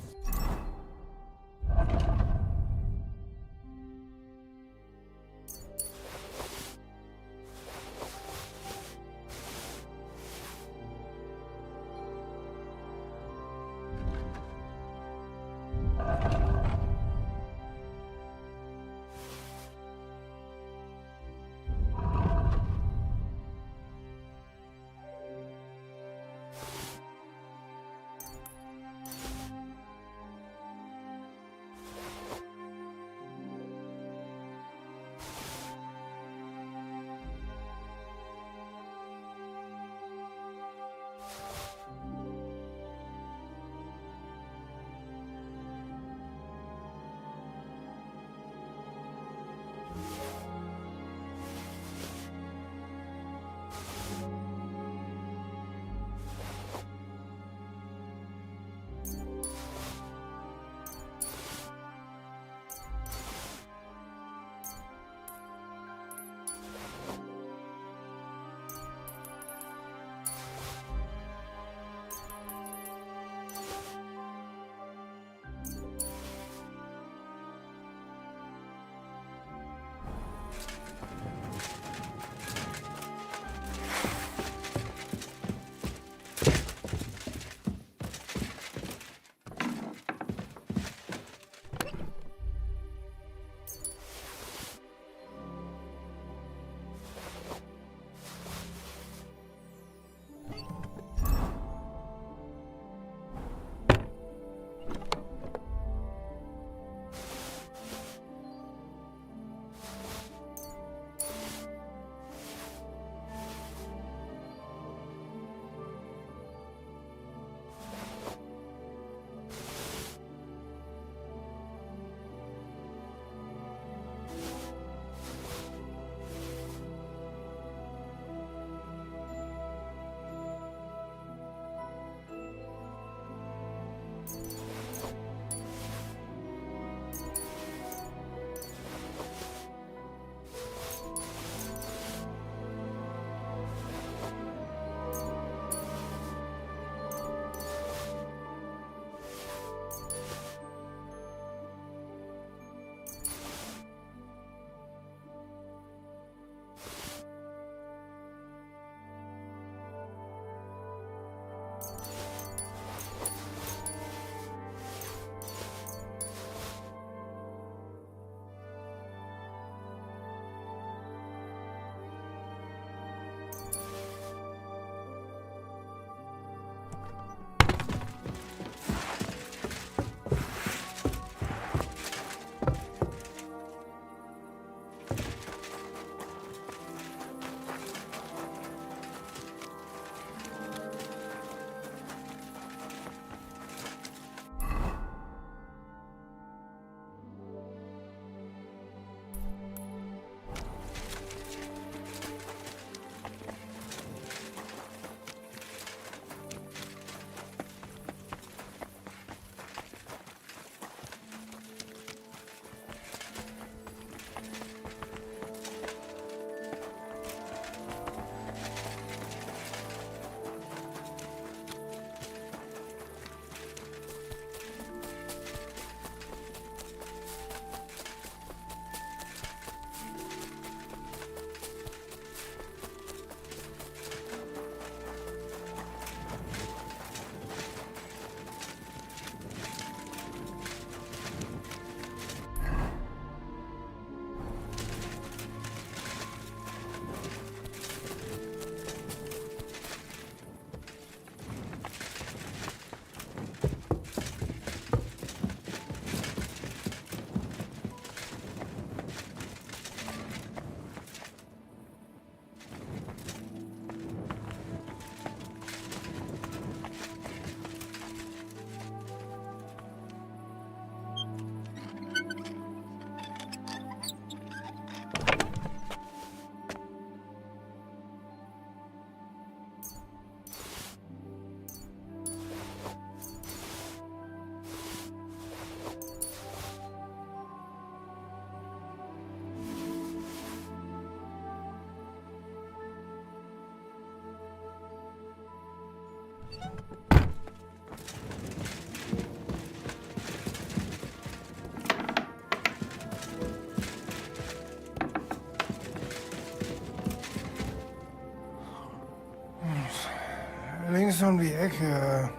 schon die Ecke.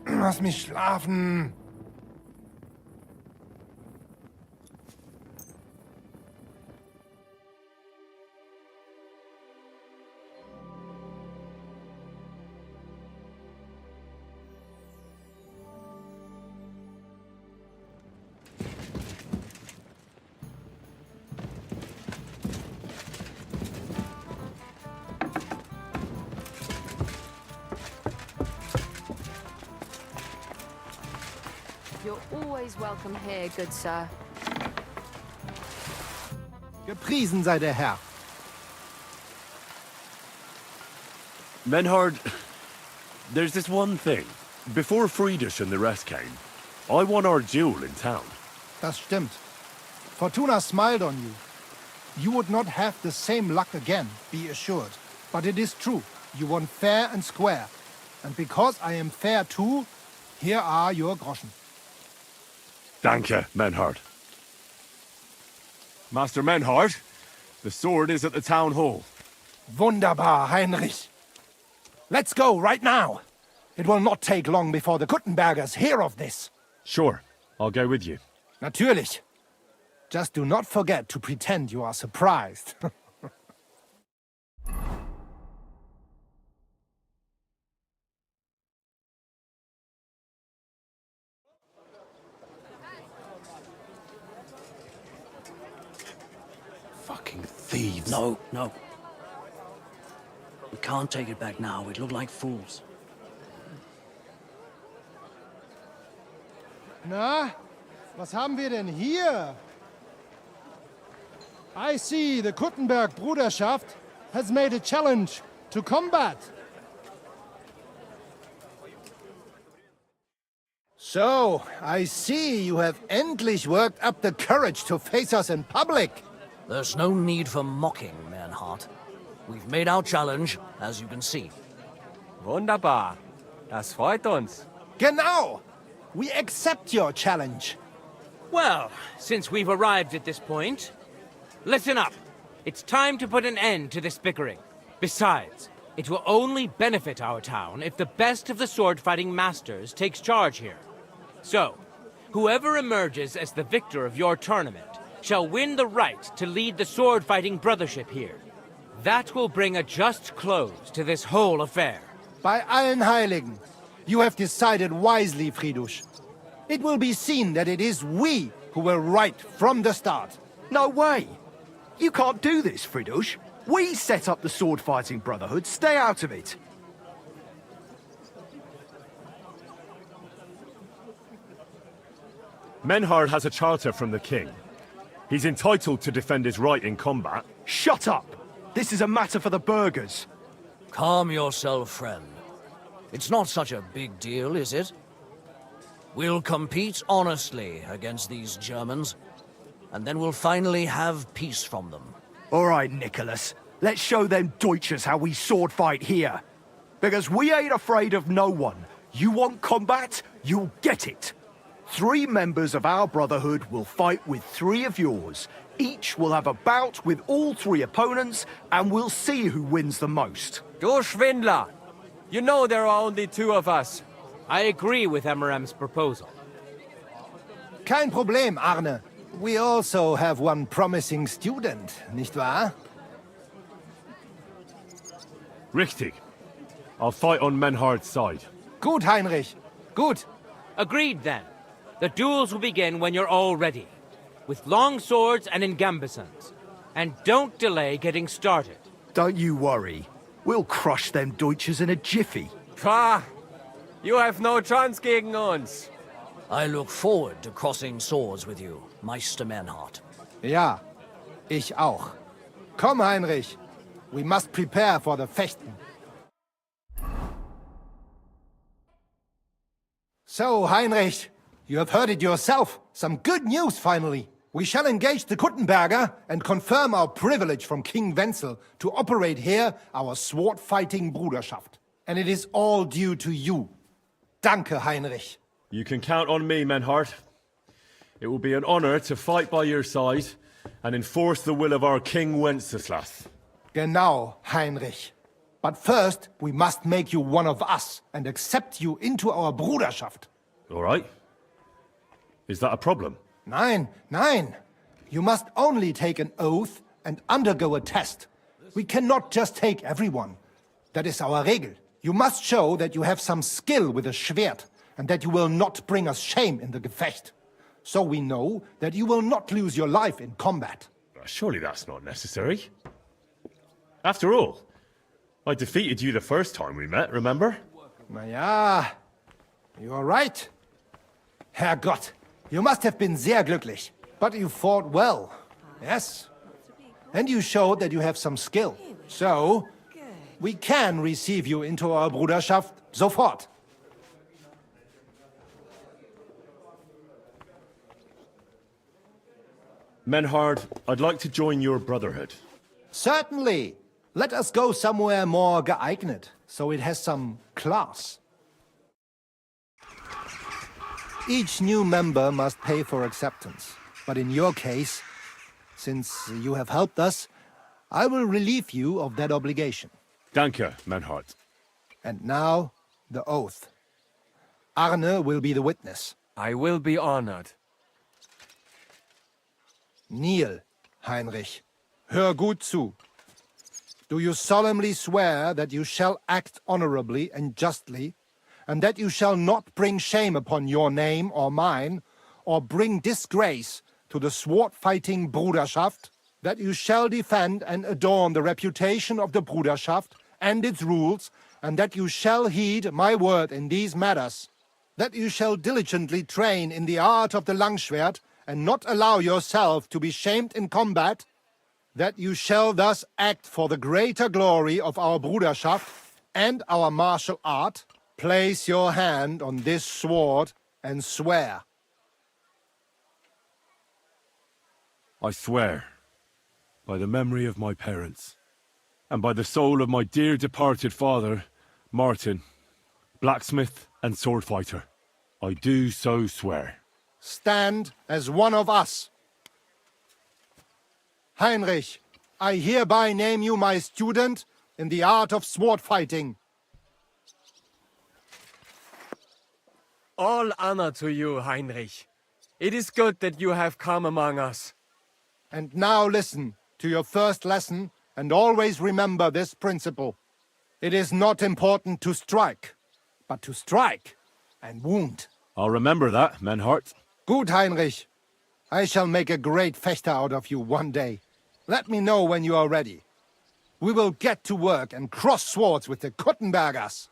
Lass mich schlafen. You're always welcome here, good sir. Gepriesen sei der Herr. Menhard, there's this one thing. Before Friedrich and the rest came, I won our duel in town. Das stimmt. Fortuna smiled on you. You would not have the same luck again, be assured. But it is true. You won fair and square. And because I am fair too, here are your groschen. Danke, Menhard. Master Menhard, the sword is at the town hall. Wunderbar, Heinrich. Let's go right now. It will not take long before the Kuttenbergers hear of this. Sure, I'll go with you. Natürlich. Just do not forget to pretend you are surprised. Fucking thieves. No, no. We can't take it back now. We'd look like fools. Na, was haben wir denn hier? I see the Kuttenberg Bruderschaft has made a challenge to combat. So, I see you have endlich worked up the courage to face us in public. There's no need for mocking, Mernhardt. We've made our challenge, as you can see. Wunderbar. Das freut uns. Genau. We accept your challenge. Well, since we've arrived at this point, listen up. It's time to put an end to this bickering. Besides, it will only benefit our town if the best of the sword-fighting masters takes charge here. So, whoever emerges as the victor of your tournament shall win the right to lead the sword-fighting brothership here. That will bring a just close to this whole affair. Bei allen Heiligen, you have decided wisely, Friedrich. It will be seen that it is we who were right from the start. No way! You can't do this, Friedrich. We set up the sword-fighting brotherhood. Stay out of it. Menhard has a charter from the king. He's entitled to defend his right in combat. Shut up! This is a matter for the burghers. Calm yourself, friend. It's not such a big deal, is it? We'll compete honestly against these Germans, and then we'll finally have peace from them. All right, Nicholas. Let's show them Deutschers how we sword fight here. Because we ain't afraid of no one. You want combat? You'll get it. 3 members of our brotherhood will fight with 3 of yours. Each will have a bout with all 3 opponents, and we'll see who wins the most. Du Schwindler! You know there are only 2 of us. I agree with Emerem's proposal. Kein Problem, Arne. We also have one promising student, nicht wahr? Richtig. I'll fight on Menhard's side. Gut, Heinrich. Gut. Agreed, then. The duels will begin when you're all ready, with long swords and in gambesons. And don't delay getting started. Don't you worry. We'll crush them Deutschers in a jiffy. Pah! You have no chance gegen uns. I look forward to crossing swords with you, Meister Mernhardt. Ja, ich auch. Komm, Heinrich. We must prepare for the Fechten. So, Heinrich, you have heard it yourself. Some good news, finally. We shall engage the Kuttenberger and confirm our privilege from King Wenzel to operate here our sword-fighting Bruderschaft. And it is all due to you. Danke, Heinrich. You can count on me, Menhard. It will be an honor to fight by your side and enforce the will of our King Wenceslas. Genau, Heinrich. But first, we must make you one of us and accept you into our Bruderschaft. All right. Is that a problem? Nein, nein. You must only take an oath and undergo a test. We cannot just take everyone. That is our Regel. You must show that you have some skill with a Schwert and that you will not bring us shame in the Gefecht. So we know that you will not lose your life in combat. Surely that's not necessary. After all, I defeated you the first time we met, remember? Na ja, you are right. Herrgott, you must have been sehr glücklich. But you fought well, yes. And you showed that you have some skill. So, we can receive you into our Bruderschaft sofort. Menhard, I'd like to join your brotherhood. Certainly. Let us go somewhere more geeignet, so it has some class. Each new member must pay for acceptance. But in your case, since you have helped us, I will relieve you of that obligation. Danke, Menhard. And now, the oath. Arne will be the witness. I will be honored. Kneel, Heinrich. Hör gut zu. Do you solemnly swear that you shall act honorably and justly, and that you shall not bring shame upon your name or mine, or bring disgrace to the sword-fighting Bruderschaft, that you shall defend and adorn the reputation of the Bruderschaft and its rules, and that you shall heed my word in these matters, that you shall diligently train in the art of the Langschwert, and not allow yourself to be shamed in combat, that you shall thus act for the greater glory of our Bruderschaft and our martial art, place your hand on this sword and swear. I swear, by the memory of my parents, and by the soul of my dear departed father, Martin, blacksmith and sword fighter, I do so swear. Stand as one of us. Heinrich, I hereby name you my student in the art of sword fighting. All honor to you, Heinrich. It is good that you have come among us. And now listen to your first lesson and always remember this principle. It is not important to strike, but to strike and wound. I'll remember that, Menhart. Gut, Heinrich. I shall make a great Fechter out of you one day. Let me know when you are ready. We will get to work and cross swords with the Kuttenbergers.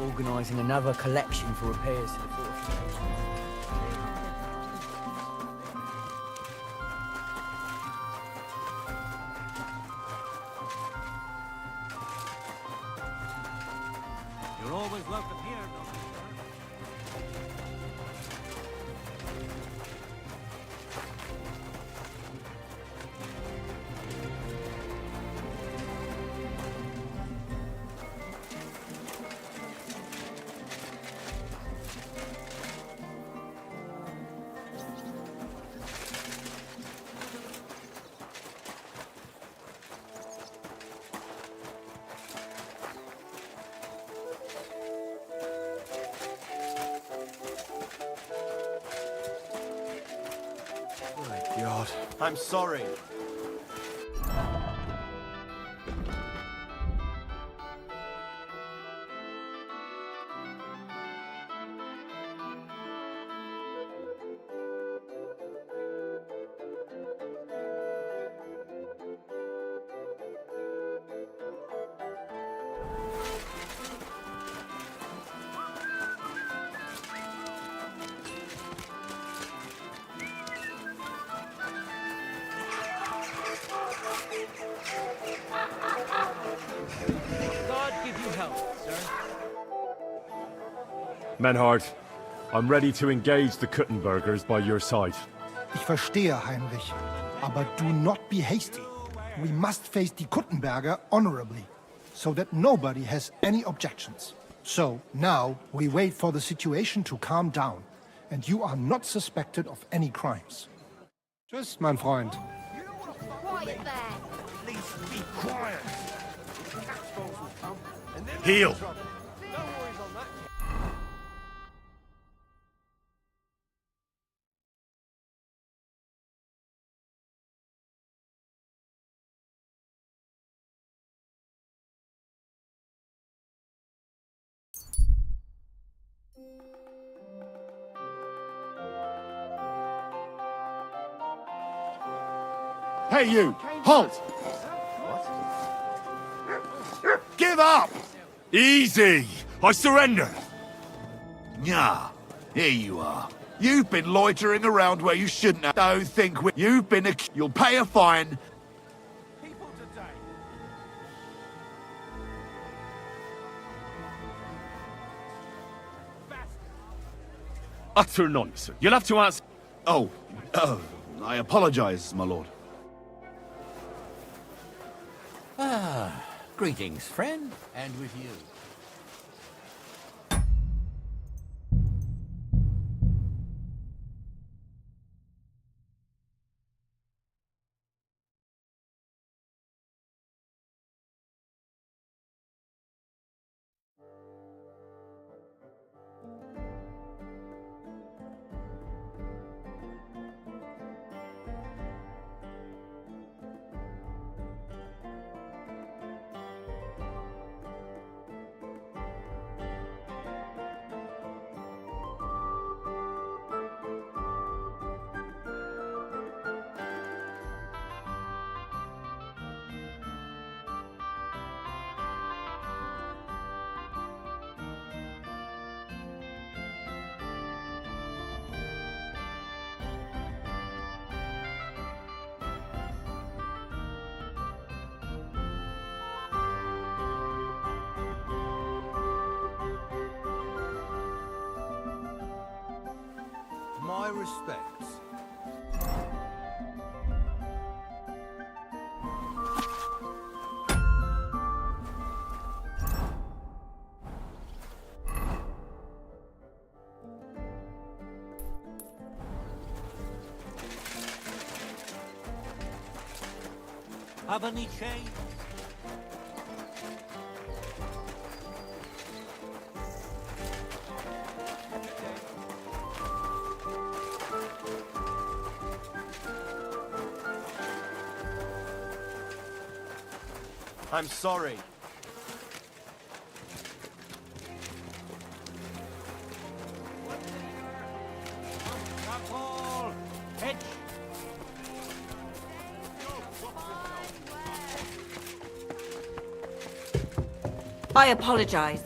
Organising another collection for repairs to the fortifications. You're always welcome here, God, I'm sorry. God give you help, sir. Menhard, I'm ready to engage the Kuttenbergers by your side. Ich verstehe, Heinrich. Aber do not be hasty. We must face die Kuttenberger honorably, so that nobody has any objections. So, now, we wait for the situation to calm down, and you are not suspected of any crimes. Tschüss, mein Freund. Quiet there. Please be quiet. Heal! Hey, you! Halt! Give up! Easy! I surrender! Yeah, here you are. You've been loitering around where you shouldn't have. Don't think you've been you'll pay a fine. People today. Utter nonsense. You'll have to ask... Oh, I apologize, my lord. Greetings, friend, and with you. My respects. Have any change? I'm sorry. I apologize.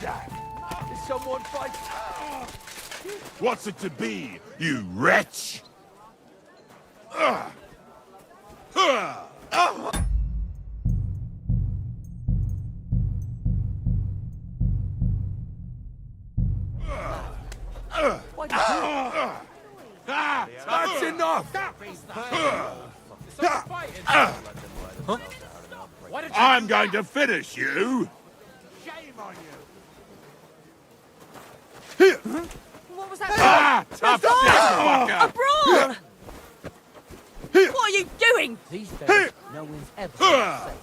Is someone fighting? What's it to be, you wretch? That's enough! I'm going to finish you! Shame on you! What was that? Tough shit, fucker! A brawl! What are you doing? These days, no one's ever safe.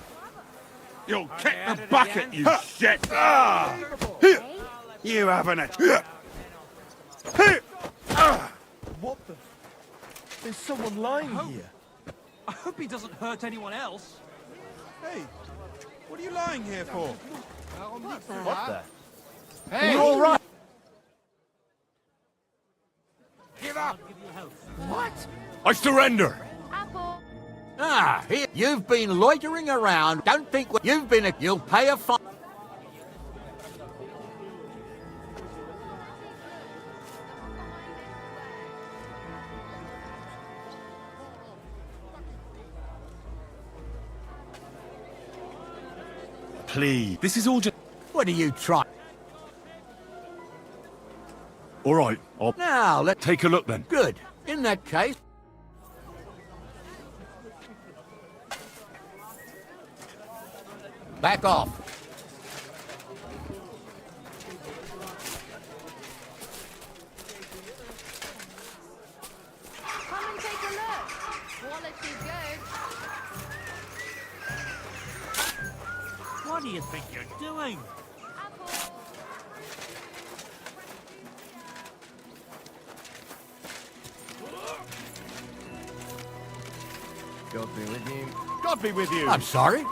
You'll kick the bucket, you shit! You haven't a... What the? There's someone lying here. I hope he doesn't hurt anyone else. Hey, what are you lying here for? What the? What the? Hey! You all right? Give up! What? I surrender! Ah, here, you've been loitering around. Don't think you've been a... You'll pay a fine. Please. This is all just... What are you trying? All right, I'll... Now, let's... Take a look then. Good. In that case... Back off. Come and take a look. Quality good. What do you think you're doing? God be with you. God be with you! I'm sorry.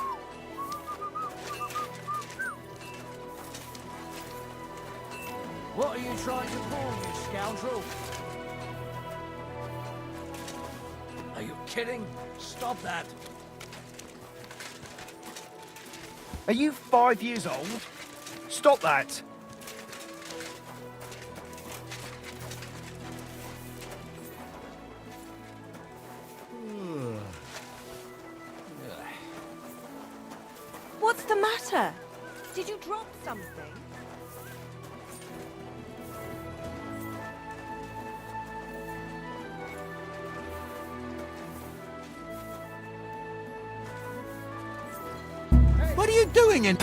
What are you trying to pull, you scoundrel? Are you kidding? Stop that. Are you 5 years old? Stop that! What's the matter? Did you drop something? What are you doing in...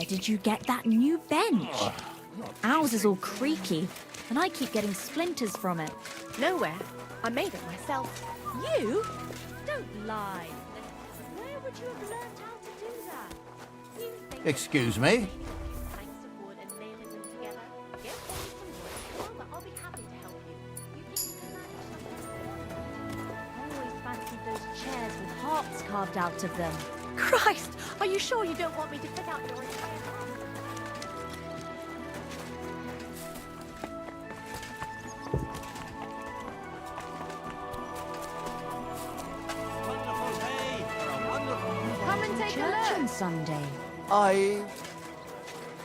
did you get that new bench? Ours is all creaky, and I keep getting splinters from it. Nowhere. I made it myself. You? Don't lie. Where would you have learned how to do that? You think Excuse me? planks of wood and nailing them together? Yes, I need some wood. Oh, but I'll be happy to help you. You think you can manage something? I always fancied those chairs with hearts carved out of them. Christ, are you sure you don't want me to fit out your entire house? Come and take a Church look. on Sunday. I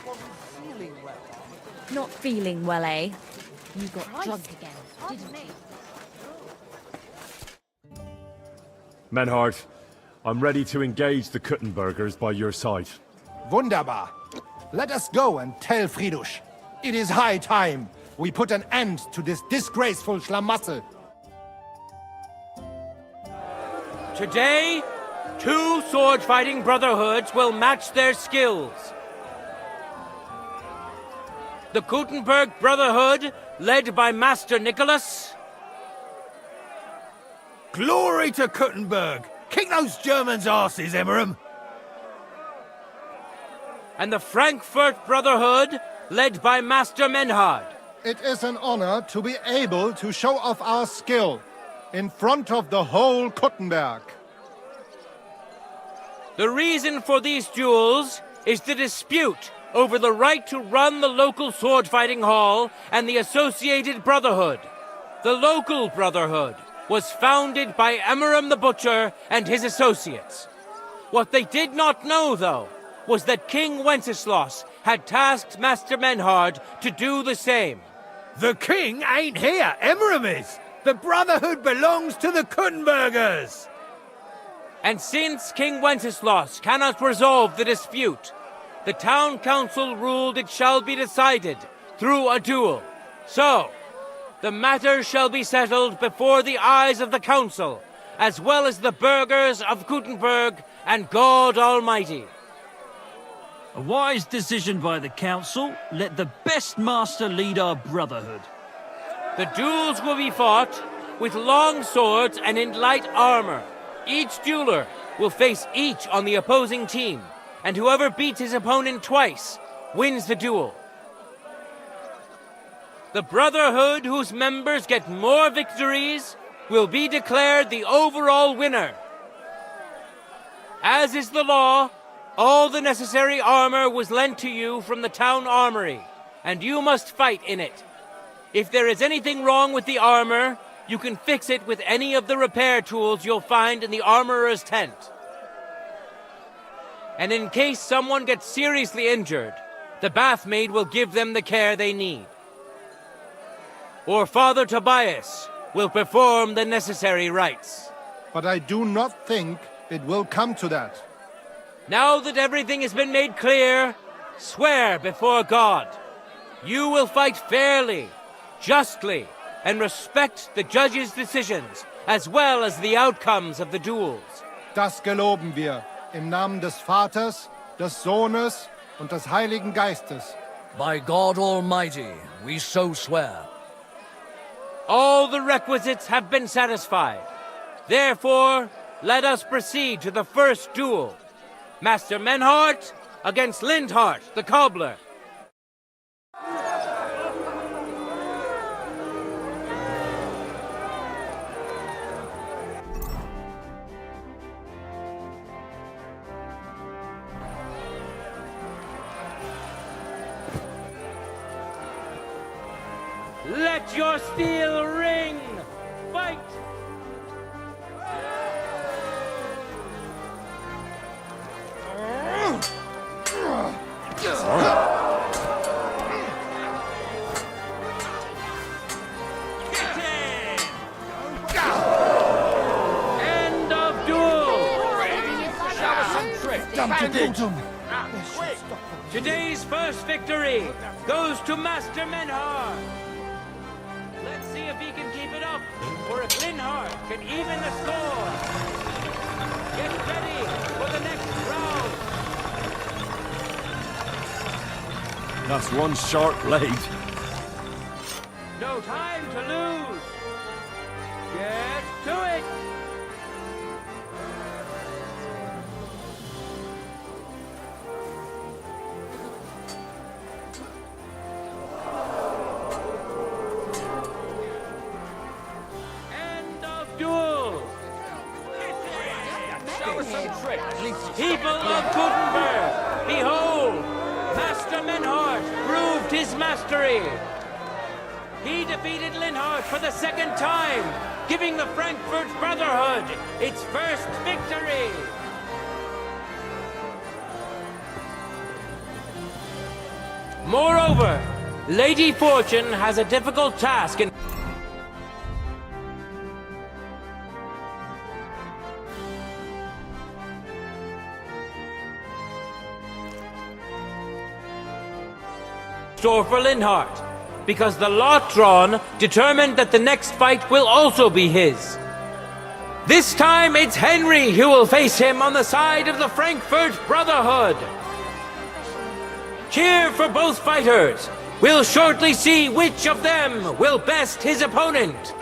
wasn't feeling well. Not feeling well, eh? You got drunk again, didn't you? Menhard, I'm ready to engage the Kuttenbergers by your side. Wunderbar. Let us go and tell Fridusch. It is high time we put an end to this disgraceful schlamassel. Today, 2 sword-fighting brotherhoods will match their skills. The Kuttenberg Brotherhood, led by Master Nicholas. Glory to Kuttenberg! Kick those Germans' asses, Emmeram! And the Frankfurt Brotherhood, led by Master Menhard. It is an honor to be able to show off our skill in front of the whole Kuttenberg. The reason for these duels is the dispute over the right to run the local sword-fighting hall and the associated brotherhood. The local brotherhood was founded by Emmeram the Butcher and his associates. What they did not know, though, was that King Wenceslas had tasked Master Menhard to do the same. The king ain't here, Emmeram is! The Brotherhood belongs to the Kuttenbergers! And since King Wenceslas cannot resolve the dispute, the town council ruled it shall be decided through a duel. So, the matter shall be settled before the eyes of the council, as well as the burghers of Kuttenberg and God Almighty. A wise decision by the council. Let the best master lead our brotherhood. The duels will be fought with long swords and in light armor. Each dueler will face each on the opposing team, and whoever beats his opponent twice wins the duel. The brotherhood whose members get more victories will be declared the overall winner. As is the law, all the necessary armor was lent to you from the town armory, and you must fight in it. If there is anything wrong with the armor, you can fix it with any of the repair tools you'll find in the armorer's tent. And in case someone gets seriously injured, the bathmaid will give them the care they need. Or Father Tobias will perform the necessary rites. But I do not think it will come to that. Now that everything has been made clear, swear before God. You will fight fairly, justly, and respect the judge's decisions, as well as the outcomes of the duels. Das geloben wir, im Namen des Vaters, des Sohnes und des Heiligen Geistes. By God Almighty, we so swear. All the requisites have been satisfied. Therefore, let us proceed to the first duel. Master Menhard against Lindhart, the cobbler. Let your steel ring! Fight! End of duel! Today's first victory goes to Master Menhard. Let's see if he can keep it up, or if Linhart can even the score. Get ready for the next round. That's one sharp blade. No time to lose. Get to it. End of duel. Show us some tricks. People of Gutenberg, behold, Master Menhart proved his mastery. He defeated Linhart for the second time, giving the Frankfurt Brotherhood its first victory. Moreover, Lady Fortune has a difficult task in store for Linhart, because the lot drawn determined that the next fight will also be his. This time it's Henry who will face him on the side of the Frankfurt Brotherhood. Cheer for both fighters. We'll shortly see which of them will best his opponent.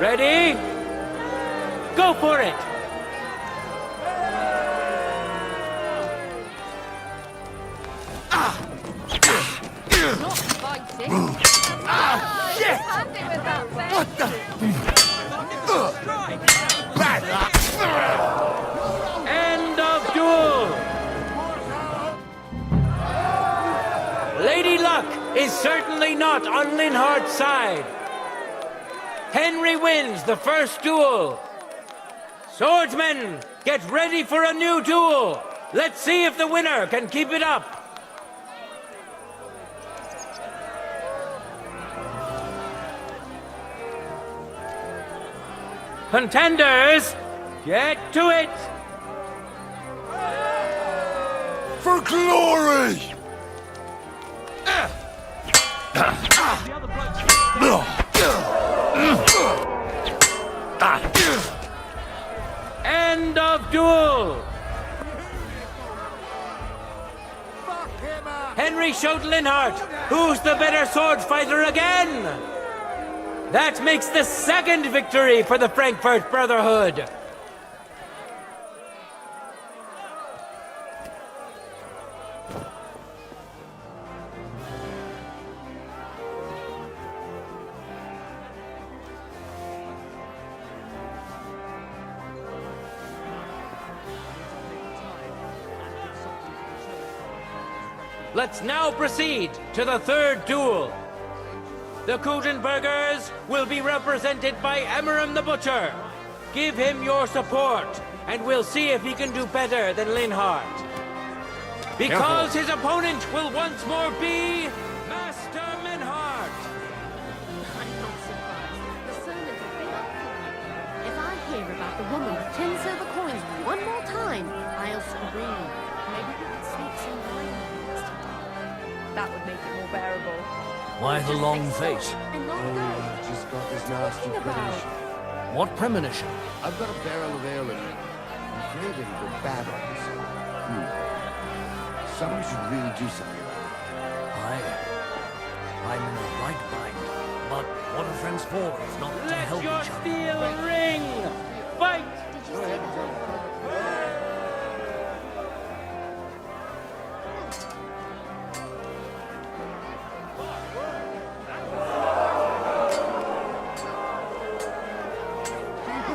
Ready? Go for it! Not fighting. Shit! What the? Bad luck! End of duel! Lady Luck is certainly not on Linhart's side. Henry wins the first duel. Swordsmen, get ready for a new duel. Let's see if the winner can keep it up. Contenders, get to it. For glory! End of duel. Henry showed Linhart who's the better sword fighter again. That makes the second victory for the Frankfurt Brotherhood. Let's now proceed to the third duel. The Kutenbergers will be represented by Emmeram the Butcher. Give him your support, and we'll see if he can do better than Linhart. Because his opponent will once more be Master Menhart. I'm not surprised. The sermons have been up. If I hear about the woman with 10 silver coins one more time, I'll scream. Maybe we could sneak some wine next time. That would make it more bearable. Why the long face? Just got this nasty premonition. What premonition? I've got a barrel of ale in me. I'm afraid it'll go bad on this. Someone should really do something about it. I'm in the right mind. But what are friends for if not to help Let your each other? steel ring! Fight!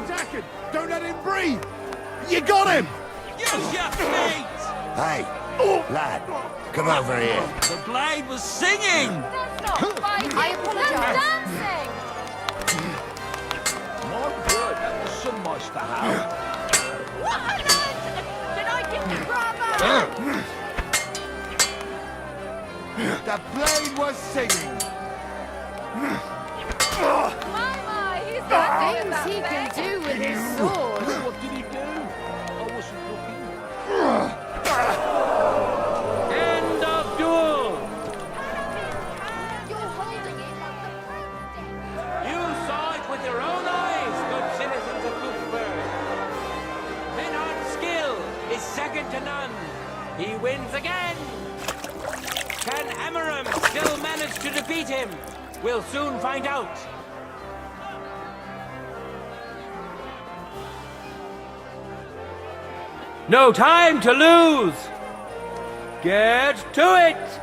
Attacking! Don't let him breathe! You got him! Use your feet! Hey, lad, come over here. The blade was singing! That's not fighting. I apologize. Dancing! My Listen, Meister Hal. What on earth did I do, brother? The blade was singing. My, he's got things he can do with his sword. What did he do? I wasn't looking. End of duel! You're holding it like the You saw it with your own eyes, good citizens of Gutenberg. Menard's skill is second to none. He wins again. Can Amaram still manage to defeat him? We'll soon find out. No time to lose! Get to it!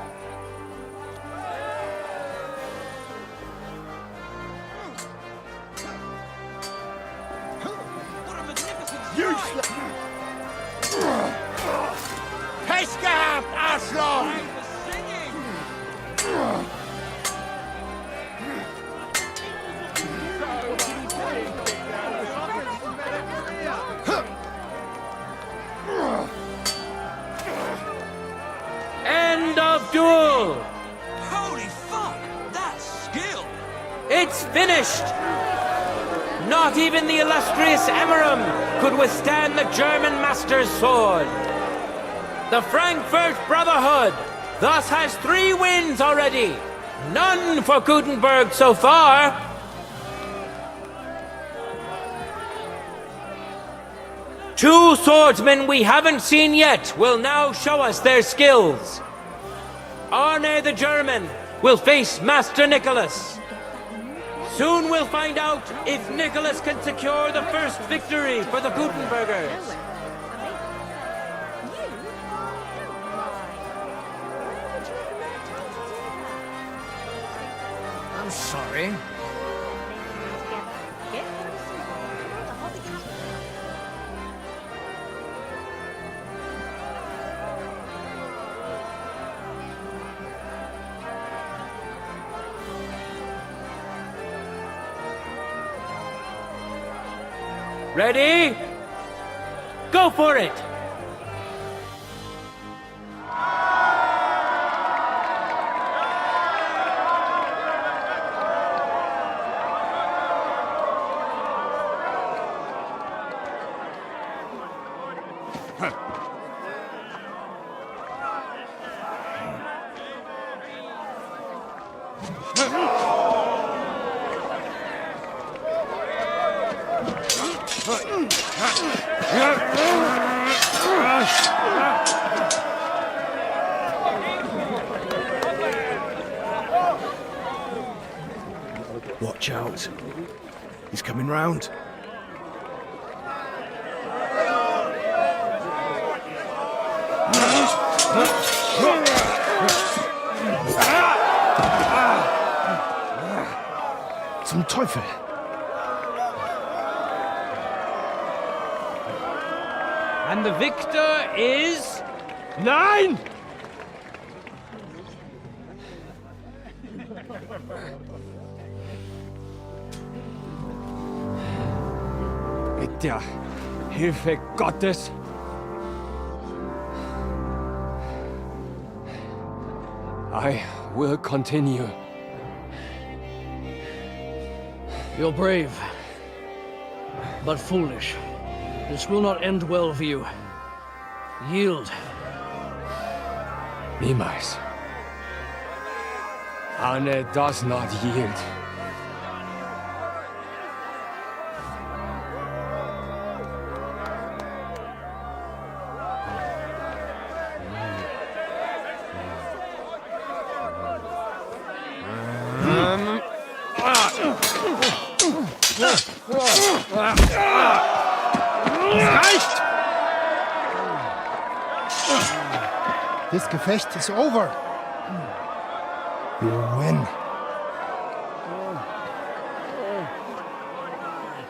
Useless! Pech gehabt, Arschloch! End of duel! Holy fuck! That's skill! It's finished! Not even the illustrious Amaram could withstand the German master's sword. The Frankfurt Brotherhood thus has 3 wins already. None for Gutenberg so far. Two swordsmen we haven't seen yet will now show us their skills. Arne the German will face Master Nicholas. Soon we'll find out if Nicholas can secure the first victory for the Gutenbergers. I'm sorry. Ready? Go for it! Watch out. He's coming round. Zum Teufel! And the victor is... Nein! Mit der Hilfe Gottes. I will continue. You're brave, but foolish. This will not end well for you. Yield. Niemals. Arne does not yield. This Gefecht is over. You win.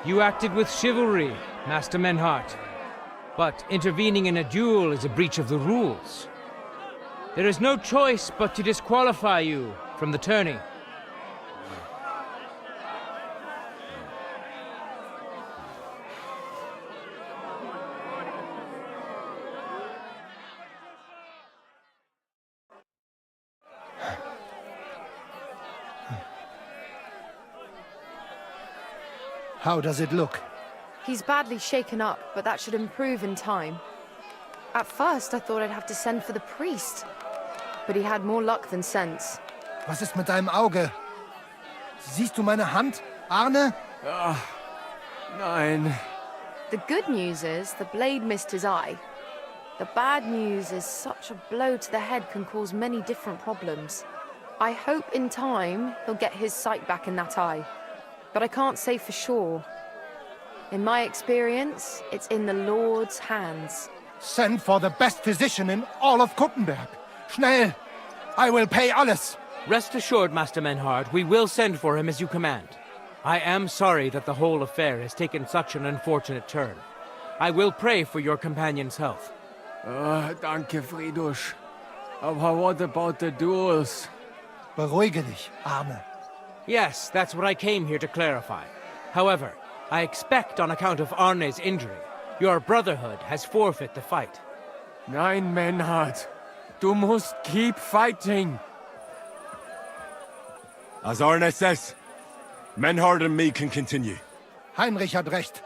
You acted with chivalry, Master Menhart. But intervening in a duel is a breach of the rules. There is no choice but to disqualify you from the tourney. How does it look? He's badly shaken up, but that should improve in time. At first, I thought I'd have to send for the priest, but he had more luck than sense. Was ist mit deinem Auge? Siehst du meine Hand, Arne? Nein. The good news is the blade missed his eye. The bad news is such a blow to the head can cause many different problems. I hope in time he'll get his sight back in that eye, but I can't say for sure. In my experience, it's in the Lord's hands. Send for the best physician in all of Kuttenberg. Schnell! I will pay alles. Rest assured, Master Menhard, we will send for him as you command. I am sorry that the whole affair has taken such an unfortunate turn. I will pray for your companion's health. Danke, Friedrich. Aber what about the duels? Beruhige dich, Arne. Yes, that's what I came here to clarify. However, I expect on account of Arne's injury, your brotherhood has forfeit the fight. Nein, Menhard. Du musst keep fighting. As Arne says, Menhard and me can continue. Heinrich had recht.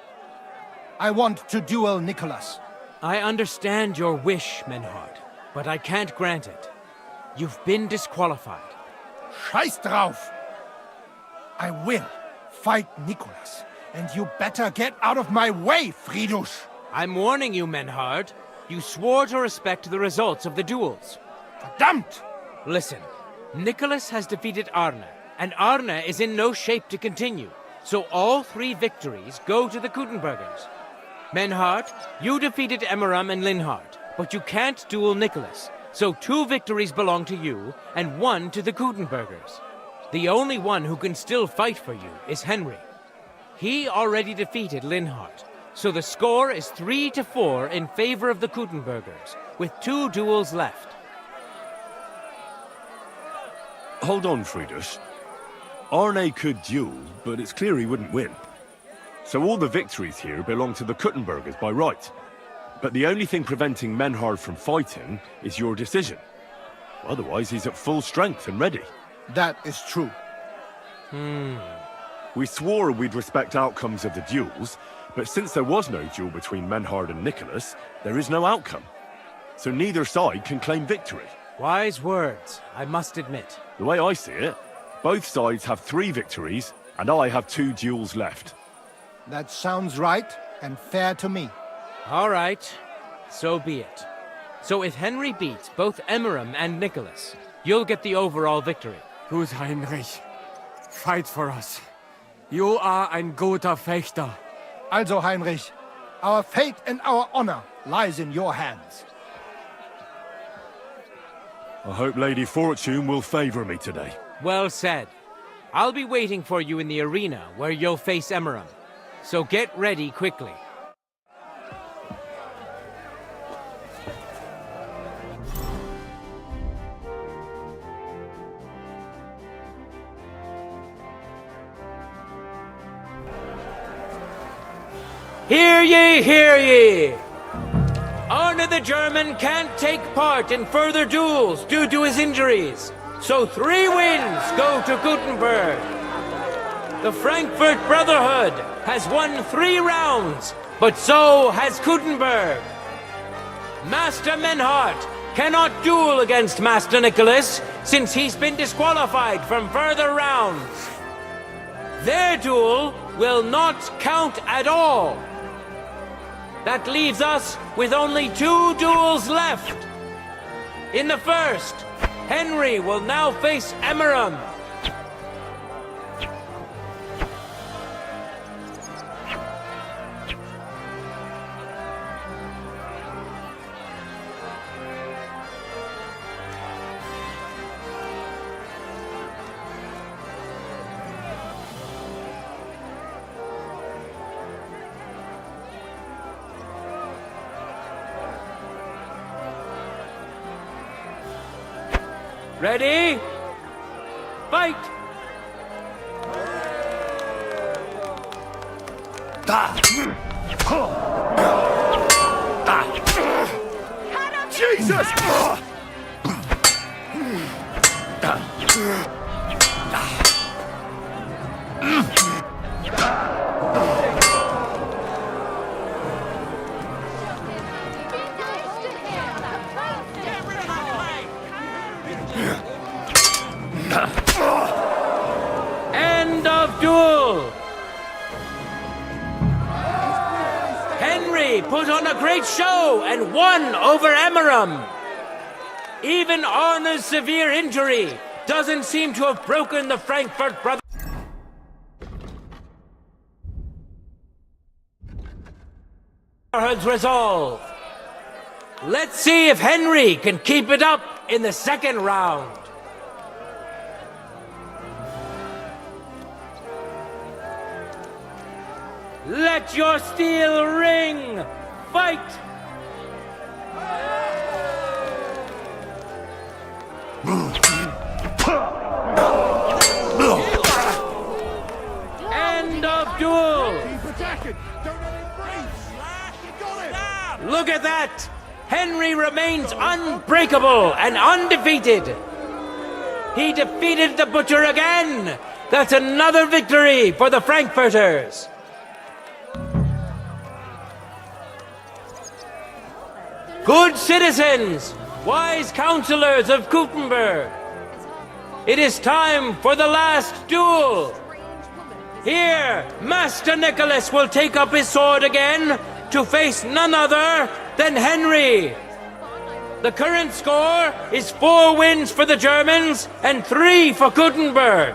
I want to duel Nicholas. I understand your wish, Menhard, but I can't grant it. You've been disqualified. Scheiß drauf! I will fight Nicholas, and you better get out of my way, Friedrich! I'm warning you, Menhard. You swore to respect the results of the duels. Verdammt! Listen, Nicholas has defeated Arne, and Arne is in no shape to continue, so all 3 victories go to the Kuttenbergers. Menhard, you defeated Emmeram and Linhard, but you can't duel Nicholas, so 2 victories belong to you, and 1 to the Kuttenbergers. The only one who can still fight for you is Henry. He already defeated Linhard, so the score is 3-4 in favor of the Kuttenbergers, with 2 duels left. Hold on, Friedrich. Arne could duel, but it's clear he wouldn't win. So all the victories here belong to the Kuttenbergers by right. But the only thing preventing Menhard from fighting is your decision. Otherwise, he's at full strength and ready. That is true. We swore we'd respect outcomes of the duels, but since there was no duel between Menhard and Nicholas, there is no outcome. So neither side can claim victory. Wise words, I must admit. The way I see it, both sides have 3 victories, and I have 2 duels left. That sounds right and fair to me. All right, so be it. So if Henry beats both Emmeram and Nicholas, you'll get the overall victory. Gut, Heinrich. Fight for us. You are ein guter Fechter. Also, Heinrich, our fate and our honor lies in your hands. I hope Lady Fortune will favor me today. Well said. I'll be waiting for you in the arena where you'll face Emmeram. So get ready quickly. Hear ye, hear ye! Arne the German can't take part in further duels due to his injuries, so 3 wins go to Gutenberg. The Frankfurt Brotherhood has won 3 rounds, but so has Gutenberg. Master Menhard cannot duel against Master Nicholas since he's been disqualified from further rounds. Their duel will not count at all. That leaves us with only 2 duels left. In the first, Henry will now face Emmeram. Ready? Fight! Jesus! End of duel! Henry put on a great show and won over Emeram. Even Arna's severe injury doesn't seem to have broken the Frankfurt Brotherhood's resolve. Let's see if Henry can keep it up in the second round. Let your steel ring! Fight! End of duel! Look at that! Henry remains unbreakable and undefeated. He defeated the Butcher again! That's another victory for the Frankfurters! Good citizens, wise counselors of Gutenberg, it is time for the last duel. Here, Master Nicholas will take up his sword again to face none other than Henry. The current score is 4 wins for the Germans and 3 for Gutenberg.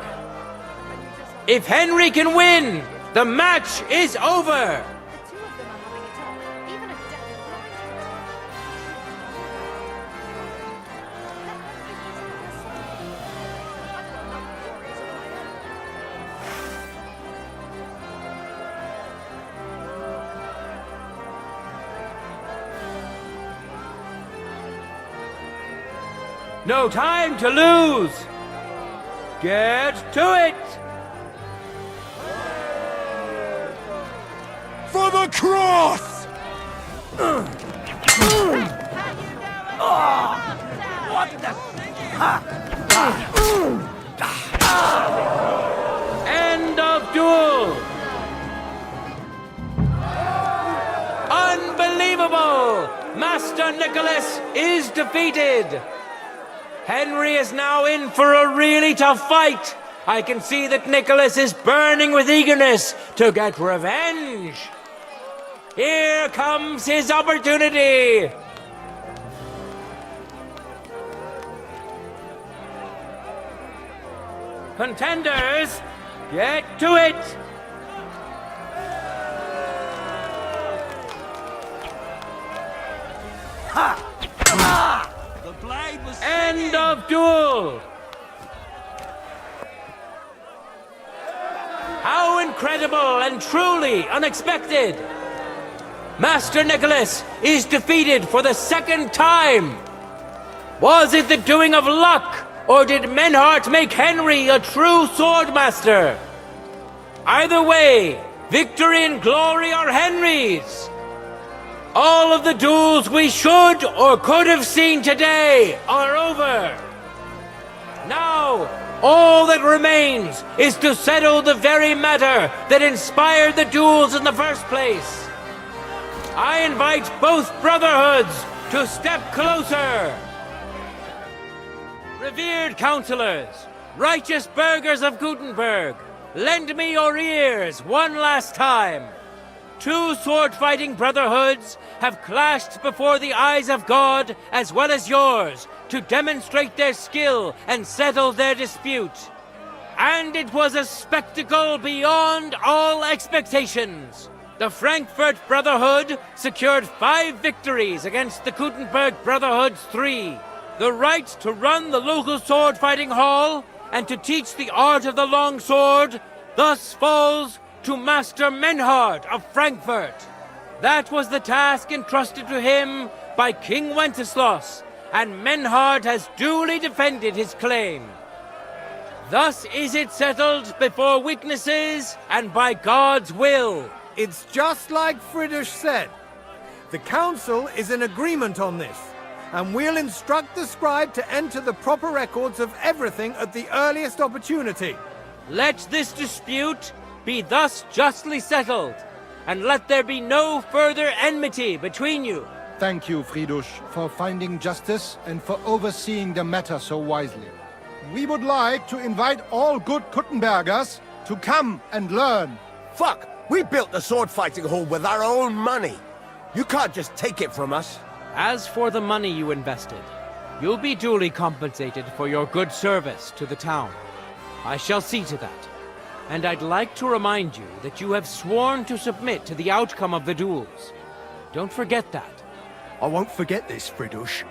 If Henry can win, the match is over. No time to lose! Get to it! For the cross! What the? End of duel! Unbelievable! Master Nicholas is defeated! Henry is now in for a really tough fight. I can see that Nicholas is burning with eagerness to get revenge. Here comes his opportunity. Contenders, get to it. Ha! Ah! End of duel! How incredible and truly unexpected! Master Nicholas is defeated for the second time! Was it the doing of luck, or did Menhart make Henry a true swordmaster? Either way, victory and glory are Henry's! All of the duels we should or could have seen today are over. Now, all that remains is to settle the very matter that inspired the duels in the first place. I invite both brotherhoods to step closer. Revered counselors, righteous burghers of Gutenberg, lend me your ears one last time. 2 sword-fighting brotherhoods have clashed before the eyes of God as well as yours to demonstrate their skill and settle their dispute. And it was a spectacle beyond all expectations. The Frankfurt Brotherhood secured 5 victories against the Gutenberg Brotherhood's 3. The right to run the local sword-fighting hall and to teach the art of the long sword thus falls to Master Menhart of Frankfurt. That was the task entrusted to him by King Wenceslas, and Menhart has duly defended his claim. Thus is it settled before witnesses and by God's will. It's just like Friedrich said. The council is in agreement on this, and we'll instruct the scribe to enter the proper records of everything at the earliest opportunity. Let this dispute be thus justly settled, and let there be no further enmity between you. Thank you, Fridush, for finding justice and for overseeing the matter so wisely. We would like to invite all good Kuttenbergers to come and learn. Fuck! We built the sword fighting hall with our own money. You can't just take it from us. As for the money you invested, you'll be duly compensated for your good service to the town. I shall see to that. And I'd like to remind you that you have sworn to submit to the outcome of the duels. Don't forget that. I won't forget this, Fridush.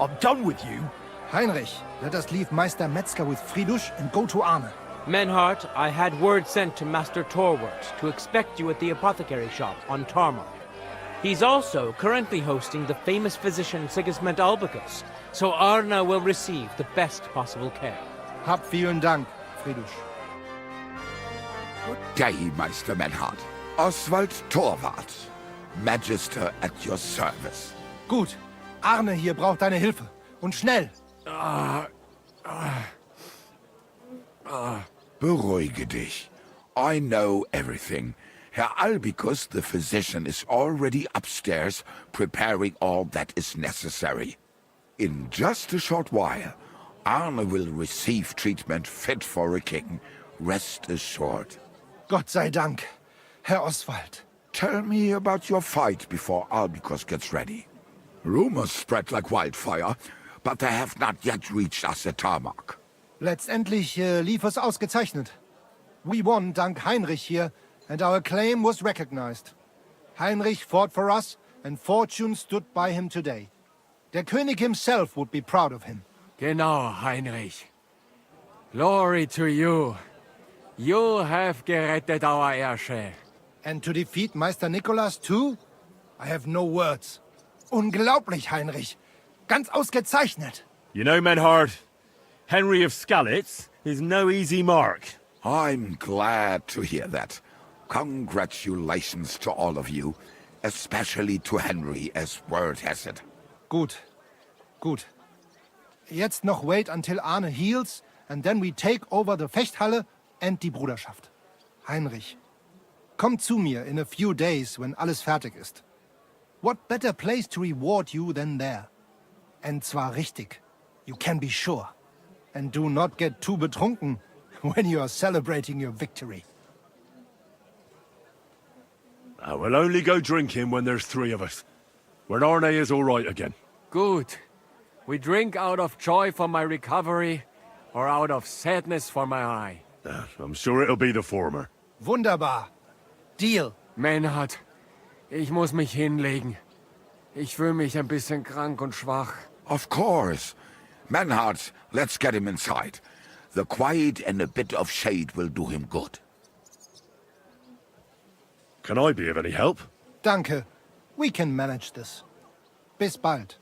I'm done with you. Heinrich, let us leave Meister Metzger with Fridush and go to Arne. Menhart, I had word sent to Master Torwart to expect you at the apothecary shop on Tarmar. He's also currently hosting the famous physician Sigismund Albicus, so Arne will receive the best possible care. Hab vielen Dank, Fridush. Good day, Meister Menhard. Oswald Torwart, Magister at your service. Gut. Arne hier braucht deine Hilfe. Und schnell. Beruhige dich. I know everything. Herr Albicus, the physician, is already upstairs preparing all that is necessary. In just a short while, Arne will receive treatment fit for a king. Rest assured. Gott sei Dank, Herr Oswald. Tell me about your fight before Albicus gets ready. Rumors spread like wildfire, but they have not yet reached us at Tarmac. Letztendlich lief es ausgezeichnet. We won dank Heinrich here, and our claim was recognized. Heinrich fought for us, and fortune stood by him today. Der König himself would be proud of him. Genau, Heinrich. Glory to you. You have gerettet our Ersche. And to defeat Meister Nicholas too? I have no words. Unglaublich, Heinrich. Ganz ausgezeichnet. You know, Menhard, Henry of Skalitz is no easy mark. I'm glad to hear that. Congratulations to all of you, especially to Henry, as word has it. Gut. Gut. Jetzt noch wait until Arne heals, and then we take over the Fechthalle and die Bruderschaft. Heinrich, komm zu mir in a few days when alles fertig ist. What better place to reward you than there? And zwar richtig. You can be sure. And do not get too betrunken when you are celebrating your victory. I will only go drinking when there's three of us. When Arne is all right again. Good. We drink out of joy for my recovery, or out of sadness for my eye. I'm sure it'll be the former. Wunderbar. Deal. Menhard, ich muss mich hinlegen. Ich fühle mich ein bisschen krank und schwach. Of course. Menhard, let's get him inside. The quiet and a bit of shade will do him good. Can I be of any help? Danke. We can manage this. Bis bald.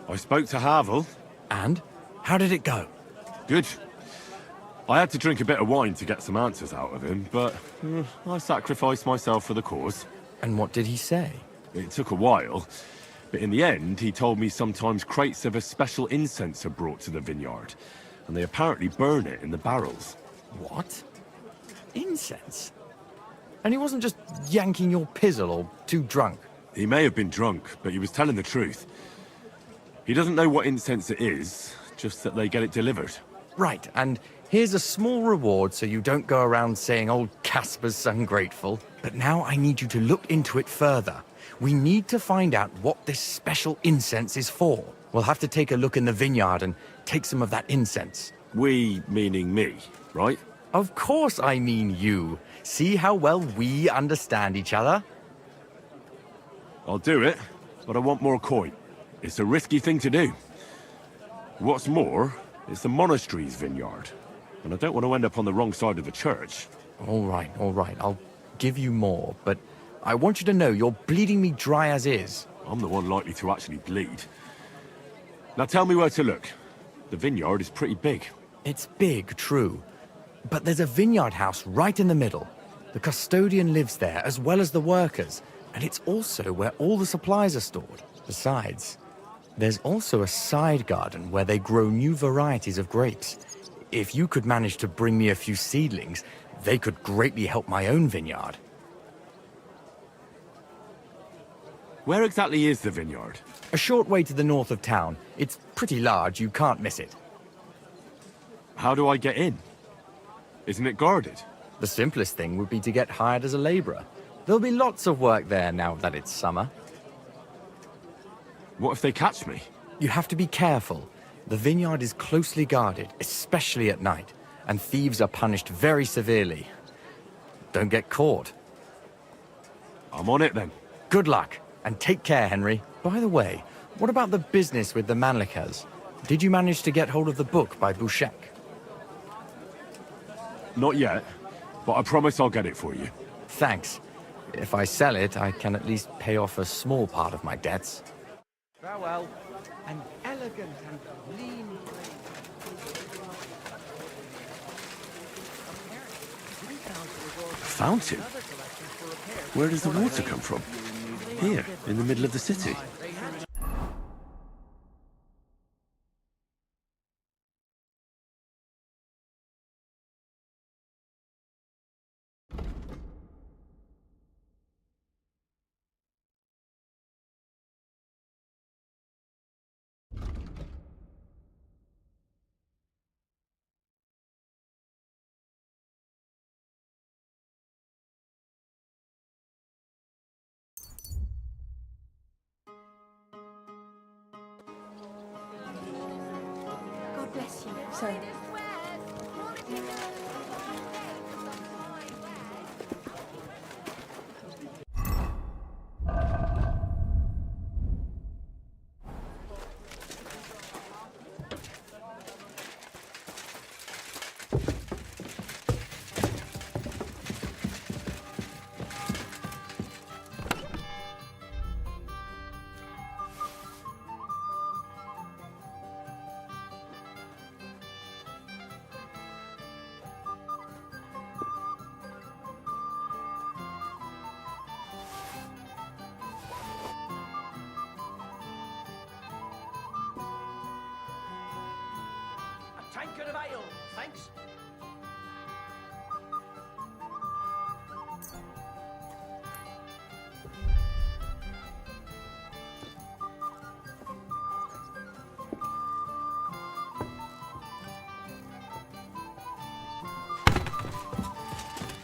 I spoke to Havel. And? How did it go? Good. I had to drink a bit of wine to get some answers out of him, but I sacrificed myself for the cause. And what did he say? It took a while, but in the end, he told me sometimes crates of a special incense are brought to the vineyard, and they apparently burn it in the barrels. What? Incense? And he wasn't just yanking your pizzle or too drunk? He may have been drunk, but he was telling the truth. He doesn't know what incense it is, just that they get it delivered. Right, and here's a small reward so you don't go around saying old Casper's ungrateful. But now I need you to look into it further. We need to find out what this special incense is for. We'll have to take a look in the vineyard and take some of that incense. We, meaning me, right? Of course I mean you. See how well we understand each other? I'll do it, but I want more coin. It's a risky thing to do. What's more, it's the monastery's vineyard, and I don't want to end up on the wrong side of the church. All right. I'll give you more, but I want you to know you're bleeding me dry as is. I'm the one likely to actually bleed. Now tell me where to look. The vineyard is pretty big. It's big, true. But there's a vineyard house right in the middle. The custodian lives there, as well as the workers, and it's also where all the supplies are stored. Besides, there's also a side garden where they grow new varieties of grapes. If you could manage to bring me a few seedlings, they could greatly help my own vineyard. Where exactly is the vineyard? A short way to the north of town. It's pretty large, you can't miss it. How do I get in? Isn't it guarded? The simplest thing would be to get hired as a laborer. There'll be lots of work there now that it's summer. What if they catch me? You have to be careful. The vineyard is closely guarded, especially at night, and thieves are punished very severely. Don't get caught. I'm on it then. Good luck, and take care, Henry. By the way, what about the business with the Manlikas? Did you manage to get hold of the book by Bouchek? Not yet, but I promise I'll get it for you. Thanks. If I sell it, I can at least pay off a small part of my debts. Farewell. An elegant and clean A fountain? Where does the water come from? Here, in the middle of the city. God bless you. Sorry. tankard of ale, thanks.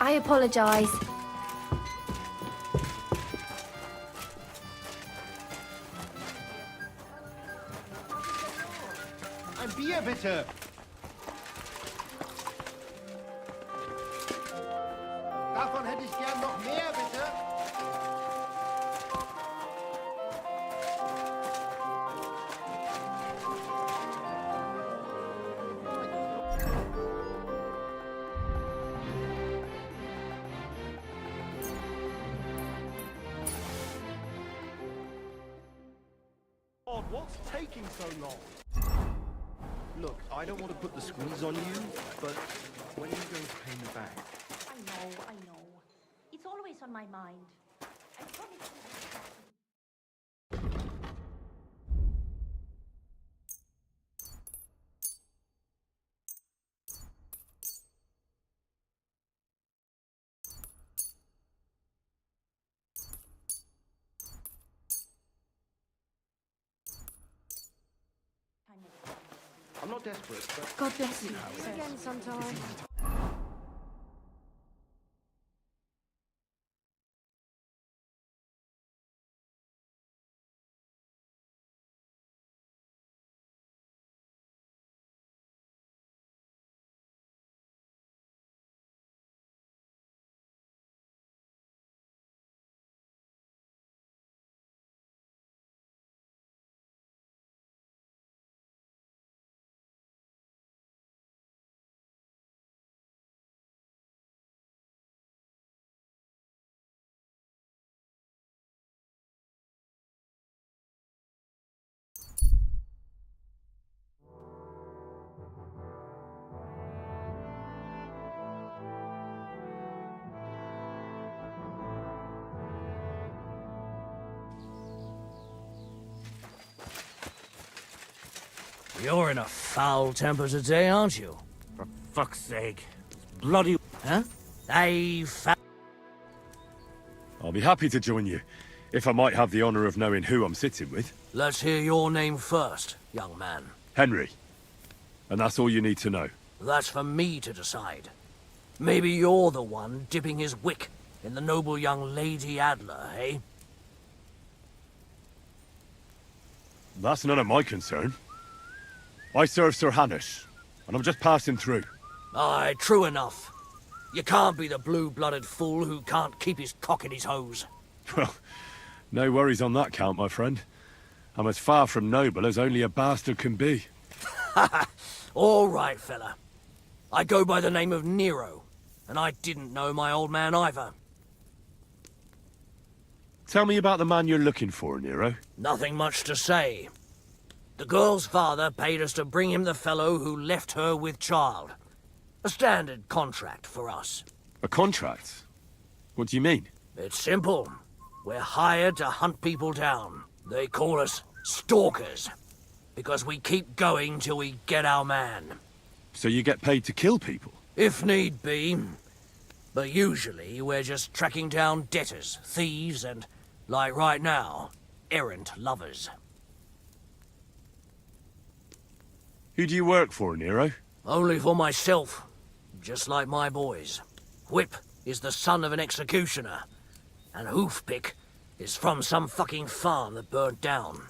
I apologize. Ein Bier, bitte! Davon hätte ich gern noch mehr, bitte! What What's taking so long? Look, I don't want to put the squeeze on you, but when are you going to pay me back? I know. It's always on my mind. I promise you. I'm not desperate, but... God bless you. Again sometime. You're in a foul temper today, aren't you? For fuck's sake. It's bloody... Huh? Hey, I'll be happy to join you, if I might have the honor of knowing who I'm sitting with. Let's hear your name first, young man. Henry. And that's all you need to know. That's for me to decide. Maybe you're the one dipping his wick in the noble young Lady Adler, eh? That's none of my concern. I serve Sir Hanush, and I'm just passing through. Aye, true enough. You can't be the blue-blooded fool who can't keep his cock in his hose. Well, no worries on that count, my friend. I'm as far from noble as only a bastard can be. All right, fella. I go by the name of Nero, and I didn't know my old man either. Tell me about the man you're looking for, Nero. Nothing much to say. The girl's father paid us to bring him the fellow who left her with child. A standard contract for us. A contract? What do you mean? It's simple. We're hired to hunt people down. They call us stalkers, because we keep going till we get our man. So you get paid to kill people? If need be. But usually we're just tracking down debtors, thieves, and, like right now, errant lovers. Who do you work for, Nero? Only for myself, just like my boys. Whip is the son of an executioner, and Hoofpick is from some fucking farm that burnt down.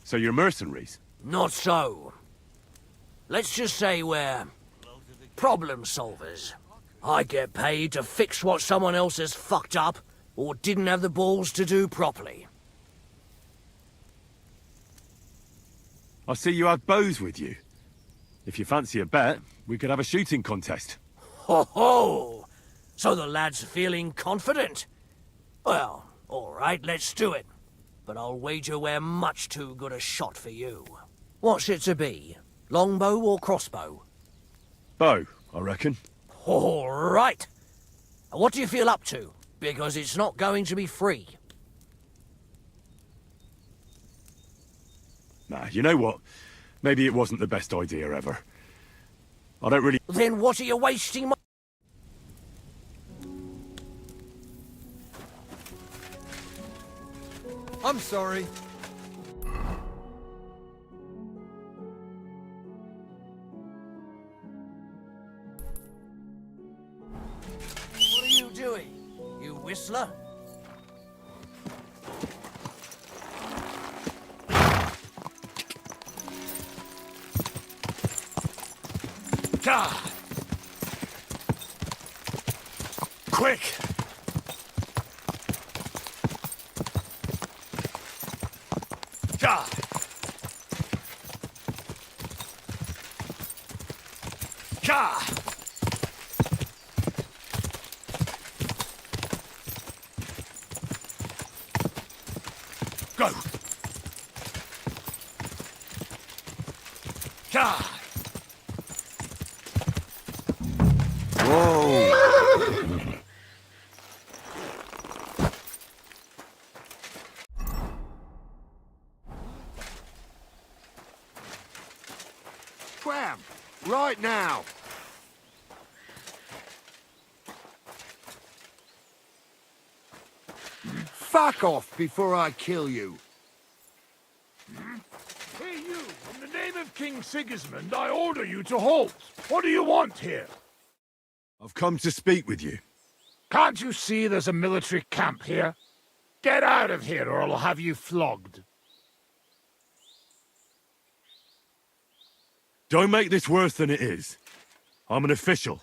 So you're mercenaries? Not so. Let's just say we're problem solvers. I get paid to fix what someone else has fucked up or didn't have the balls to do properly. I see you have bows with you. If you fancy a bet, we could have a shooting contest. Ho ho! So the lad's feeling confident? Well, all right, let's do it. But I'll wager we're much too good a shot for you. What's it to be? Longbow or crossbow? Bow, I reckon. All right. What do you feel up to? Because it's not going to be free. Nah, you know what? Maybe it wasn't the best idea ever. I don't really... Then what are you wasting my... I'm sorry. What are you doing? You whistler? God! Quick! God! God! Go! Whoa! Tram! Right now! Fuck off before I kill you! Hey, you! In the name of King Sigismund, I order you to halt! What do you want here? I've come to speak with you. Can't you see there's a military camp here? Get out of here or I'll have you flogged. Don't make this worse than it is. I'm an official.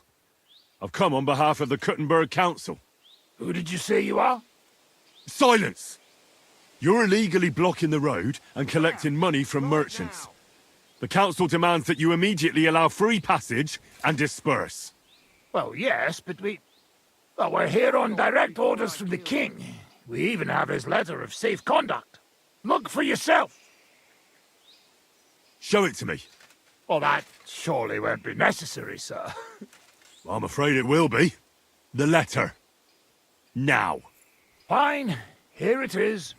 I've come on behalf of the Kuttenberg Council. Who did you say you are? Silence! You're illegally blocking the road and collecting money from merchants. The council demands that you immediately allow free passage and disperse. Well, yes, but well, we're here on direct orders from the king. We even have his letter of safe conduct. Look for yourself. Show it to me. Well, that surely won't be necessary, sir. I'm afraid it will be. The letter. Now. Fine. Here it is.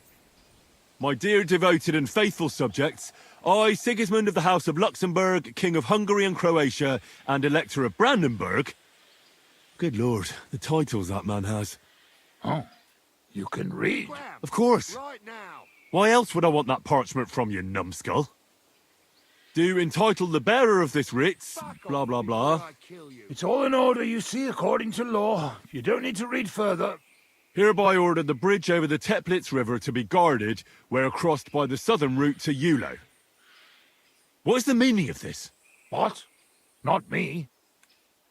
My dear devoted and faithful subjects, I, Sigismund of the House of Luxembourg, King of Hungary and Croatia, and Elector of Brandenburg... Good lord, the titles that man has. Oh, you can read? Of course. Why else would I want that parchment from you, numbskull? Do entitle the bearer of this writ, blah blah blah. It's all in order, you see, according to law. You don't need to read further. Hereby order the bridge over the Teplitz River to be guarded where crossed by the southern route to Eulo. What is the meaning of this? What? Not me.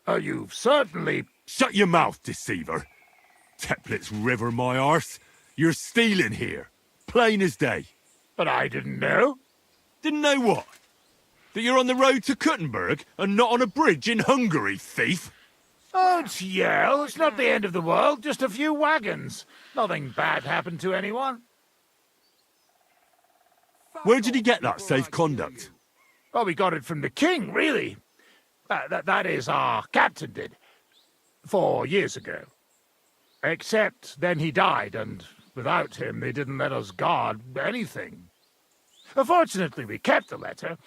You've certainly... Shut your mouth, deceiver. Teplitz River, my arse. You're stealing here. Plain as day. But I didn't know. Didn't know what? That you're on the road to Kuttenberg and not on a bridge in Hungary, thief? Don't yell. It's not the end of the world. Just a few wagons. Nothing bad happened to anyone. Where did he get that safe conduct? Well, we got it from the king, really. That is, our captain did. 4 years ago. Except then he died, and without him they didn't let us guard anything. Fortunately, we kept the letter,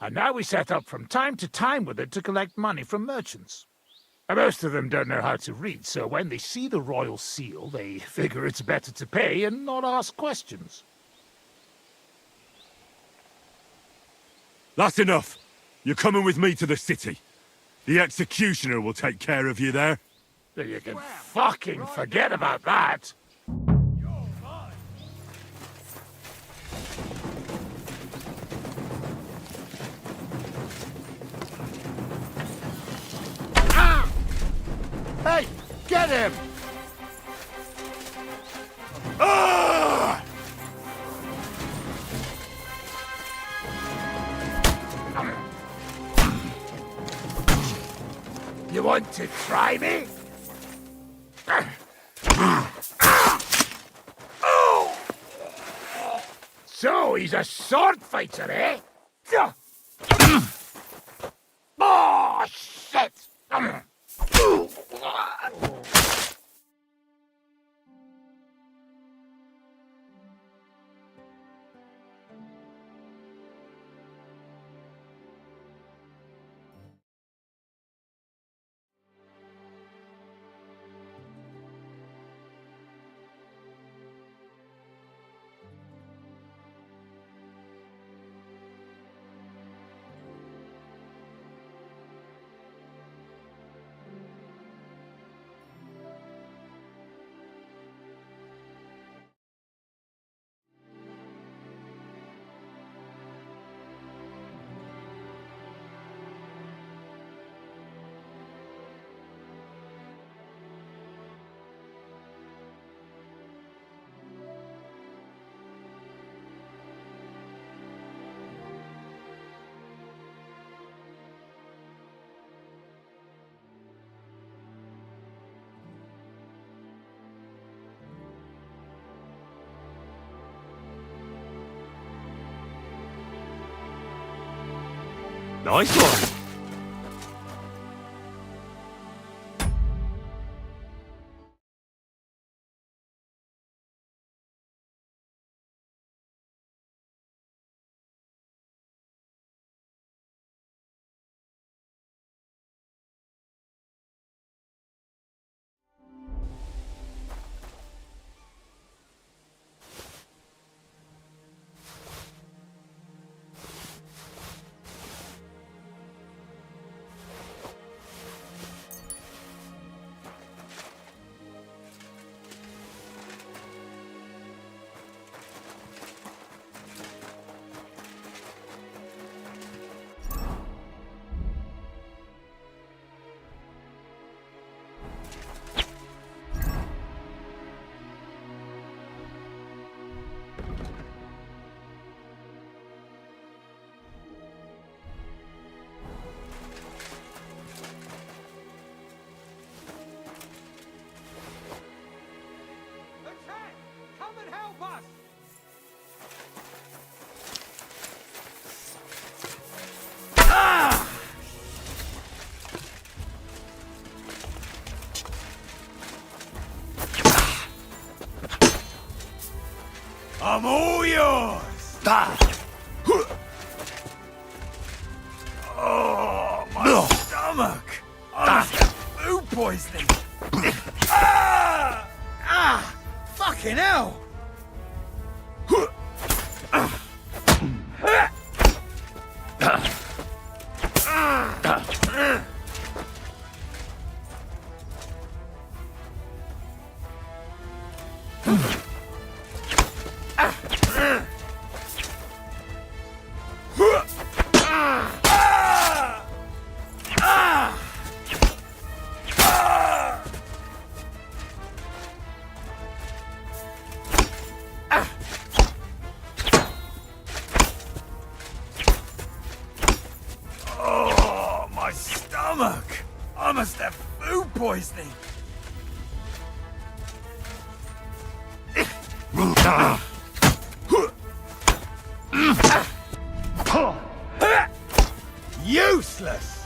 and now we set up from time to time with it to collect money from merchants. Most of them don't know how to read, so when they see the royal seal, they figure it's better to pay and not ask questions. That's enough. You're coming with me to the city. The executioner will take care of you there. You can fucking forget about that. Ah! Hey, get him! Ah! You want to try me? So he's a sword fighter, eh? Oh, shit! Nice one. Attack! Come and help us! I'm all yours! Oh, my stomach! I'm food poisoning! Fucking hell! Oh, my stomach! I must have food poisoning! Useless!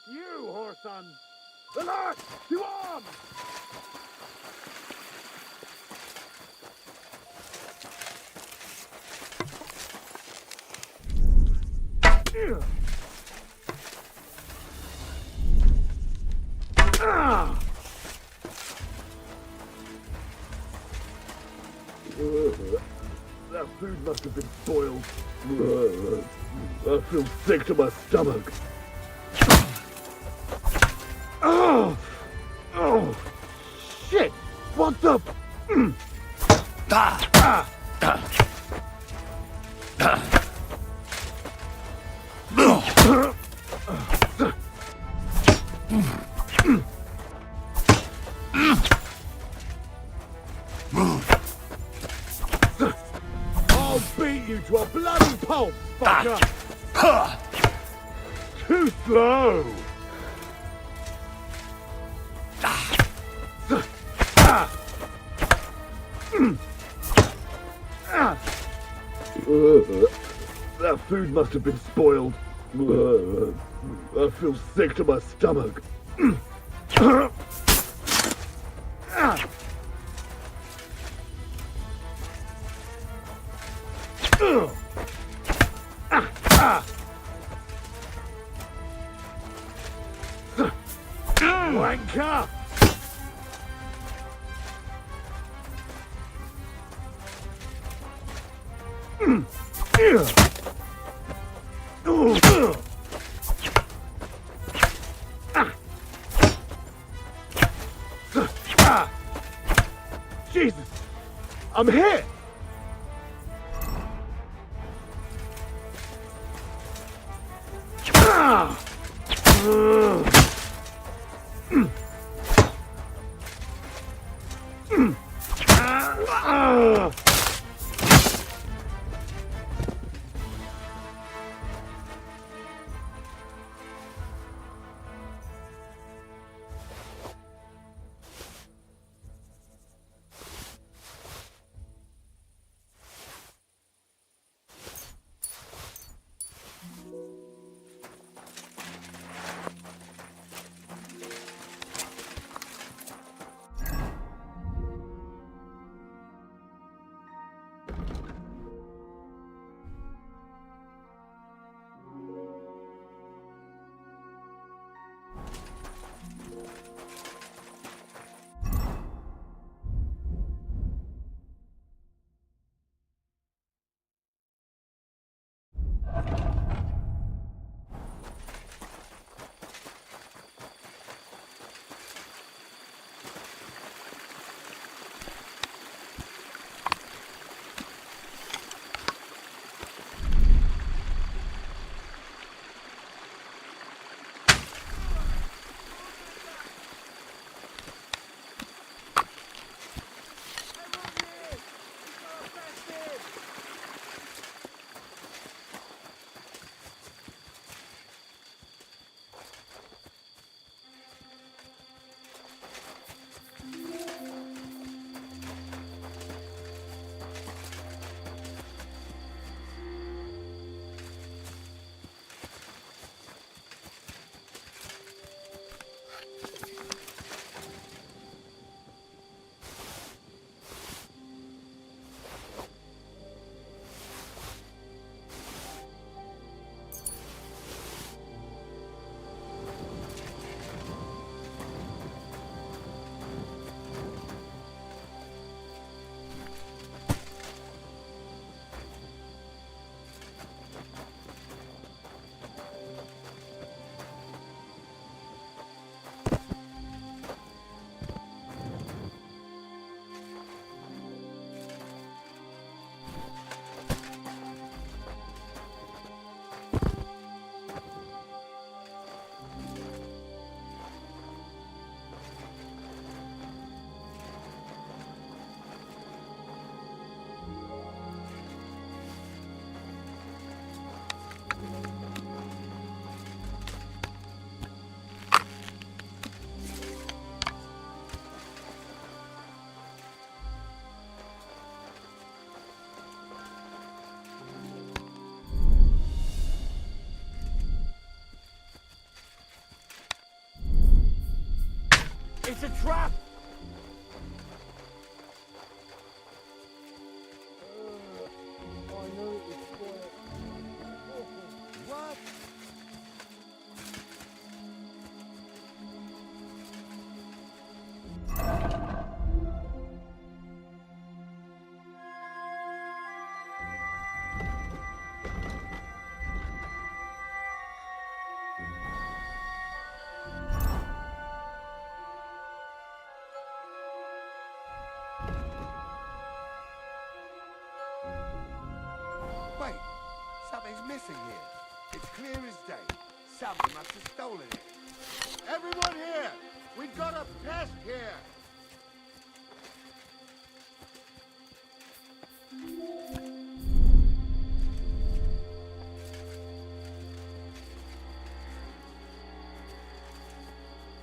You, whoreson! Alert! To arms! Ah! That food must have been spoiled. I feel sick to my stomach. Oh! Oh! Shit! What the? I'll beat you to a bloody pulp, fucker! Too slow! That food must have been spoiled. I feel sick to my stomach. Wanker! Jesus! I'm hit! It's a trap! What? Wait, something's missing here. It's clear as day. Somebody must have stolen it. Everyone here! We've got a pest here!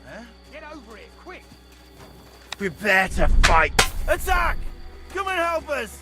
Huh? Get over here, quick! Prepare to fight! Attack! Come and help us!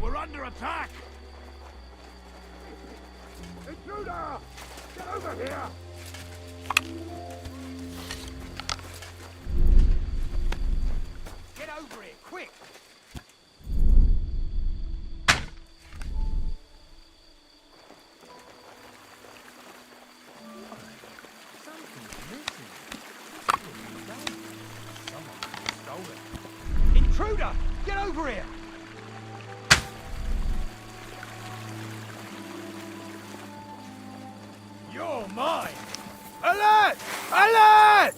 We're under attack! Intruder! Get over here! Get over here, quick! Something's missing. Someone stole it. Intruder! Get over here! You're mine! Alert! Alert!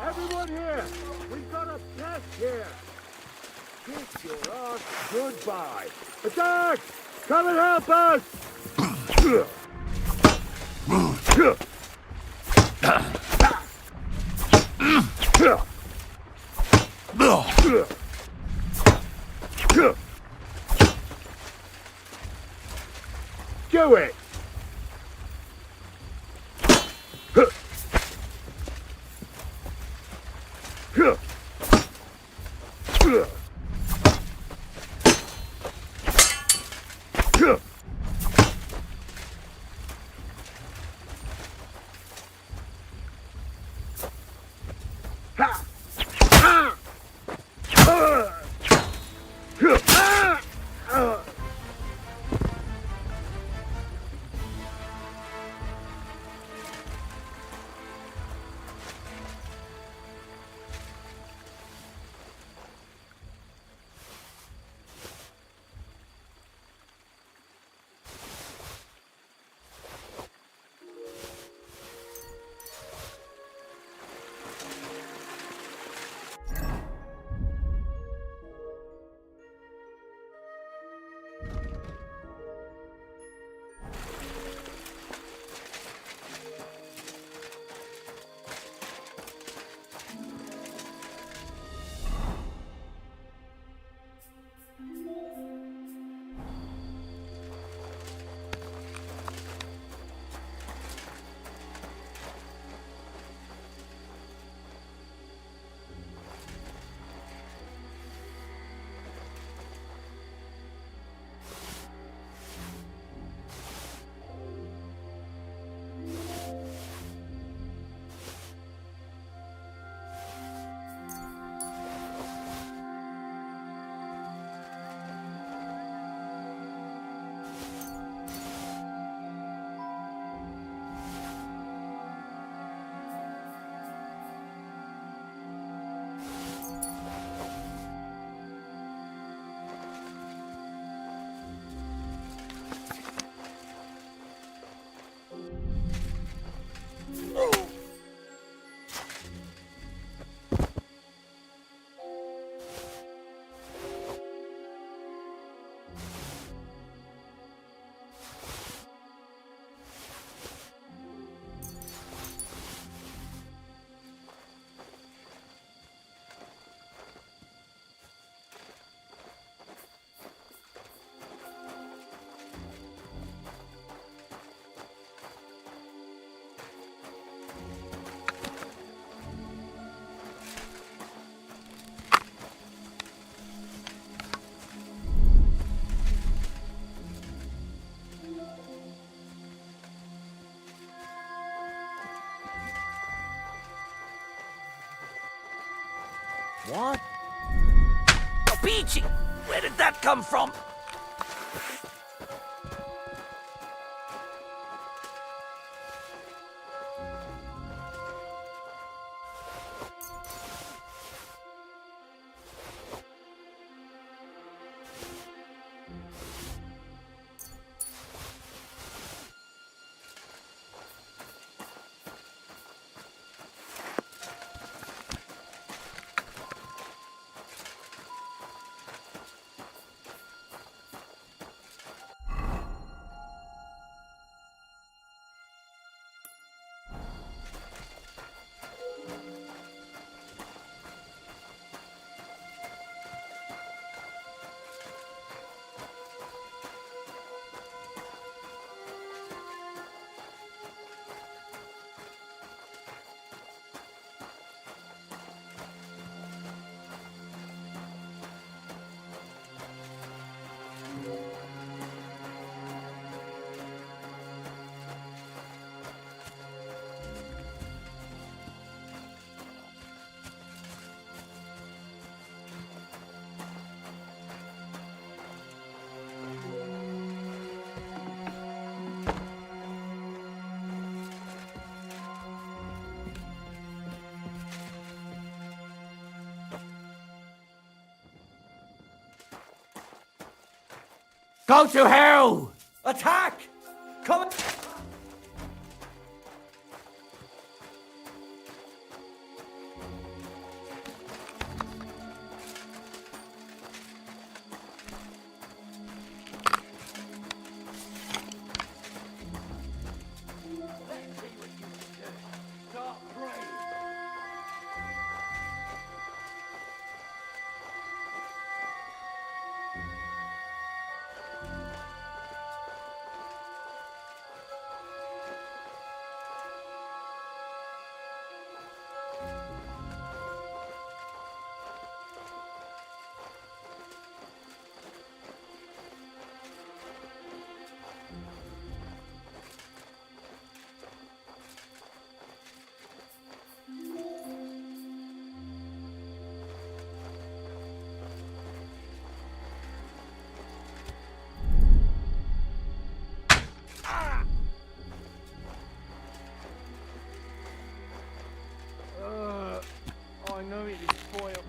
Everyone here! We've got a pest here! Kiss your ass goodbye! Attack! Come and help us! Do it! What? Oh, Peachy! Where did that come from? Go to hell! Attack! Come. know it is spoiled.